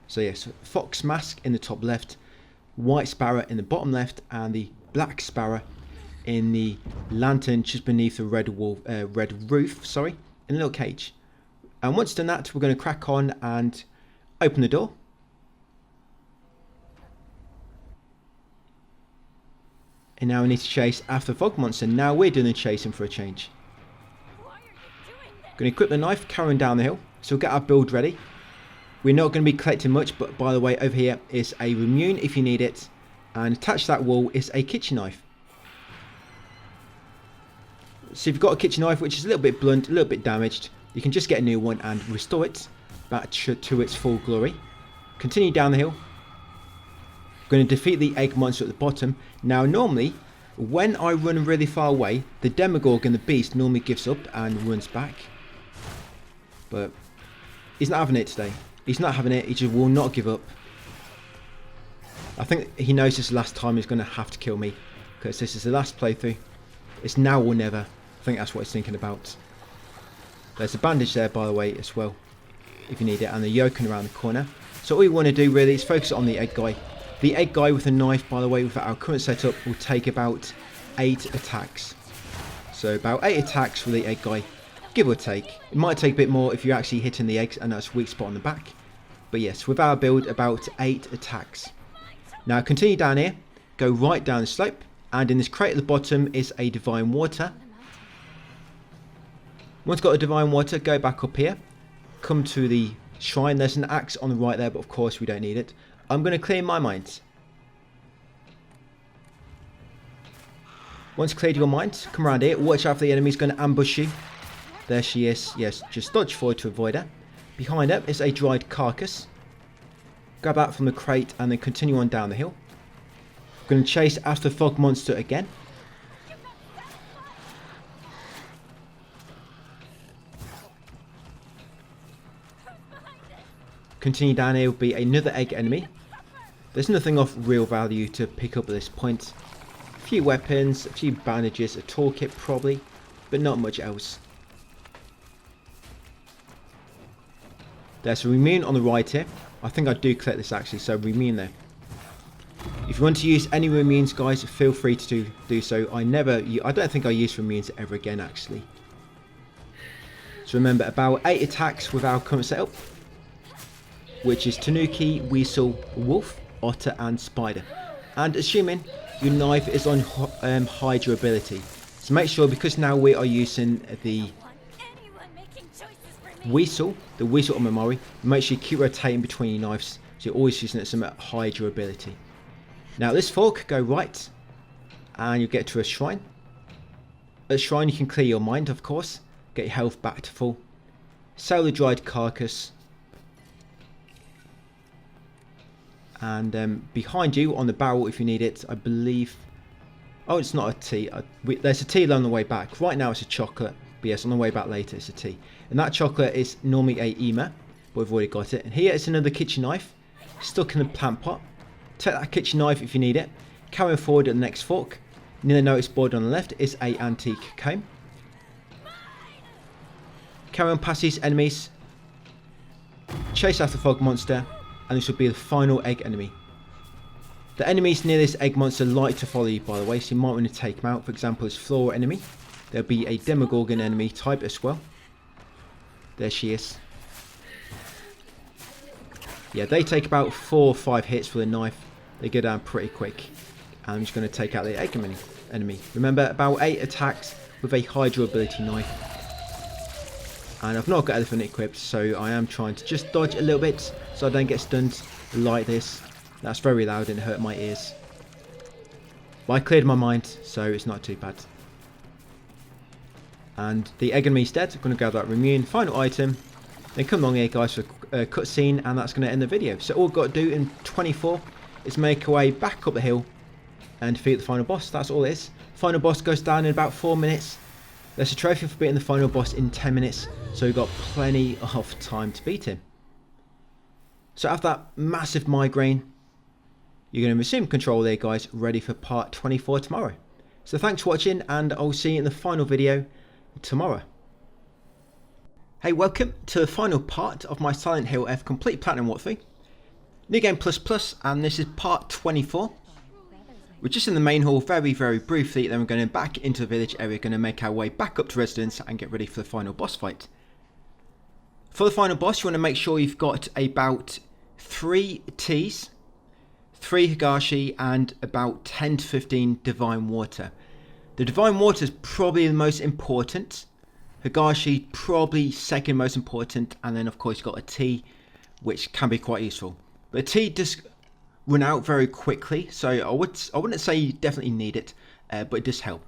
So yes, fox mask in the top left, white sparrow in the bottom left, and the black sparrow in the lantern just beneath the red roof, sorry, in a little cage. And once done that, we're going to crack on and open the door. And now we need to chase after the fog monster. Now we're doing the chasing for a change. Why are you doing this? Going to equip the knife, carrying down the hill. So we'll get our build ready. We're not going to be collecting much, but by the way, over here is a Remune if you need it. And attached to that wall is a kitchen knife. So if you've got a kitchen knife which is a little bit blunt, a little bit damaged, you can just get a new one and restore it back to its full glory. Continue down the hill. We're going to defeat the egg monster at the bottom. Now normally, when I run really far away, the Demogorgon, the beast, normally gives up and runs back. But he's not having it today. He's not having it, he just will not give up. I think he knows this last time he's going to have to kill me, because this is the last playthrough. It's now or never. I think that's what he's thinking about. There's a bandage there, by the way, as well, if you need it, and the yoken around the corner. So all you want to do really is focus on the egg guy. The egg guy with a knife, by the way, with our current setup, will take about 8 attacks. So about 8 attacks for the egg guy, give or take. It might take a bit more if you're actually hitting the eggs and that's a weak spot on the back. But yes, with our build, about 8 attacks. Now continue down here, go right down the slope, and in this crate at the bottom is a divine water. Once you've got a divine water, go back up here, come to the shrine. There's an axe on the right there, but of course we don't need it. I'm going to clear my mind. Once cleared your mind, come around here, watch out for the enemy's going to ambush you. There she is. Yes, just dodge forward to avoid her. Behind her is a dried carcass. Grab that from the crate and then continue on down the hill. Going to chase after the fog monster again. Continue down here will be another egg enemy. There's nothing of real value to pick up at this point. A few weapons, a few bandages, a toolkit probably, but not much else. There's a Remune on the right here. I think I do collect this actually, so Remune there. If you want to use any Remunes, guys, feel free to do so. I don't think I use Remunes ever again actually. So remember, about 8 attacks with our current setup, which is Tanuki, Weasel, Wolf, Otter and Spider. And assuming your knife is on high durability. So make sure, because now we are using the Weasel, the Weasel Omamori, make sure you keep rotating between your knives, so you're always using it some high durability. Now this fork, go right, and you'll get to a shrine. At the shrine you can clear your mind, of course, get your health back to full, sell the dried carcass, and behind you on the barrel, if you need it, I believe, oh, it's not a tea, there's a tea along the way back. Right now it's a chocolate, but yes, on the way back later it's a tea. And that chocolate is normally a Ema, but we've already got it. And here is another kitchen knife, stuck in the plant pot. Take that kitchen knife if you need it. Carrying forward at the next fork. Near the notice board on the left is a antique comb. Carry on past these enemies. Chase after the fog monster, and this will be the final egg enemy. The enemies near this egg monster like to follow you, by the way, so you might want to take them out. For example, this Flora enemy. There'll be a Demogorgon enemy type as well. There she is. Yeah, they take about 4 or 5 hits for the knife. They go down pretty quick. And I'm just going to take out the egg enemy. Remember, about 8 attacks with a high durability knife. And I've not got elephant equipped, so I am trying to just dodge a little bit so I don't get stunned like this. That's very loud and it hurt my ears. But I cleared my mind, so it's not too bad. And the egg enemy instead, I'm going to grab that immune, final item. Then come along here guys for a cutscene, and that's going to end the video. So all we've got to do in 24 is make our way back up the hill and defeat the final boss. That's all it is. Final boss goes down in about 4 minutes. There's a trophy for beating the final boss in 10 minutes, so we've got plenty of time to beat him. So after that massive migraine, you're going to resume control there guys, ready for part 24 tomorrow. So thanks for watching, and I'll see you in the final video tomorrow. Hey, welcome to the final part of my SILENTHILLF Complete Platinum walkthrough. New Game Plus, and this is part 24. We're just in the main hall very briefly, then we're going back into the village area, going to make our way back up to residence and get ready for the final boss fight. For the final boss, you want to make sure you've got about 3 teas, 3 Higashi, and about 10 to 15 divine water. The divine water is probably the most important. Higashi probably second most important, and then of course you've got a tea, which can be quite useful. But a tea does run out very quickly, so I wouldn't say you definitely need it, but it does help.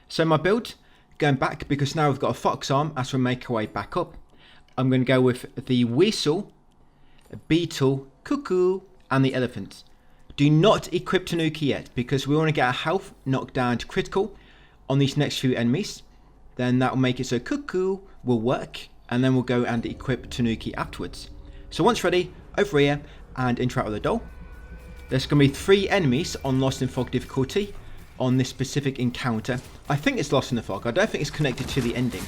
So my build, going back, because now we've got a fox arm as we make our way back up, I'm going to go with the weasel, beetle, cuckoo, and the elephant. Do not equip Tanuki yet, because we want to get our health knocked down to critical on these next few enemies. Then that will make it so cuckoo will work, and then we'll go and equip Tanuki afterwards. So once ready, over here and interact with the doll. There's going to be 3 enemies on Lost in Fog difficulty on this specific encounter. I think it's Lost in the Fog. I don't think it's connected to the ending.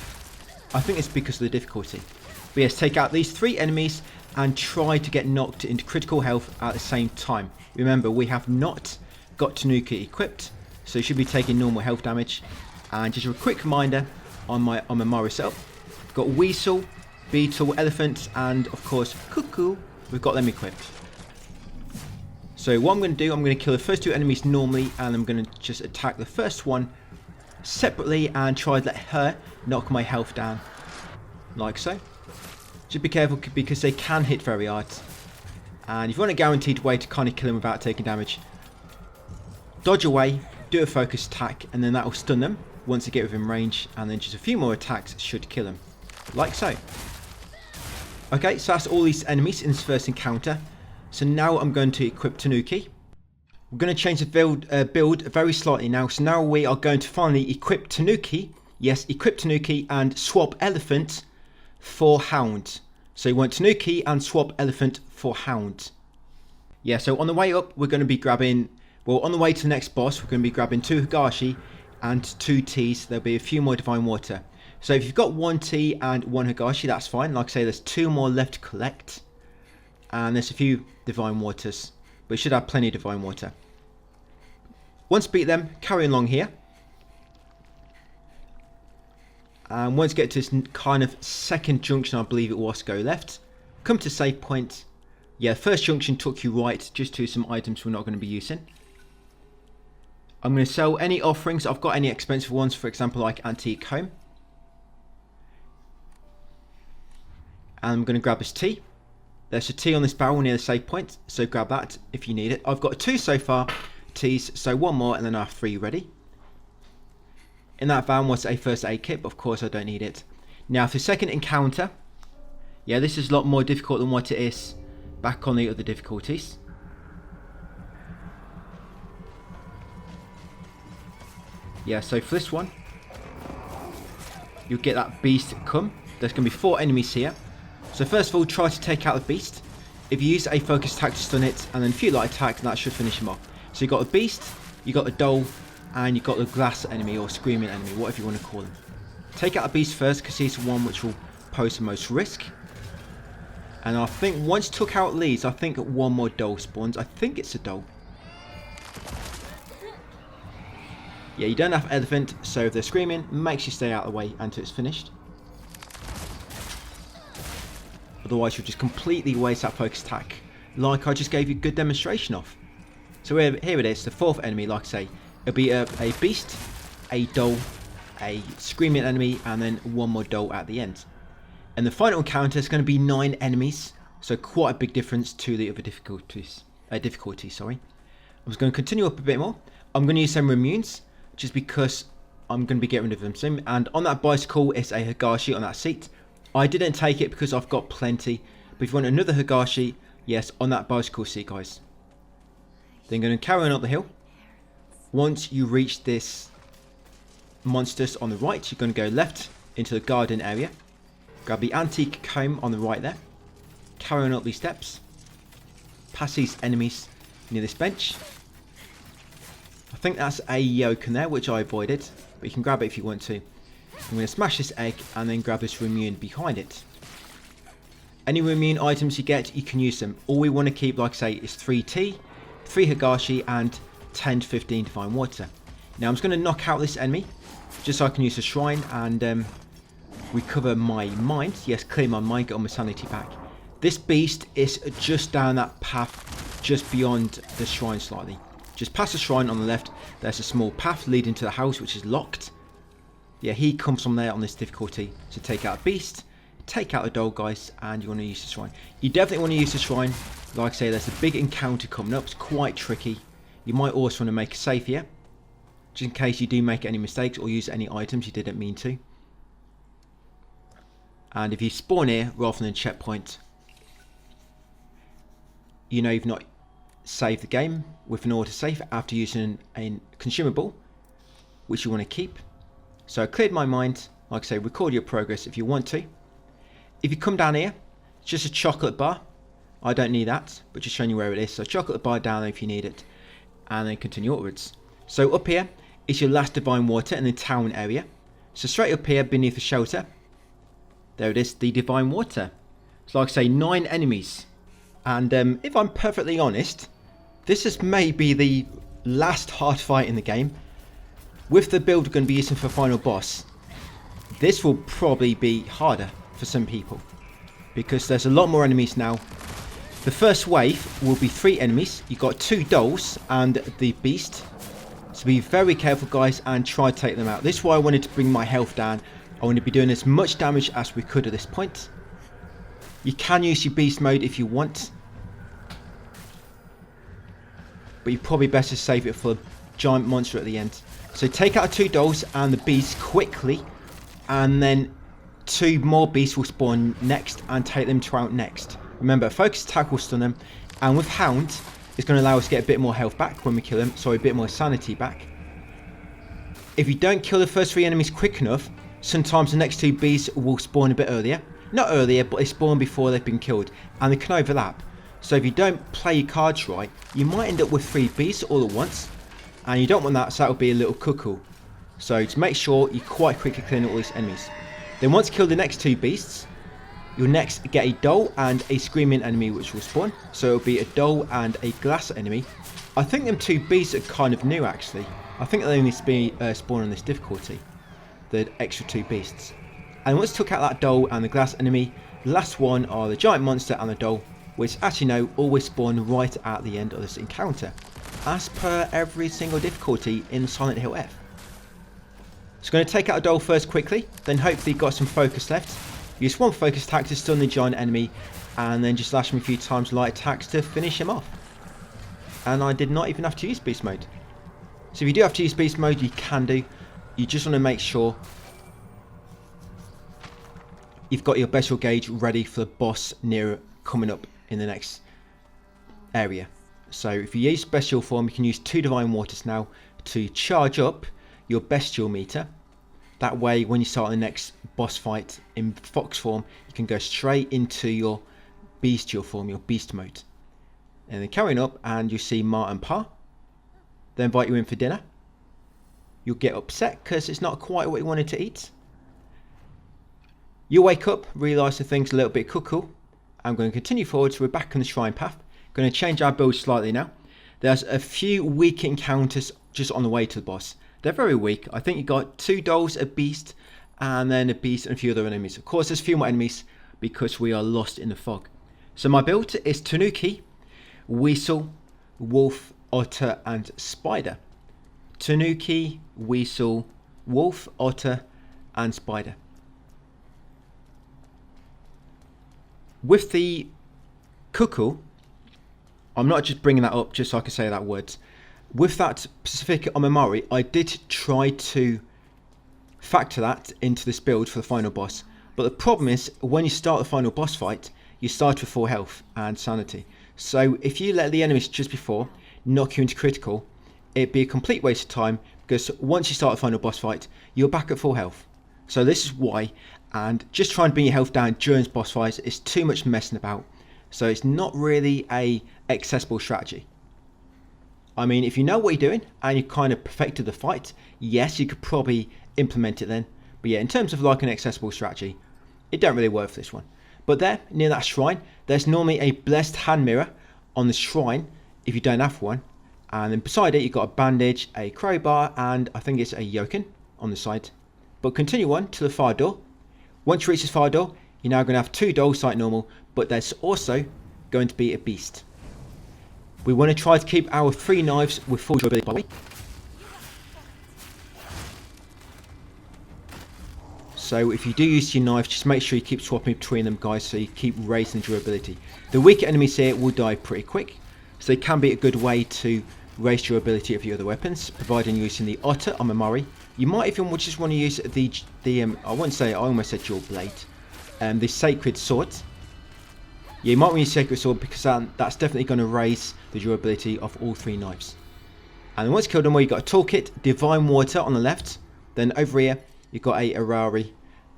I think it's because of the difficulty. But yes, take out these 3 enemies and try to get knocked into critical health at the same time. Remember, we have not got Tanuki equipped, so you should be taking normal health damage. And just a quick reminder on my Marshes setup, we've got weasel, beetle, elephant, and of course cuckoo. We've got them equipped. So what I'm going to do, I'm going to kill the first 2 enemies normally, and I'm going to just attack the first one separately and try to let her knock my health down, like so. Just be careful because they can hit very hard, and if you want a guaranteed way to kind of kill them without taking damage, dodge away, do a focus attack, and then that will stun them once they get within range, and then just a few more attacks should kill them, like so. Okay, so that's all these enemies in this first encounter. So now I'm going to equip Tanuki. We're going to change the build very slightly now. So now we are going to finally equip Tanuki. Yes, equip Tanuki and swap elephant for hound. So you want Tanuki and swap elephant for hound. Yeah, so on the way up, we're going to be grabbing, well, on the way to the next boss, we're going to be grabbing 2 Higashi and 2 teas. There'll be a few more divine water. So if you've got 1 tea and 1 Higashi, that's fine. Like I say, there's 2 more left to collect. And there's a few divine waters, but you should have plenty of divine water. Once beat them, carry along here. And once you get to this kind of second junction, I believe it was, go left. Come to save point. Yeah, first junction took you right, just to some items we're not going to be using. I'm going to sell any offerings. I've got any expensive ones, for example, like antique comb. And I'm going to grab this tea. There's a tea on this barrel near the save point, so grab that if you need it. I've got 2 so far, teas, so 1 more, and then I have 3 ready. In that van was a first aid kit, but of course I don't need it. Now for the second encounter, yeah, this is a lot more difficult than what it is back on the other difficulties. Yeah, so for this one, you'll get that beast come. There's going to be 4 enemies here. So first of all, try to take out the beast. If you use a focus attack to stun it, and then a few light attacks, that should finish him off. So you've got the beast, you've got the doll, and you've got the glass enemy, or screaming enemy, whatever you want to call him. Take out the beast first, because he's the one which will pose the most risk. And I think once you took out these, I think 1 more doll spawns. I think it's a doll. Yeah, you don't have elephant, so if they're screaming, make sure you stay out of the way until it's finished. Otherwise you'll just completely waste that focus attack, like I just gave you a good demonstration of. So here it is, the 4th enemy, like I say. It'll be a beast, a doll, a screaming enemy, and then 1 more doll at the end. And the final encounter is going to be 9 enemies. So quite a big difference to the other difficulty. Sorry. I'm just going to continue up a bit more. I'm going to use some immunes just because I'm going to be getting rid of them soon. And on that bicycle is a Higashi on that seat. I didn't take it because I've got plenty. But if you want another Higashi, yes, on that bicycle seat, guys. Then going to carry on up the hill. Once you reach this monsters on the right, you're going to go left into the garden area. Grab the antique comb on the right there. Carry on up these steps. Past these enemies near this bench. I think that's a yolk in there, which I avoided. But you can grab it if you want to. I'm going to smash this egg and then grab this immune behind it. Any immune items you get, you can use them. All we want to keep, like I say, is 3 tea, 3 Higashi and 10 to 15 divine water. Now I'm just going to knock out this enemy. Just so I can use the shrine and recover my mind. Yes, clear my mind, get all my sanity back. This beast is just down that path, just beyond the shrine slightly. Just past the shrine on the left, there's a small path leading to the house which is locked. Yeah, he comes from there on this difficulty. So take out a beast, take out the doll, guys, and you want to use the shrine. You definitely want to use the shrine. Like I say, there's a big encounter coming up. It's quite tricky. You might also want to make a save here, just in case you do make any mistakes or use any items you didn't mean to. And if you spawn here rather than a checkpoint, you know you've not saved the game with an autosave after using a consumable, which you want to keep. So I cleared my mind. Like I say, record your progress if you want to. If you come down here, it's just a chocolate bar. I don't need that, but just showing you where it is. So chocolate bar down there if you need it. And then continue upwards. So up here is your last divine water in the town area. So straight up here beneath the shelter, there it is, the divine water. So like I say, 9 enemies. And if I'm perfectly honest, this is maybe the last hard fight in the game. With the build we're going to be using for final boss, this will probably be harder for some people, because there's a lot more enemies now. The first wave will be 3 enemies. You've got 2 dolls and the beast. So be very careful, guys, and try to take them out. This is why I wanted to bring my health down. I want to be doing as much damage as we could at this point. You can use your beast mode if you want, but you probably better save it for a giant monster at the end. So take out 2 dolls and the beast quickly, and then 2 more beasts will spawn next and take them out next. Remember, focus attack will stun them, and with Hound, it's going to allow us to get a bit more health back when we kill them, so a bit more sanity back. If you don't kill the first 3 enemies quick enough, sometimes the next 2 beasts will spawn a bit earlier. Not earlier, but they spawn before they've been killed, and they can overlap. So if you don't play your cards right, you might end up with 3 beasts all at once, and you don't want that, so that would be a little cuckoo. So to make sure you quite quickly clean all these enemies. Then once you kill the next 2 beasts, you'll next get a doll and a screaming enemy which will spawn. So it'll be a doll and a glass enemy. I think them 2 beasts are kind of new actually. I think they only spawn on this difficulty, the extra 2 beasts. And once you took out that doll and the glass enemy, the last one are the giant monster and the doll, which actually no, always spawn right at the end of this encounter, as per every single difficulty in Silent Hill F. So going to take out a doll first quickly, then hopefully you've got some focus left. Use 1 focus attack to stun the giant enemy, and then just slash him a few times light attacks to finish him off. And I did not even have to use beast mode. So if you do have to use beast mode, you can do. You just want to make sure you've got your special gauge ready for the boss near coming up in the next area. So if you use special form, you can use 2 divine waters now to charge up your bestial meter. That way when you start the next boss fight in fox form, you can go straight into your bestial form, your beast mode. And then carrying up, and you see Ma and Pa. They invite you in for dinner. You'll get upset because it's not quite what you wanted to eat. You wake up, realise the thing's a little bit cuckoo. I'm going to continue forward, so we're back on the shrine path. Going to change our build slightly now. There's a few weak encounters just on the way to the boss. They're very weak. I think you got 2 dolls, a beast, and then a beast and a few other enemies. Of course, there's a few more enemies because we are lost in the fog. So my build is Tanuki, Weasel, Wolf, Otter, and Spider. Tanuki, Weasel, Wolf, Otter, and Spider. with the cuckoo, I'm not just bringing that up just so I can say that word. With that specific Omamori, I did try to factor that into this build for the final boss. But the problem is, when you start the final boss fight, you start with full health and sanity. So if you let the enemies just before knock you into critical, it'd be a complete waste of time, because once you start the final boss fight, you're back at full health. So this is why, and just trying to bring your health down during boss fights is too much messing about. So it's not really a accessible strategy. I mean, if you know what you're doing and you kind of perfected the fight, yes, you could probably implement it then. But yeah, in terms of like an accessible strategy, it don't really work for this one. But there, near that shrine, there's normally a blessed hand mirror on the shrine if you don't have one. And then beside it, you've got a bandage, a crowbar, and I think it's a yoken on the side. But continue on to the fire door. Once you reach this fire door, you're now going to have 2 dogs like normal, but there's also going to be a beast. We want to try to keep our 3 knives with full durability, by the way. So if you do use your knife, just make sure you keep swapping between them, guys, so you keep raising durability. The weaker enemies here will die pretty quick, so it can be a good way to raise durability of your other weapons, providing you're using the Otter Omamori. You might even just want to use I almost said dual blade, the Sacred Sword. Yeah, you might want to use Sacred Sword because that's definitely going to raise the durability of all 3 knives. And then once you kill them all, you've got a toolkit, Divine Water on the left. Then over here, you've got a Arari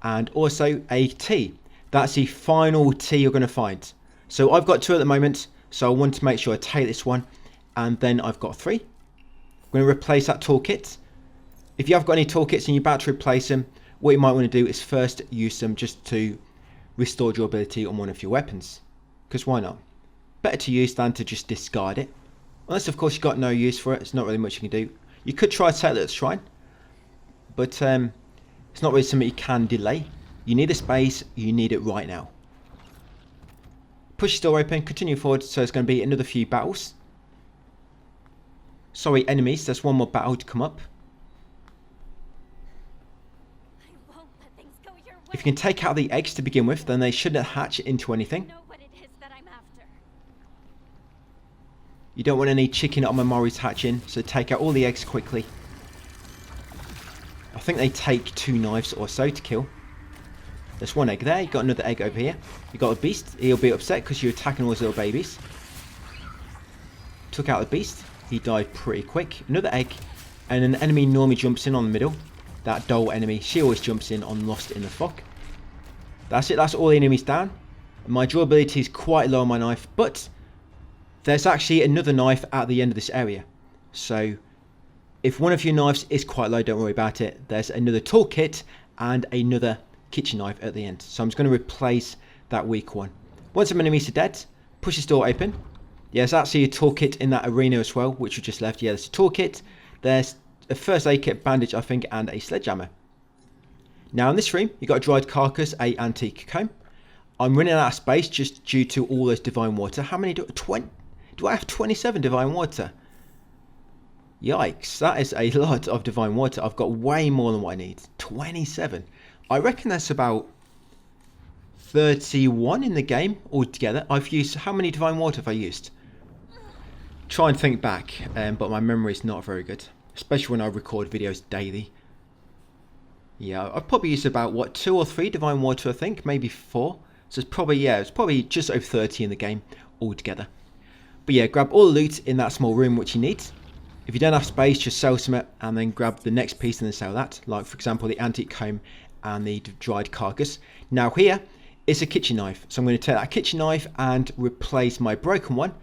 and also a tea. That's the final tea you're going to find. So I've got 2 at the moment, so I want to make sure I take this one. And then I've got 3. I'm going to replace that toolkit. If you have got any toolkits and you're about to replace them, what you might want to do is first use them just to restore durability on one of your weapons. Because why not? Better to use than to just discard it. Unless of course you've got no use for it, it's not really much you can do. You could try to take it at the shrine, but it's not really something you can delay. You need a space, you need it right now. Push the door open, continue forward, so there's going to be another few battles. Sorry, enemies, there's one more battle to come up. I won't let things go your way. If you can take out the eggs to begin with, then they shouldn't hatch into anything. I know what it is that I'm after. You don't want any chicken Omamoris hatching, so take out all the eggs quickly. I think they take 2 knives or so to kill. There's 1 egg there, you got another egg over here. You got a beast, he'll be upset because you're attacking all his little babies. Took out the beast, he died pretty quick. Another egg, and an enemy normally jumps in on the middle. That dull enemy, she always jumps in on Lost in the Fog. That's it, that's all the enemies down. My durability is quite low on my knife, but there's actually another knife at the end of this area. So if one of your knives is quite low, don't worry about it. There's another toolkit and another kitchen knife at the end. So I'm just going to replace that weak one. Once some enemies are dead, push this door open. There's actually a toolkit in that arena as well, which we just left. Yeah, there's a toolkit. There's a first aid kit, bandage, I think, and a sledgehammer. Now in this room, you've got a dried carcass, a antique comb. I'm running out of space just due to all this divine water. How many do I have 27 divine water? Yikes, that is a lot of divine water. I've got way more than what I need. 27. I reckon that's about 31 in the game altogether. I've used, how many divine water have I used? Try and think back, but my memory is not very good. Especially when I record videos daily. Yeah, I've probably used about, what, 2 or 3 divine water, I think. Maybe 4. So it's probably, yeah, it's probably just over 30 in the game altogether. But yeah, grab all the loot in that small room which you need. If you don't have space, just sell some and then grab the next piece and then sell that. Like, for example, the antique comb and the dried carcass. Now here is a kitchen knife. So I'm going to take that kitchen knife and replace my broken one.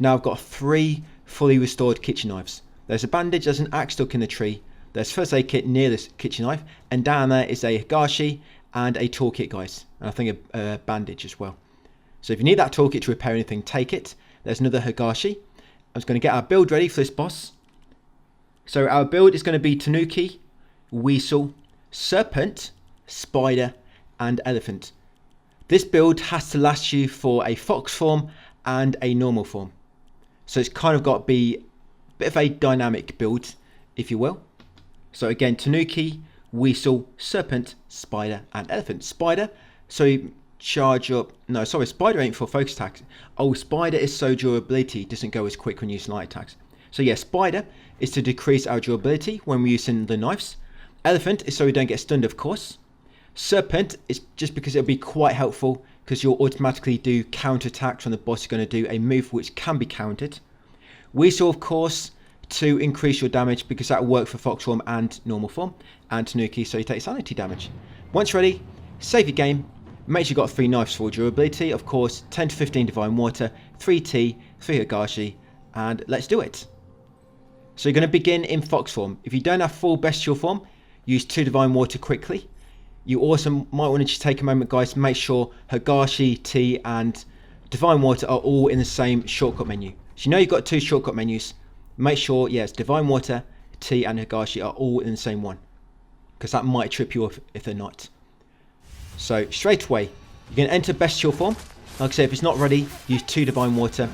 Now I've got 3 fully restored kitchen knives. There's a bandage, there's an axe stuck in the tree. There's first aid kit near this kitchen knife. And down there is a higashi and a toolkit, guys. And I think a bandage as well. So if you need that toolkit to repair anything, take it. There's another higashi. I'm just going to get our build ready for this boss. So our build is going to be Tanuki, Weasel, Serpent, Spider, and Elephant. This build has to last you for a fox form and a normal form. So it's kind of got to be a bit of a dynamic build, if you will. So again, Tanuki, Weasel, Serpent, Spider, and Elephant. Spider, so charge up. No, sorry, Spider ain't for focus attacks. Oh, Spider is so durability doesn't go as quick when using light attacks. So yeah, Spider is to decrease our durability when we're using the knives. Elephant is so we don't get stunned, of course. Serpent is just because it'll be quite helpful because you'll automatically do counter attacks when the boss is going to do a move which can be countered. Weasel, of course, to increase your damage because that will work for Fox form and normal form. And Tanuki, so you take sanity damage. Once ready, save your game. Make sure you've got 3 knives for durability. Of course, 10 to 15 Divine Water, 3 tea, 3 Higashi, and let's do it. So you're going to begin in Fox form. If you don't have full bestial form, use 2 Divine Water quickly. You also might want to just take a moment, guys, to make sure Higashi, tea, and Divine Water are all in the same shortcut menu. So you know you've got 2 shortcut menus. Make sure, yes, Divine Water, tea, and Higashi are all in the same one, because that might trip you up if they're not. So straight away, you're going to enter bestial form. Like I said, if it's not ready, use 2 Divine Water.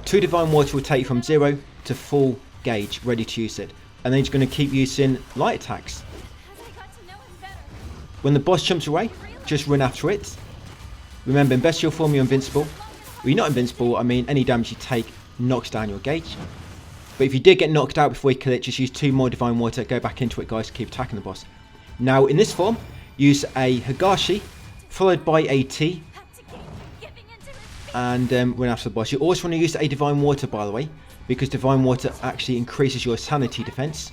2 Divine Water will take you from 0 to full gauge, ready to use it. And then you're going to keep using light attacks. When the boss jumps away, just run after it. Remember, in bestial form, you're invincible. Well, you're not invincible, I mean, any damage you take knocks down your gauge. But if you did get knocked out before you kill it, just use 2 more Divine Water, go back into it, guys, to keep attacking the boss. Now, in this form, use a Higashi, followed by a tea, and run after the boss. You also want to use a Divine Water, by the way, because Divine Water actually increases your sanity defense.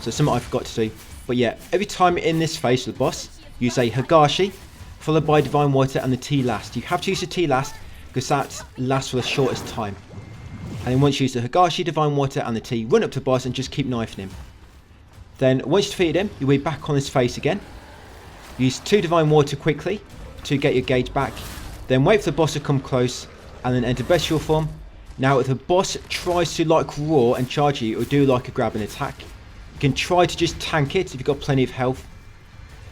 So something I forgot to do. But yeah, every time in this phase of the boss, use a Higashi, followed by Divine Water and the tea last. You have to use the tea last, because that lasts for the shortest time. And then once you use the Higashi, Divine Water and the tea, run up to the boss and just keep knifing him. Then once you've defeated him, you'll be back on his face again. Use 2 Divine Water quickly to get your gauge back. Then wait for the boss to come close and then enter bestial form. Now if the boss tries to like roar and charge you or do like a grab and attack, you can try to just tank it if you've got plenty of health,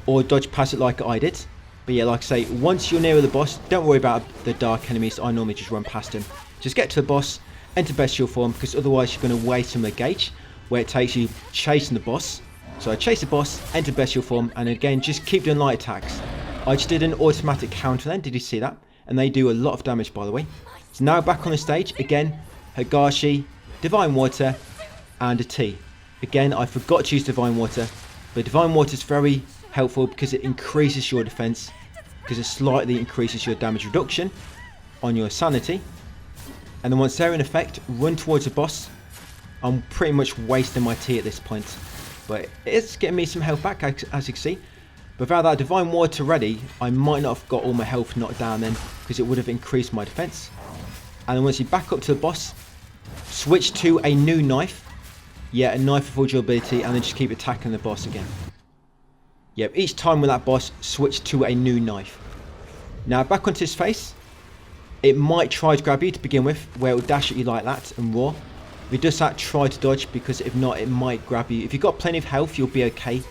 or dodge past it like I did. But yeah, like I say, once you're near the boss, don't worry about the dark enemies. I normally just run past them. Just get to the boss, enter bestial form, because otherwise you're going to waste some of the gauge where it takes you chasing the boss. So I chase the boss, enter bestial form, and again just keep doing light attacks. I just did an automatic counter then, did you see that? And they do a lot of damage, by the way. So now back on the stage, again, Higashi, Divine Water, and a tea. Again, I forgot to use Divine Water, but Divine Water is very helpful because it increases your defense, because it slightly increases your damage reduction on your sanity. And then once they're in effect, run towards the boss. I'm pretty much wasting my tea at this point, but it's getting me some health back, as you can see. But without that Divine Water ready, I might not have got all my health knocked down then, because it would have increased my defense. And then once you back up to the boss, switch to a new knife. Yeah, a knife for full durability, and then just keep attacking the boss again. Yep, each time with that boss, switch to a new knife. Now back onto his face. It might try to grab you to begin with, where it will dash at you like that and roar. If it does that, try to dodge, because if not, it might grab you. If you've got plenty of health, you'll be okay.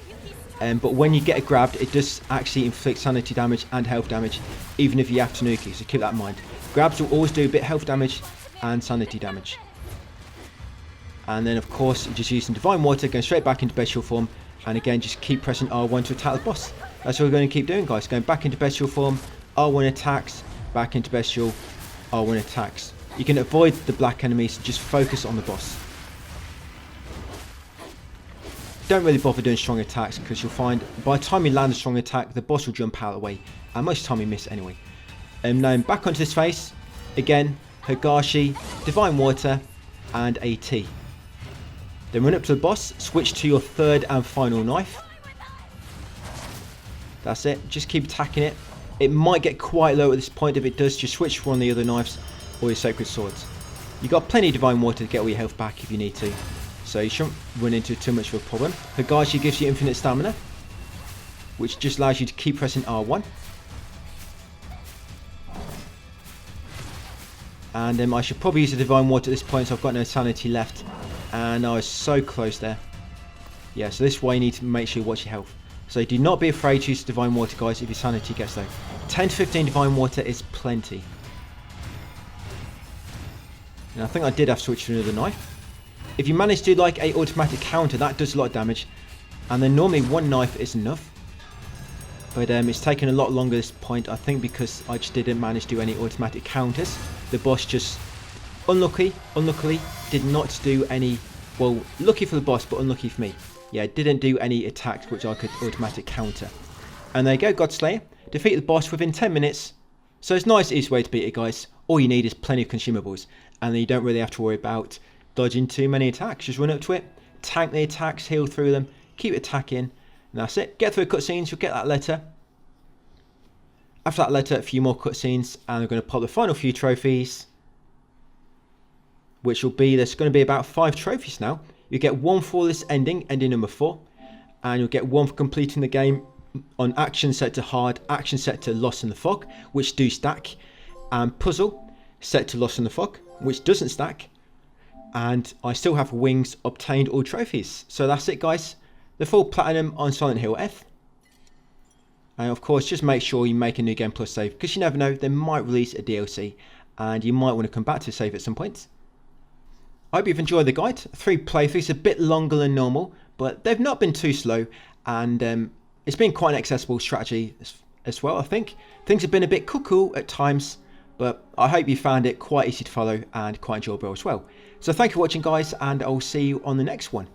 But when you get grabbed, it does actually inflict sanity damage and health damage, even if you have Tanuki, so keep that in mind. Grabs will always do a bit of health damage and sanity damage. And then, of course, just using Divine Water, going straight back into bestial form. And again, just keep pressing R1 to attack the boss. That's what we're going to keep doing, guys. Going back into bestial form, R1 attacks, back into bestial, R1 attacks. You can avoid the black enemies, just focus on the boss. Don't really bother doing strong attacks, because you'll find by the time you land a strong attack, the boss will jump out of the way. And most of the time you miss anyway. Now back onto his face. Again, Higashi, Divine Water, and a tea. Then run up to the boss, switch to your 3rd and final knife. That's it, just keep attacking it. It might get quite low at this point. If it does, just switch to one of the other knives or your sacred swords. You've got plenty of Divine Water to get all your health back if you need to, so you shouldn't run into too much of a problem. Higashi gives you infinite stamina, which just allows you to keep pressing R1. And I should probably use the Divine Water at this point, so I've got no sanity left. And I was so close there. Yeah, so this way you need to make sure you watch your health. So do not be afraid to use Divine Water, guys, if your sanity gets low. 10 to 15 Divine Water is plenty. And I think I did have to switch to another knife. If you manage to do like a automatic counter, that does a lot of damage. And then normally one knife is enough. but it's taken a lot longer this point, I think because I just didn't manage to do any automatic counters. The boss just unluckily did not do any, well, lucky for the boss but unlucky for me. Yeah, didn't do any attacks which I could automatic counter. And there you go, Godslayer. Defeat the boss within 10 minutes. So it's a nice easy way to beat it, guys. All you need is plenty of consumables, and then you don't really have to worry about dodging too many attacks. Just run up to it, tank the attacks, heal through them, keep attacking, and that's it. Get through cutscenes, you'll get that letter. After that letter, a few more cutscenes, and we're going to pop the final few trophies, which will be, there's going to be about 5 trophies now. You get 1 for this ending number 4, and you'll get 1 for completing the game on action set to hard, action set to lost in the fog, which do stack, and puzzle set to lost in the fog, which doesn't stack. And I still have wings, obtained all trophies. So that's it, guys. The full platinum on Silent Hill F. And of course, just make sure you make a new game plus save, because you never know, they might release a DLC and you might want to come back to save at some point. I hope you've enjoyed the guide. 3 playthroughs, a bit longer than normal, but they've not been too slow, and it's been quite an accessible strategy as well, I think. Things have been a bit cuckoo at times, but I hope you found it quite easy to follow and quite enjoyable as well. So thank you for watching, guys, and I'll see you on the next one.